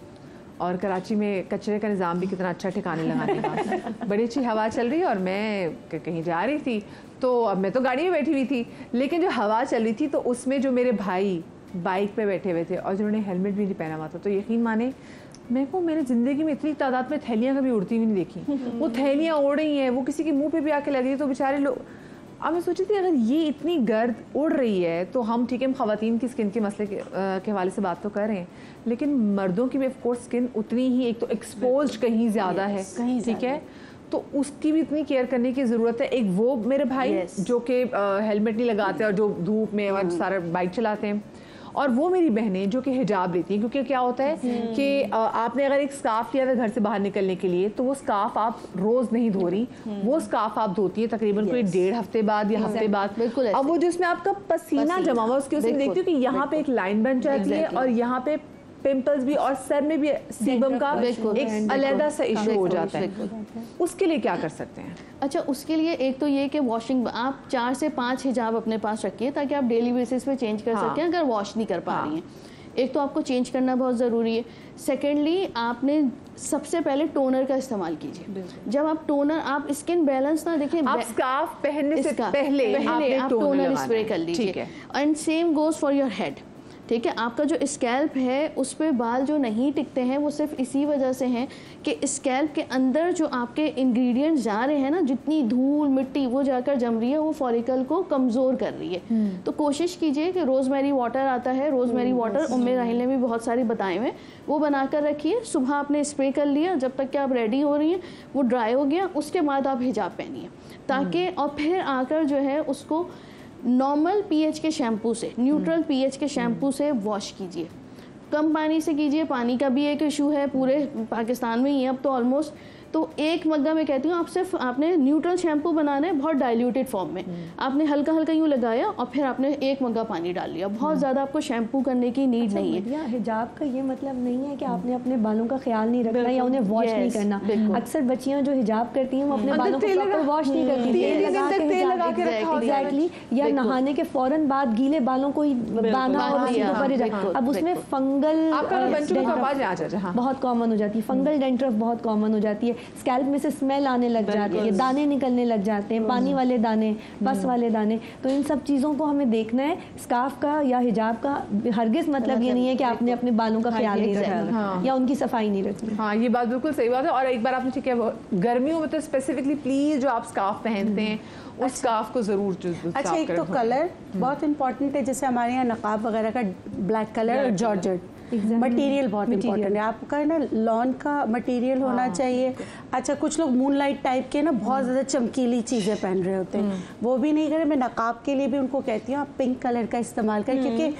और कराची में कचरे का निज़ाम भी कितना अच्छा ठिकाने लगाने का, बड़ी अच्छी हवा चल रही है। और मैं कहीं जा रही थी, तो अब मैं तो गाड़ी में बैठी हुई थी, लेकिन जो हवा चल रही थी तो उसमें जो मेरे भाई बाइक पे बैठे हुए थे और जिन्होंने हेलमेट भी नहीं पहना हुआ था, तो यकीन माने मेरे को मैंने ज़िंदगी में इतनी तादाद में थैलियाँ कभी उड़ती हुई नहीं देखी। वो थैलियाँ उड़ रही हैं, वो किसी के मुंह पे भी आके लग रही है, तो बेचारे लोग। अब मैं सोची थी अगर ये इतनी गर्द उड़ रही है तो हम ठीक है, हम ख़वातीन की स्किन के मसले के हवाले से बात तो कर रहे हैं, लेकिन मर्दों की भी ऑफ कोर्स स्किन उतनी ही, एक तो एक्सपोज कहीं ज़्यादा है, ठीक है, तो उसकी भी इतनी केयर करने की ज़रूरत है। एक वो मेरे भाई जो कि हेलमेट नहीं लगाते और जो धूप में सारा बाइक चलाते हैं, और वो मेरी बहनें जो कि हिजाब लेती हैं, क्योंकि क्या होता है कि आपने अगर एक स्कार्फ लिया था घर से बाहर निकलने के लिए, तो वो स्कार्फ आप रोज़ नहीं धो रही, वो स्कार्फ आप धोती है तकरीबन कोई 1.5 हफ्ते बाद या हफ्ते बाद। अब वो जिसमें आपका पसीना जमा हुआ, उसके उसमें देखती हूँ कि यहाँ पे एक लाइन बन जाती है और यहाँ पे पिंपल्स भी, और सर में भी सीबम का एक अलग सा इशू हो जाता है। उसके लिए क्या कर सकते हैं? अच्छा, उसके लिए एक तो ये कि वॉशिंग, आप 4 से 5 हिजाब अपने पास रखिए ताकि आप डेली बेसिस पे चेंज कर सकें अगर वॉश नहीं कर पा रही हैं। एक तो आपको चेंज करना बहुत ज़रूरी है। सेकेंडली, आपने सबसे पहले टोनर का इस्तेमाल कीजिए। जब आप टोनर, आप स्किन बैलेंस ना देखिए, आप स्कार्फ पहनने से पहले आप टोनर स्प्रे कर लीजिए। And same goes for your head, ठीक है। आपका जो स्कैल्प है उस पर बाल जो नहीं टिकते हैं वो सिर्फ इसी वजह से हैं कि स्कैल्प के अंदर जो आपके इंग्रेडिएंट्स जा रहे हैं ना, जितनी धूल मिट्टी वो जाकर जम रही है, वो फॉलिकल को कमज़ोर कर रही है। तो कोशिश कीजिए कि रोज़मेरी वाटर आता है, रोज़मेरी वाटर उम्मे राहिल ने भी बहुत सारी बताए हुए, वो बना कर रखिए। सुबह आपने स्प्रे कर लिया, जब तक कि आप रेडी हो रही हैं वो ड्राई हो गया, उसके बाद आप हिजाब पहनिए ताकि, और फिर आकर जो है उसको नॉर्मल पीएच के शैम्पू से, न्यूट्रल पीएच के शैम्पू से वॉश कीजिए। कम पानी से कीजिए, पानी का भी एक इशू है पूरे पाकिस्तान में ही अब तो ऑलमोस्ट। तो एक मग्गा में कहती हूँ, आप सिर्फ आपने न्यूट्रल शैम्पू बनाना है बहुत डाइल्यूटेड फॉर्म में, आपने हल्का हल्का यूँ लगाया और फिर आपने एक मग्गा पानी डाल लिया। बहुत ज़्यादा आपको शैम्पू करने की नीड नहीं है। हिजाब का ये मतलब नहीं है कि आपने अपने बालों का ख्याल नहीं रखना या उन्हें वॉश नहीं करना। अक्सर बच्चियाँ जो हिजाब करती हैं वो अपने बालों को प्रॉपर वॉश नहीं करती, एग्जैक्टली, या नहाने के फौरन बाद गीले बालों को ही बांधा और उसके ऊपर हिजाब। अब उसमें फंगल बहुत कॉमन हो जाती है, फंगल डेंड्रफ बहुत कॉमन हो जाती है, स्कैल्प में से स्मेल आने लग जाती है, दाने निकलने लग जाते हैं, पानी वाले दाने, पस वाले दाने। तो इन सब चीज़ों को हमें देखना है। स्कार्फ का या हिजाब का हरगिज़ मतलब ये नहीं है कि आपने अपने बालों का ख्याल नहीं रखना या उनकी सफाई नहीं रखनी। हाँ, ये बात बिल्कुल सही बात है। और एक बार आपने ठीक है, गर्मियों में तो स्पेसिफिकली प्लीज़ जो आप स्कार्फ पहनते हैं उस स्कार्फ को ज़रूर चूज़। अच्छा, एक तो कलर बहुत इंपॉर्टेंट है, जैसे हमारे यहाँ नकाब वगैरह का ब्लैक कलर और जॉर्जेट मटेरियल बहुत इंपॉर्टेंट है। आपका ना लॉन का मटेरियल होना चाहिए। अच्छा, कुछ लोग मूनलाइट टाइप के ना बहुत ज़्यादा चमकीली चीज़ें पहन रहे होते हैं, वो भी नहीं करें। मैं नकाब के लिए भी उनको कहती हूँ आप पिंक कलर का इस्तेमाल करें, क्योंकि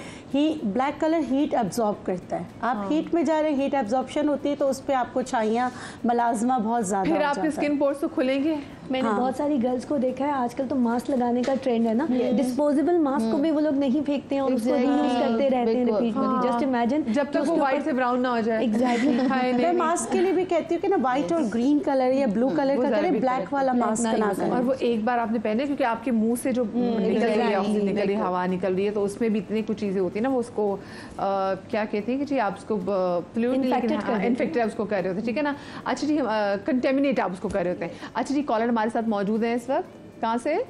ब्लैक कलर हीट एब्जॉर्ब करता है। आप हीट में जा रहे हैं, हीट एब्जॉर्प्शन होती है, तो उस पर आपको छाइयाँ मलाजमा बहुत ज़्यादा, फिर आपके स्किन पोर्स तो खुलेंगे। मैंने बहुत सारी गर्ल्स को देखा है, आजकल तो मास्क लगाने का ट्रेंड है ना, डिस्पोजेबल मास्क को भी वो लोग नहीं फेंकते हैं और उसको रीयूज करते रहते हैं रिपीटली। जस्ट इमेजिन, जब तक वो व्हाइट से ब्राउन ना हो जाए। एग्जैक्टली। मैं मास्क के लिए भी कहती हूँ कि ना व्हाइट और ग्रीन कलर या ब्लू कलर का करें, ब्लैक वाला मास्क ना करें। और वो एक बार आपने पहने, क्योंकि आपके मुंह से जो निकल रही है ऑक्सीजन निकल रही है, हवा निकल रही है, तो उसमें भी इतनी कुछ चीज़ें होती है ना, वो उसको क्या कहती है कि जी आप उसको इन्फेक्टेड उसको कर रहे होते हैं, ठीक है ना। अच्छा जी, कंटेमिनेट आप उसको कर रहे होते हैं। अच्छा जी, कॉलर हमारे साथ मौजूद है इस वक्त। कहाँ से?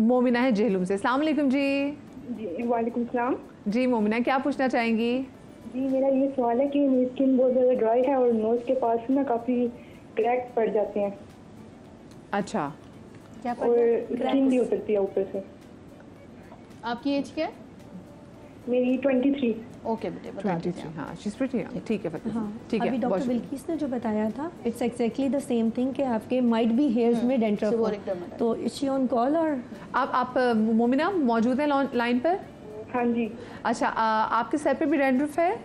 मोमिना है जेहलुम से। अस्सलाम वालेकुम जी। जी वालेकुम सलाम। जी मोमिना, क्या पूछना चाहेंगी? जी, मेरा ये सवाल है कि मेरी स्किन बहुत ज़्यादा ड्राई है और नोज के पास ना काफ़ी क्रैक्स पड़ जाते हैं। अच्छा, क्या और स्किन भी उतरती है ऊपर से। आपकी एज क्या है? मेरी 23। ओके बेटे, बता दीजिए। हाँ, शी इज प्रीटी यंग। ठीक है, ठीक है। अभी डॉक्टर बिल्किस ने जो बताया था, it's exactly the same thing कि आपके माइट बी हेयर्स में डेंड्रफ, तो इज शी ऑन कॉल? और आप मोमिना मौजूद हैं लाइन पर? हाँ जी। अच्छा, आपके सर पे भी डेंड्रफ है?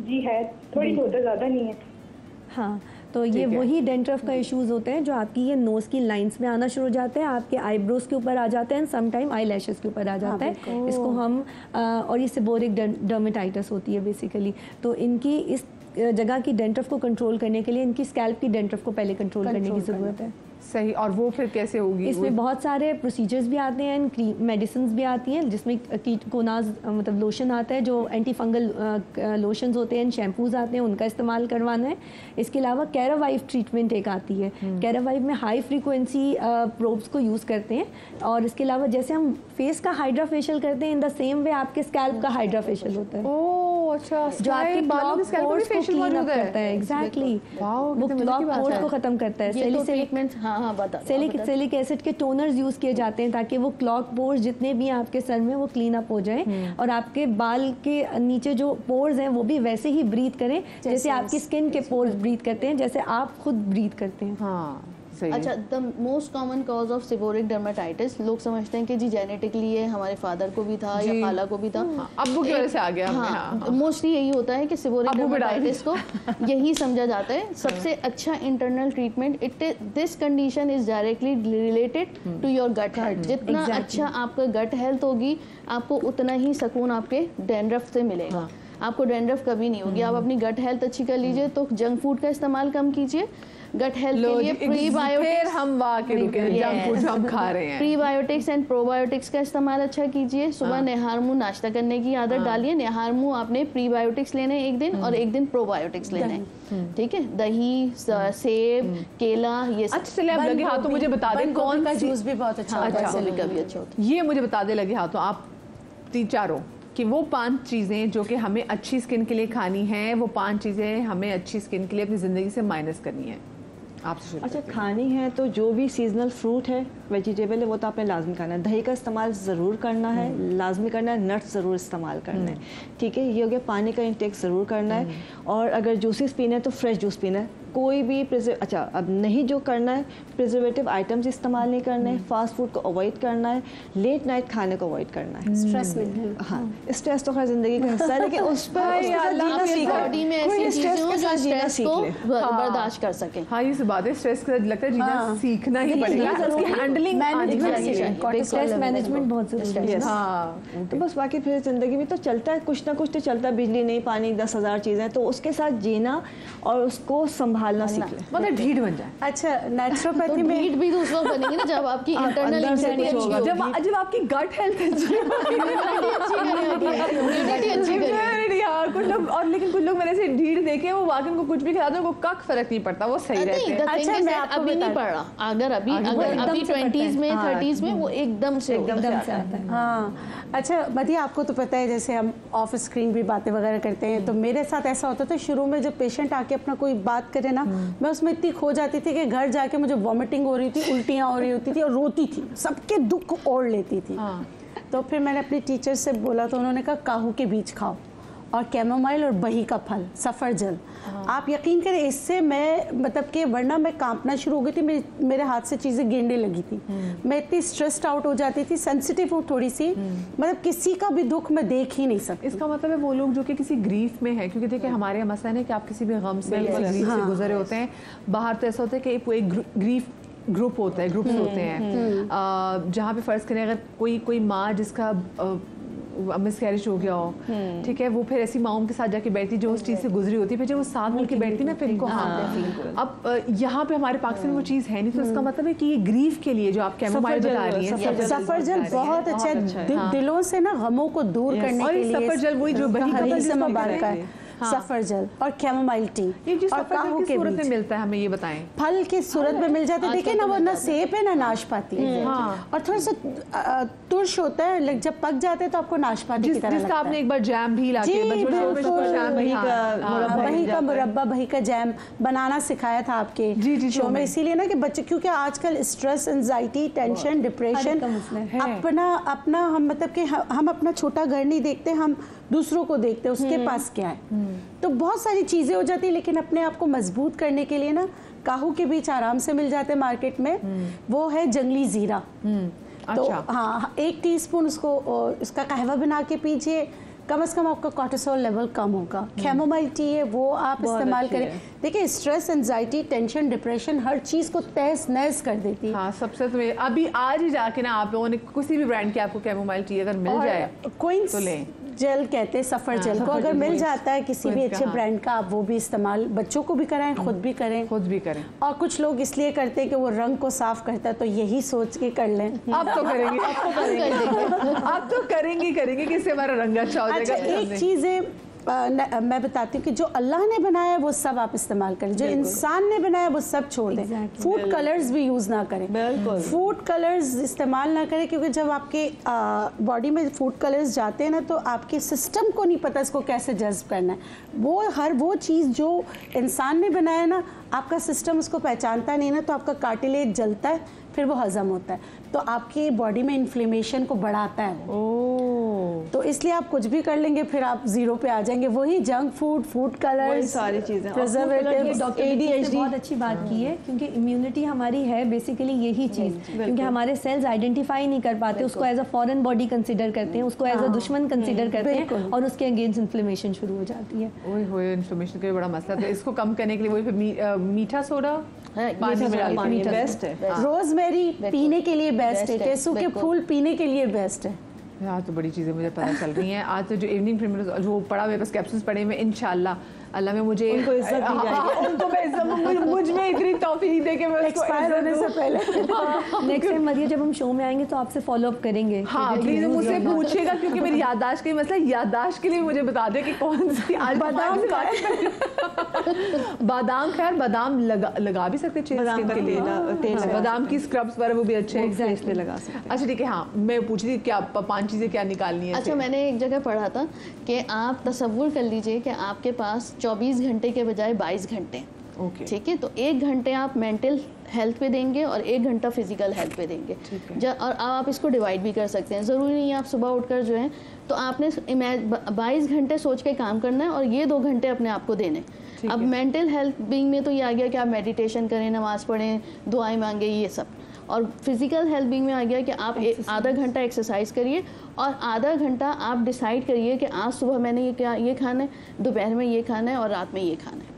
जी है, थोड़ी बहुत, ज़्यादा नहीं है। हाँ, तो ये वही डेंड्रफ का इश्यूज होते हैं जो आपकी ये नोज़ की लाइंस में आना शुरू हो जाते हैं, आपके आईब्रोज के ऊपर आ जाते हैं, सम टाइम आई लैशेस के ऊपर आ जाता है। इसको हम और ये सेबोरिक डर्मेटाइटिस होती है बेसिकली। तो इनकी इस जगह की डेंड्रफ को कंट्रोल करने के लिए इनकी स्कैल्प की डेंड्रफ को पहले कंट्रोल करने की ज़रूरत है। सही, और वो फिर कैसे होगी? इसमें बहुत सारे प्रोसीजर्स भी आते हैं, मेडिसिन भी आती हैं, जिसमें कीटोनाज मतलब लोशन आता है, जो एंटी फंगल लोशंस होते हैं, शैम्पूज आते हैं, उनका इस्तेमाल करवाना है। इसके अलावा केरावाइव ट्रीटमेंट एक आती है। केरावाइव में हाई फ्रीक्वेंसी प्रोब्स को यूज़ करते हैं, और इसके अलावा जैसे हम फेस का हाइड्रा फेशियल करते हैं, इन द सेम वे आपके स्कैल्प का हाइड्रा फेशियल होता है। ओह अच्छा, जो आपके क्लॉक पोर्स को क्लीन अप करता है। एग्जैक्टली, वो क्लॉक पोर्स को खत्म करता है। सैलिसिलिक एसिड के टोनर्स यूज किए जाते हैं ताकि वो क्लॉक पोर्स जितने भी आपके सर में वो क्लीन अप हो जाए, और आपके बाल के नीचे जो पोर्स हैं वो भी वैसे ही ब्रीथ करें जैसे आपकी स्किन के पोर्स ब्रीथ करते हैं, जैसे आप खुद ब्रीथ करते हैं। हाँ। अच्छा, the most common cause of seborrheic dermatitis, लोग समझते हैं कि जी जेनेटिकली है, हमारे फादर को भी था या खाला को भी था, अब्बू की वजह से आ गया। हाँ, मोस्टली यही होता है कि सेबोरिक डर्मेटाइटिस को यही समझा जाता है। सबसे अच्छा internal treatment, this condition is directly related to your gut health. जितना अच्छा आपका गट हेल्थ होगी, आपको उतना ही सुकून आपके डैंड्रफ से मिलेगा। आपको डैंड्रफ कभी नहीं होगी। आप अपनी गट हेल्थ अच्छी कर लीजिए, तो जंक फूड का इस्तेमाल कम कीजिए। गट हेल्थ के लिए प्रीबायोटिक्स, हम जंक फूड हम खा रहे हैं, प्रीबायोटिक्स एंड प्रोबायोटिक्स का इस्तेमाल अच्छा कीजिए। सुबह निहार मुंह नाश्ता करने की आदत डालिए। निहार मुंह आपने प्रीबायोटिक्स लेने एक दिन और एक दिन प्रोबायोटिक्स लेने, ठीक है। दही, सेब, केला, ये अच्छा चले अब लगे हाथों मुझे बता दें कौन का जूस भी बहुत अच्छा होता है। ये मुझे बता दे लगे हाथों आप चारों कि वो 5 चीज़ें जो कि हमें अच्छी स्किन के लिए खानी है, वो 5 चीज़ें हमें अच्छी स्किन के लिए अपनी ज़िंदगी से माइनस करनी है। आपसे अच्छा, खानी है तो जो भी सीजनल फ्रूट है, वेजिटेबल है, वो तो आपने लाजमी खाना है। दही का इस्तेमाल ज़रूर करना है, लाजमी करना है। नट्स ज़रूर इस्तेमाल करना है, ठीक है। ये हो गया। पानी का इंटेक ज़रूर करना है, और अगर जूसेस पीना है तो फ्रेश जूस पीना है। कोई भी अच्छा अब नहीं जो करना है, प्रिजर्वेटिव आइटम्स इस्तेमाल नहीं करने हैं, फास्ट फूड को अवॉइड करना है, लेट नाइट खाने को अवॉइड करना है। स्ट्रेस नहीं, हाँ, स्ट्रेस तो खैर जिंदगी का हिस्सा है, लेकिन उस पर बर्दाश्त कर सके। हाँ, ये बात है, स्ट्रेस का लगता है जीना सीखना ही पड़ेगा। हैंडलिंग स्ट्रेस मैनेजमेंट बहुत जरूरी है। हाँ, तो बस बाकी फिर जिंदगी में तो चलता है, कुछ ना कुछ तो चलता है। बिजली नहीं, पानी, 10,000 चीज़ें, तो उसके साथ जीना और उसको संभालना सीख ले, मतलब ढीठ बन जाए। अच्छा, नेचुरोपैथी में ढीठ भी दूसरों बनेंगे ना जब आपकी इंटरनल इम्यूनिटी अच्छी होगी, जब आपकी गट हेल्थ अच्छी होगी यार। कुछ लोग, और लेकिन कुछ लोग मैंने से ढीठ देखे, वो वाकई उनको कुछ भी खिला दो, उनको कक फर्क नहीं पड़ता, वो सही रहते हैं। अच्छा, मैं आपको अभी नहीं पड़ रहा, अगर अभी 20s में 30s में वो एकदम से आता है। हाँ, अच्छा मदिया, आपको तो पता है जैसे हम ऑफ स्क्रीन भी बातें वगैरह करते हैं, तो मेरे साथ ऐसा होता था शुरू में, जब पेशेंट आके अपना कोई बात करे ना, मैं उसमें इतनी खो जाती थी कि घर जाके मुझे वॉमिटिंग हो रही थी, उल्टियाँ हो रही होती थी, और रोती थी, सबके दुख ओढ़ लेती थी। तो फिर मैंने अपनी टीचर से बोला, तो उन्होंने कहा काहू के बीज खाओ, और कैमोमाइल और बही का फल, सफरजल। आप यकीन करें, इससे मैं मतलब कि वरना मैं कांपना शुरू हो गई थी, मेरे हाथ से चीज़ें गिरने लगी थी। मैं इतनी स्ट्रेस्ड आउट हो जाती थी, सेंसिटिव हूँ थोड़ी सी, मतलब किसी का भी दुख मैं देख ही नहीं सकती। इसका मतलब है वो लोग जो कि किसी ग्रीफ में है, क्योंकि देखिए हमारे यहाँ मसला है कि आप किसी भी गम से, ग्रीफ से गुजरे होते हैं। बाहर तो ऐसा होता है कि एक ग्रीफ ग्रुप होता है, ग्रुप्स होते हैं, जहाँ पे फ़र्ज़ करें अगर कोई माँ जिसका मिसकैरेज हो गया हो, ठीक है, वो फिर ऐसी माओं के साथ जाके बैठती जो उस चीज़ से गुजरी होती है, फिर जब वो साथ मिलकर बैठती ना, फिर इनको अब यहाँ पे हमारे पाकिस्तान में वो चीज़ है नहीं, तो इसका मतलब है कि ये ग्रीफ के लिए जो आप कैमोमाइल बता रही हैं, सफरजल बहुत अच्छा है, दिलों से ना गमों को दूर करने के लिए। सफरजल वही जो बही से मुबारक है, सफरजल और कैमोमाइल टी, और काहू के सूरत में मिलता है, हमें ये बताएं। फल के सूरत में मिल जाते हैं, देखिए ना, वो ना सेब है ना नाशपाती है, और थोड़ा सा तुर्श होता है, जब पक जाते हैं तो आपको नाशपाती की तरह लगता है। आपने एक बार जैम भी लाके बही का मुरब्बा, बही का जैम बनाना सिखाया था आपके शो में, इसीलिए ना कि बच्चे, क्योंकि आजकल स्ट्रेस, एंजाइटी, टेंशन, डिप्रेशन, अपना हम मतलब कि हम अपना छोटा घर नहीं देखते, हम दूसरों को देखते हैं उसके पास क्या है, तो बहुत सारी चीज़ें हो जाती है। लेकिन अपने आप को मजबूत करने के लिए ना काहू के बीज आराम से मिल जाते हैं मार्केट में, वो है जंगली जीरा। तो हाँ, 1 टीस्पून उसका कहवा बना के पीजिए, कम से कम आपका कोर्टिसोल लेवल कम होगा। कैमोमाइल टी है, वो आप इस्तेमाल करें। देखिए, स्ट्रेस, एंजाइटी, टेंशन, डिप्रेशन, हर चीज़ को तहस नहस कर देती है। हाँ, सबसे तो अभी आज ही जाके ना आप लोगों ने किसी भी ब्रांड की आपको कैमोमाइल टी अगर मिल जाए तो लें। जेल कहते हैं, सफ़र जेल को अगर मिल जाता है किसी भी अच्छे ब्रांड का, आप वो भी इस्तेमाल बच्चों को भी कराएं, खुद भी करें। और कुछ लोग इसलिए करते हैं कि वो रंग को साफ करता है, तो यही सोच के कर लें। आप तो करेंगे आप तो करेंगे कि इससे हमारा रंग अच्छा हो जाएगा। अच्छा, एक चीज़ है मैं बताती हूँ कि जो अल्लाह ने बनाया है वो सब आप इस्तेमाल करें, जो इंसान ने बनाया वो सब छोड़ दें। फूड कलर्स भी यूज़ ना करें, फूड कलर्स इस्तेमाल ना करें, क्योंकि जब आपके बॉडी में फूड कलर्स जाते हैं ना, तो आपके सिस्टम को नहीं पता इसको कैसे जज्ब करना है। वो चीज़ जो इंसान ने बनाया ना, आपका सिस्टम उसको पहचानता नहीं ना, तो आपका कार्टिलेज जलता है, फिर वो हजम होता है, तो आपकी बॉडी में इन्फ्लेमेशन को बढ़ाता है। तो इसलिए आप कुछ भी कर लेंगे, फिर आप जीरो पे आ जाएंगे। वही जंक फूड, फूड कलर्स, सारी चीजें, प्रिजर्वेटिव्स, ADHD। बहुत अच्छी बात की है, क्योंकि इम्यूनिटी हमारी है बेसिकली यही चीज़, क्योंकि हमारे सेल्स आइडेंटिफाई नहीं कर पाते, उसको as a foreign body consider करते हैं, उसको एज अ दुश्मन कंसिडर करते हैं, और उसके अगेंस्ट इन्फ्लेमेशन शुरू हो जाती है। ओए इन्फ्लेमेशन का बड़ा मसला है। इसको कम करने के लिए वही मीठा सोडा पानी बेस्ट है। रोजमेरी पीने के लिए बेस्ट है, केसू के फूल पीने के लिए बेस्ट है। आज तो बड़ी चीज़ें मुझे पता चल रही हैं। आज तो जो इवनिंग प्रीमियर जो पड़ा मेरे पास कैप्सूल्स पड़े हुए, इंशाल्लाह अल्लाह में मुझे उनको इज्जत दी जाएगी। उनको मैं इज्जत, मुझ में इतनी तौफीक दे के मैं एक्सपायर होने से पहले नेक्स्ट टाइम मरिया जब हम शो में आएंगे तो आपसे फॉलो अप करेंगे। हाँ प्लीज मुझसे पूछेगा, क्योंकि मेरी याददाश्त के मसला, याददाश्त के लिए मुझे बता दे कि कौन सी आज बादाम बादाम खैर बादाम लगा भी सकते हैं के लिए, बादाम की स्क्रब्स पर वो भी अच्छे हैं, लगा सकते। अच्छा ठीक है, हाँ मैं पूछ रही क्या 5 चीजें क्या निकालनी है। अच्छा, मैंने एक जगह पढ़ा था कि आप तसव्वुर कर लीजिए कि आपके पास 24 घंटे के बजाय 22 घंटे, ठीक है, तो 1 घंटे आप मेंटल हेल्थ पे देंगे और 1 घंटा फिजिकल हेल्थ पे देंगे। और आप इसको डिवाइड भी कर सकते हैं, ज़रूरी नहीं है आप सुबह उठकर जो है, तो आपने 22 घंटे सोच के काम करना है और ये 2 घंटे अपने आप को देने। अब मेंटल हेल्थ बीइंग में तो ये आ गया कि आप मेडिटेशन करें, नमाज पढ़ें, दुआएं मांगे, ये सब। और फिजिकल हेल्थ बीइंग में आ गया कि आप आधा घंटा एक्सरसाइज करिए और आधा घंटा आप डिसाइड करिए कि आज सुबह मैंने ये खाना है, दोपहर में ये खाना है और रात में ये खाना है।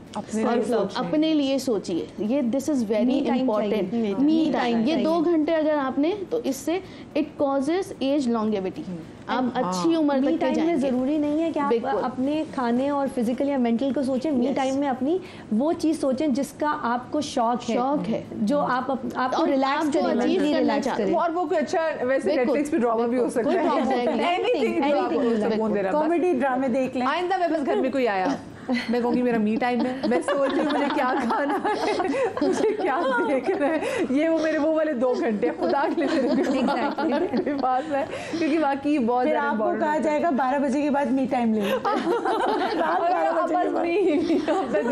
अपने लिए सोचिए, ये this is very important. Me time, ये 2 घंटे अगर आपने, तो इससे इट कॉजेज एज लॉन्गेविटी, आप अच्छी उम्र तक के जाएंगे। जरूरी नहीं है कि आप अपने खाने और फिजिकल या मेंटल को सोचें। मी टाइम में अपनी वो चीज सोचें जिसका आपको शौक है, जो आपको रिलैक्स करें, और वो कोई अच्छा वैसे नेटफ्लिक्स पे ड्रामा भी हो सकता है, एनीथिंग, कॉमेडी ड्रामे देख लें। आइंदा मैं बस घर में कोई आया, मैं कहूँगी मेरा मी टाइम है, मैं सोच रही हूँ मुझे क्या खाना है, मुझे क्या देखना है, ये वो मेरे वो वाले 2 घंटे खुदा के लिए मेरे पास है, क्योंकि बाकी बहुत फिर आपको कहा जाएगा 12 बजे के बाद मी टाइम ले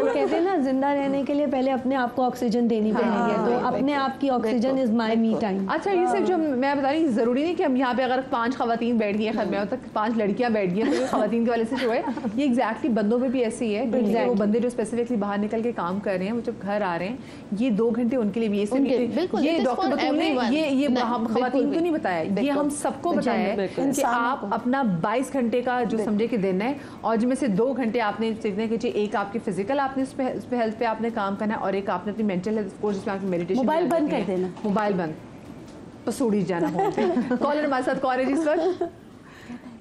कहते हैं ना, जिंदा रहने के लिए पहले अपने आप को ऑक्सीजन देनी पड़ेगी, तो अपने आप की oxygen is my me time. अच्छा, ये सिर्फ जो मैं बता रही हूँ, जरूरी नहीं कि हम यहाँ पे अगर 5 खवातीन बैठ गई हैं, खैर मैं तक 5 लड़कियाँ बैठ गई हैं, तो खवातीन के वाले से जो है ये एग्जैक्टली बंदों में भी ऐसे ही है। वो बंदे जो स्पेसिफिकली बाहर निकल के काम कर रहे हैं, वो जब घर आ रहे हैं, ये 2 घंटे उनके लिए भी, ये डॉक्टर बतूल ने ये खवातीन को नहीं बताया, ये हम सबको बताया है कि आप अपना 22 घंटे का जो समझे कि दिन है, और जिनमें से 2 घंटे आपने सीखने के चाहिए, एक आपके फिजिकल आपने उस पे हेल्थ पे आपने काम करना है, और एक आपने अपनी मेंटल हेल्थ कोर्स जिसमें आपकी मेडिटेशन। मोबाइल बंद कर देना, मोबाइल बंद, पसूड़ी जाना हो। कॉलर हमारे साथ कॉल है जिस वक्त,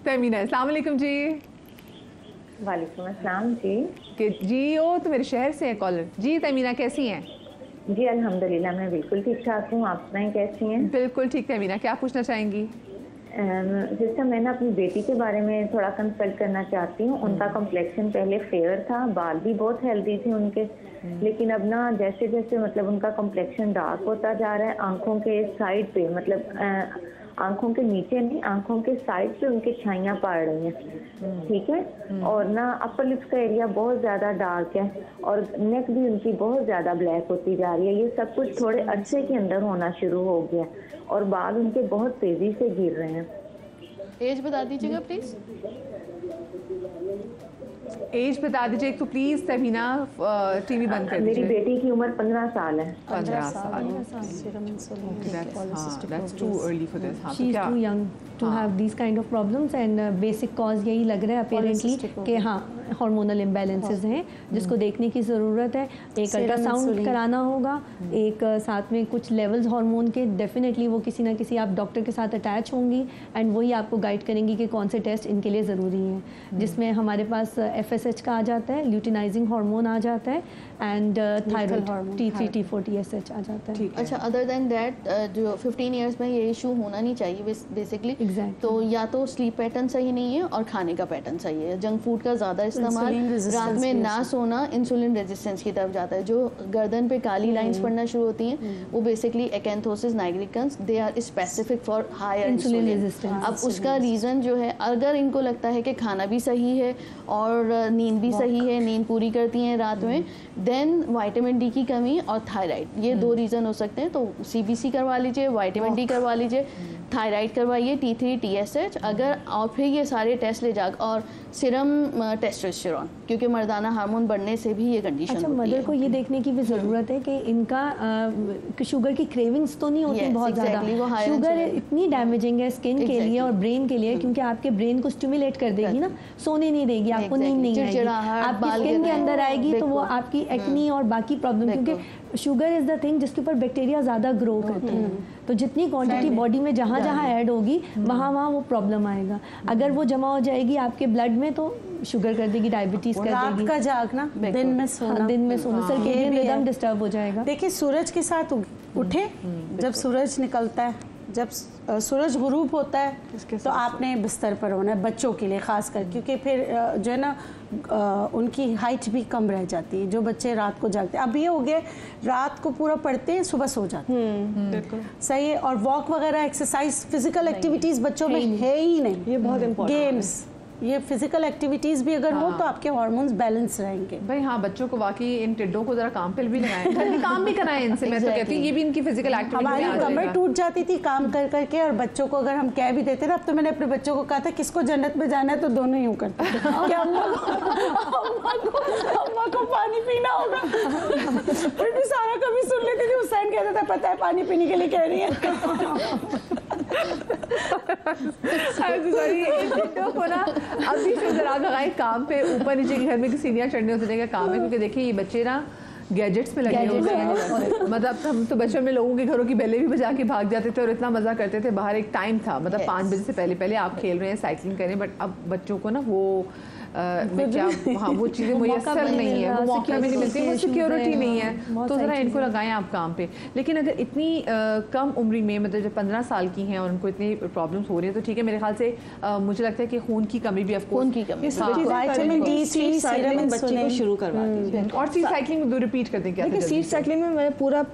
तमीना। अस्सलाम वालेकुम जी। वालेकुम अस्सलाम जी। कि जी ओ तो मेरे शहर से है कॉलर जी। तमीना कैसी हैं? जी अल्हम्दुलिल्लाह मैं बिल्कुल ठीक ठाक हूँ, आप सुनाएं कैसी हैं? बिल्कुल ठीक। तमीना क्या पूछना चाहेंगी? जैसे मैं ना अपनी बेटी के बारे में थोड़ा कंसल्ट करना चाहती हूँ। उनका कॉम्प्लेक्शन पहले फेयर था, बाल भी बहुत हेल्दी थे उनके, लेकिन अब ना जैसे जैसे मतलब उनका कॉम्प्लेक्शन डार्क होता जा रहा है, आंखों के साइड पे, मतलब आंखों के नीचे नहीं, आंखों के साइड पे उनके छाइयाँ पड़ रही हैं, ठीक है, और ना अपर लिप्स का एरिया बहुत ज़्यादा डार्क है, और नेक भी उनकी बहुत ज़्यादा ब्लैक होती जा रही है। ये सब कुछ थोड़े अरसे के अंदर होना शुरू हो गया, और बाल उनके बहुत तेज़ी से गिर रहे हैं। एज बता दीजिएगा प्लीज। एज बता दीजिए एक तो प्लीज तमीना, टीवी बंद कर मेरी दीजिए। बेटी की उम्र 15 साल है। 15 साल। That's too early for this. She is too young to have these kind of problems and basic cause यही लग रहा है apparently कि हाँ हार्मोनल इम्बैलेंसेस हैं जिसको देखने की ज़रूरत है। एक अल्ट्रासाउंड कराना होगा, एक साथ में कुछ लेवल्स हार्मोन के डेफिनेटली वो किसी ना किसी आप डॉक्टर के साथ अटैच होंगी एंड वही आपको गाइड करेंगी कि कौन से टेस्ट इनके लिए ज़रूरी हैं, जिसमें हमारे पास FSH का आ जाता है, ल्यूटिनाइजिंग हार्मोन आ जाता है and thyroid T3 T4 TSH आ जाता है। अच्छा, अदर देन दैट जो 15 इयर्स में ये इशू होना नहीं चाहिए बेसिकली। तो या तो स्लीप पैटर्न सही नहीं है और खाने का पैटर्न सही है। जंक फूड का ज़्यादा इस्तेमाल, रात में ना सोना इंसुलिन रेजिस्टेंस की तरफ जाता है। जो गर्दन पे काली लाइंस पड़ना शुरू होती हैं वो basically acanthosis nigricans, they are specific for higher insulin resistance. अब उसका रीज़न जो है, अगर इनको लगता है कि खाना भी सही है और नींद भी सही है, नींद पूरी करती हैं रात में, देन विटामिन डी की कमी और थायराइड, ये दो रीज़न हो सकते हैं। तो CBC करवा लीजिए, विटामिन डी करवा लीजिए, थायराइड करवाइए, T3 TSH, अगर और फिर ये सारे टेस्ट ले जा और सीरम टेस्टोस्टेरोन, क्योंकि मर्दाना हार्मोन बढ़ने से भी ये कंडीशन अच्छा, मदर को ये देखने की भी ज़रूरत है कि इनका शुगर की क्रेविंग्स तो नहीं होती बहुत ज़्यादा। शुगर इतनी डैमेजिंग है स्किन के लिए और ब्रेन के लिए, क्योंकि आपके ब्रेन को स्टिमुलेट कर देगी ना, सोने नहीं देगी, आपको नींद नहीं आएगी, आपकी स्किन के अंदर आएगी तो वो आपकी एक्नी और बाकी प्रॉब्लम, क्योंकि शुगर इज़ द थिंग जिसके ऊपर बैक्टीरिया ज़्यादा ग्रो करते हैं। तो जितनी क्वांटिटी बॉडी में जहाँ जहाँ ऐड होगी वहाँ वहाँ वो प्रॉब्लम आएगा। अगर वो जमा हो जाएगी आपके ब्लड में तो शुगर कर देगी, डायबिटीज़ कर देगी। रात का जागना, दिन में सोना, दिन में सोना, सर्केडियन रिदम डिस्टर्ब हो जाएगा। देखिए सूरज के साथ उठे, जब सूरज निकलता है, जब सूरज गुरूब होता है तो आपने बिस्तर पर होना है, बच्चों के लिए खास कर, क्योंकि फिर जो है ना उनकी हाइट भी कम रह जाती है। जो बच्चे रात को जागते हैं, अब ये हो गया रात को पूरा पढ़ते हैं, सुबह सो जाते हैं, बिल्कुल सही है। और वॉक वगैरह, एक्सरसाइज, फिजिकल एक्टिविटीज़ बच्चों में है ही नहीं, ये बहुत इम्पोर्टेंट। गेम्स, ये फिजिकल एक्टिविटीज़ भी अगर हो तो आपके हार्मोन्स बैलेंस रहेंगे। भाई हाँ, बच्चों को वाकई इन टिड्डों को जरा काम पे भी लगाएं, घर में काम भी कराएं इनसे। मैं तो कहती हूँ ये भी इनकी फिजिकल एक्टिविटी। हमारी कमर टूट जाती थी काम कर करके, और बच्चों को अगर हम कह भी देते थे, अब तो मैंने अपने बच्चों को कहा था किसको जन्नत में जाना है तो दोनों यूँ करते थे कि अम्मा को पानी पीना होगा। फिर भी सारा कभी सुन लेती थी, हुसैन कहता था पता है पानी पीने के लिए कह रही है। अभी से जरा लगाए काम पे, ऊपर नीचे के घर में की सीढ़ियाँ चढ़ने उतरने का काम है, क्योंकि देखिए ये बच्चे ना गैजेट्स पे लगे हुए हैं। मतलब हम तो बचपन में लोगों के घरों की बेलें भी बजा के भाग जाते थे और इतना मज़ा करते थे। बाहर एक टाइम था, मतलब 5 बजे से पहले आप खेल रहे हैं, साइकिलिंग करें, बट अब बच्चों को ना वो क्या, हाँ वो चीज़ें मुयस्सर नहीं है, वो मौका भी नहीं मिलती, वो सिक्योरिटी नहीं है। तो ज़रा इनको लगाएं आप काम पे। लेकिन अगर इतनी कम उम्र में, मतलब जब 15 साल की हैं और उनको इतनी प्रॉब्लम्स हो रही है, तो ठीक है, मेरे ख्याल से मुझे लगता है कि खून की कमी भी, खून की कमी, विटामिन डी, सीरम बच्चे को शुरू करवा दीजिए। और सीड साइकिलिंग में रिपीट कर देंगे। देखिए सीड साइकिलिंग में मैं पूरा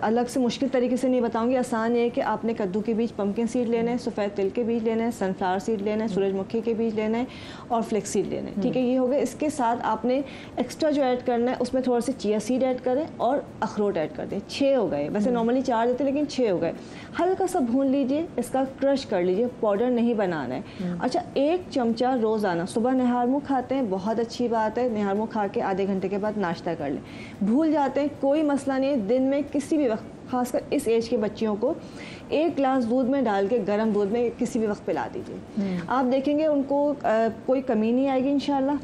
अलग से मुश्किल तरीके से नहीं बताऊंगी। आसान ये है कि आपने कद्दू के बीज, पंपकिन सीड लेना है, सफ़ेद तिल के बीज लेना है, सनफ्लावर सीड लेना है, सूरजमुखी के बीज लेना है और फ्लेक्स सीड लेना है। ठीक है, ये हो गया। इसके साथ आपने एक्स्ट्रा जो ऐड करना है उसमें थोड़ा सा चिया सीड ऐड करें और अखरोट ऐड कर दें। 6 हो गए, वैसे नॉर्मली 4 देते लेकिन 6 हो गए। हल्का सा भून लीजिए, इसका क्रश कर लीजिए, पाउडर नहीं बनाना है। अच्छा, 1 चमचा रोज़ाना, सुबह निहार मुँह खाते हैं, बहुत अच्छी बात है, निहार मुँह खा के आधे घंटे के बाद नाश्ता कर लें। भूल जाते हैं, कोई मसला नहीं है, दिन में किसी भी वक्त, खासकर इस एज के बच्चियों को 1 ग्लास दूध में डाल के, गर्म दूध में किसी भी वक्त पिला दीजिए। आप देखेंगे उनको कोई कमी नहीं आएगी इंशाल्लाह।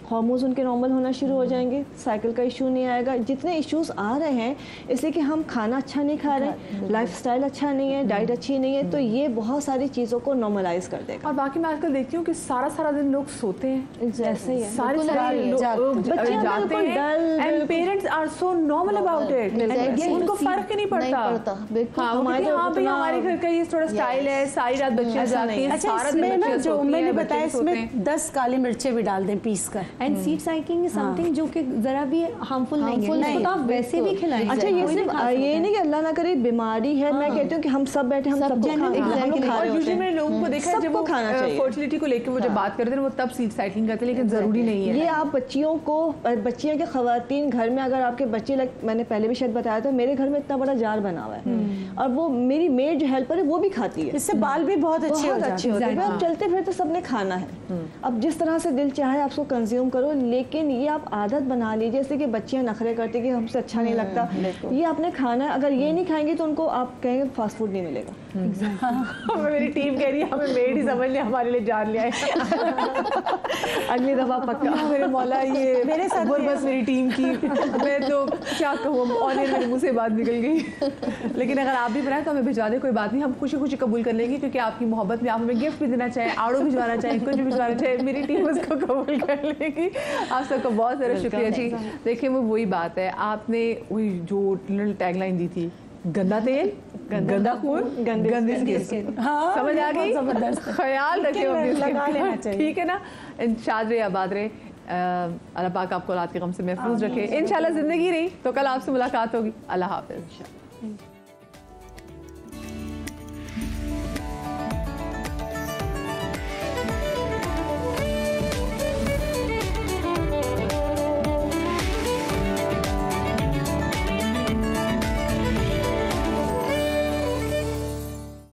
हार्मोन्स उनके नॉर्मल होना शुरू हो जाएंगे, साइकिल का इशू नहीं आएगा। जितने इश्यूज आ रहे हैं इसलिए कि हम खाना अच्छा नहीं खा रहे, लाइफस्टाइल अच्छा नहीं है, डाइट अच्छी नहीं है, तो ये बहुत सारी चीज़ों को नॉर्मलाइज कर देगा। और बाकी मैं आजकल देखती हूँ कि सारा दिन लोग सोते हैं, ऐसे ही है, सारे जाते हैं, and parents are so normal about it, उनको फर्क ही नहीं पड़ता। हमारे घर का ये थोड़ा स्टाइल है, सारी रात बच्चे जागते हैं। अच्छा, इसमें ना जो मैंने बताया, इसमें 10 काली मिर्चें भी डाल दें पीस कर। And seed cycling is something जो कि जरा भी हार्मफुल नहीं है, तो आप वैसे भी खिलाएं। अच्छा, ये सिर्फ ये नहीं कि अल्लाह ना करे बीमारी है, मैं कहती हूँ कि हम सब बैठे, हम सबको खाना और यूजुअली मैंने लोगों को देखा है जब वो फर्टिलिटी को लेकर वो जब बात करते हैं वो तब सीड साइकिलिंग करते हैं, लेकिन जरूरी नहीं है। ये आप बच्चियों को, बच्चियाँ के खवातीन घर में, अगर आपके बच्चे, मैंने पहले भी शायद बताया था, मेरे घर में इतना बड़ा जार बना हुआ है और वो मेरी मेड जो हेल्पर है वो भी खाती है, इससे बाल भी बहुत अच्छे होते हैं। अब चलते फिरते सबने खाना है। अब जिस तरह से दिल चाहे आप उसको कंज्यूम करो, लेकिन ये आप आदत बना लीजिए। जैसे कि बच्चियां नखरे करती कि हमसे अच्छा नहीं लगता, ये आपने खाना है, अगर ये नहीं खाएंगे तो उनको आप कहेंगे फास्ट फूड नहीं मिलेगा। मेरी टीम कह रही है हमें मेड ही समझ ले, हमारे लिए जान लिया अगली दफा पक्का। मेरे मौला ये मेरे साथ बस मेरी टीम की, मैं तो क्या कहूँ, ऑनलाइन मेरे मुंह से बात निकल गई। लेकिन अगर आप भी बनाए तो हमें भिजवा दें, कोई बात नहीं, हम खुशी खुशी कबूल कर लेंगे, क्योंकि आपकी मोहब्बत में आप हमें गिफ्ट भी देना चाहें, आड़ू भिजवाना चाहें, कुछ भी भिजवाना चाहें, मेरी टीम उसको कबूल कर लेगी। आप सबका बहुत सारा शुक्रिया जी। देखिए वो वही बात है, आपने वही जो टैगलाइन दी थी, गंदा तेल गंदा खून गंदी स्किन, हाँ, समझ आ गई। ख्याल रखिए अपनी स्किन, ठीक है ना। शाद रहे आबाद रहे, अल्लाह पाक आपको औलाद के गम से महफूज रखे। इंशाल्लाह जिंदगी रही तो कल आपसे मुलाकात होगी। अल्लाह हाफिज़।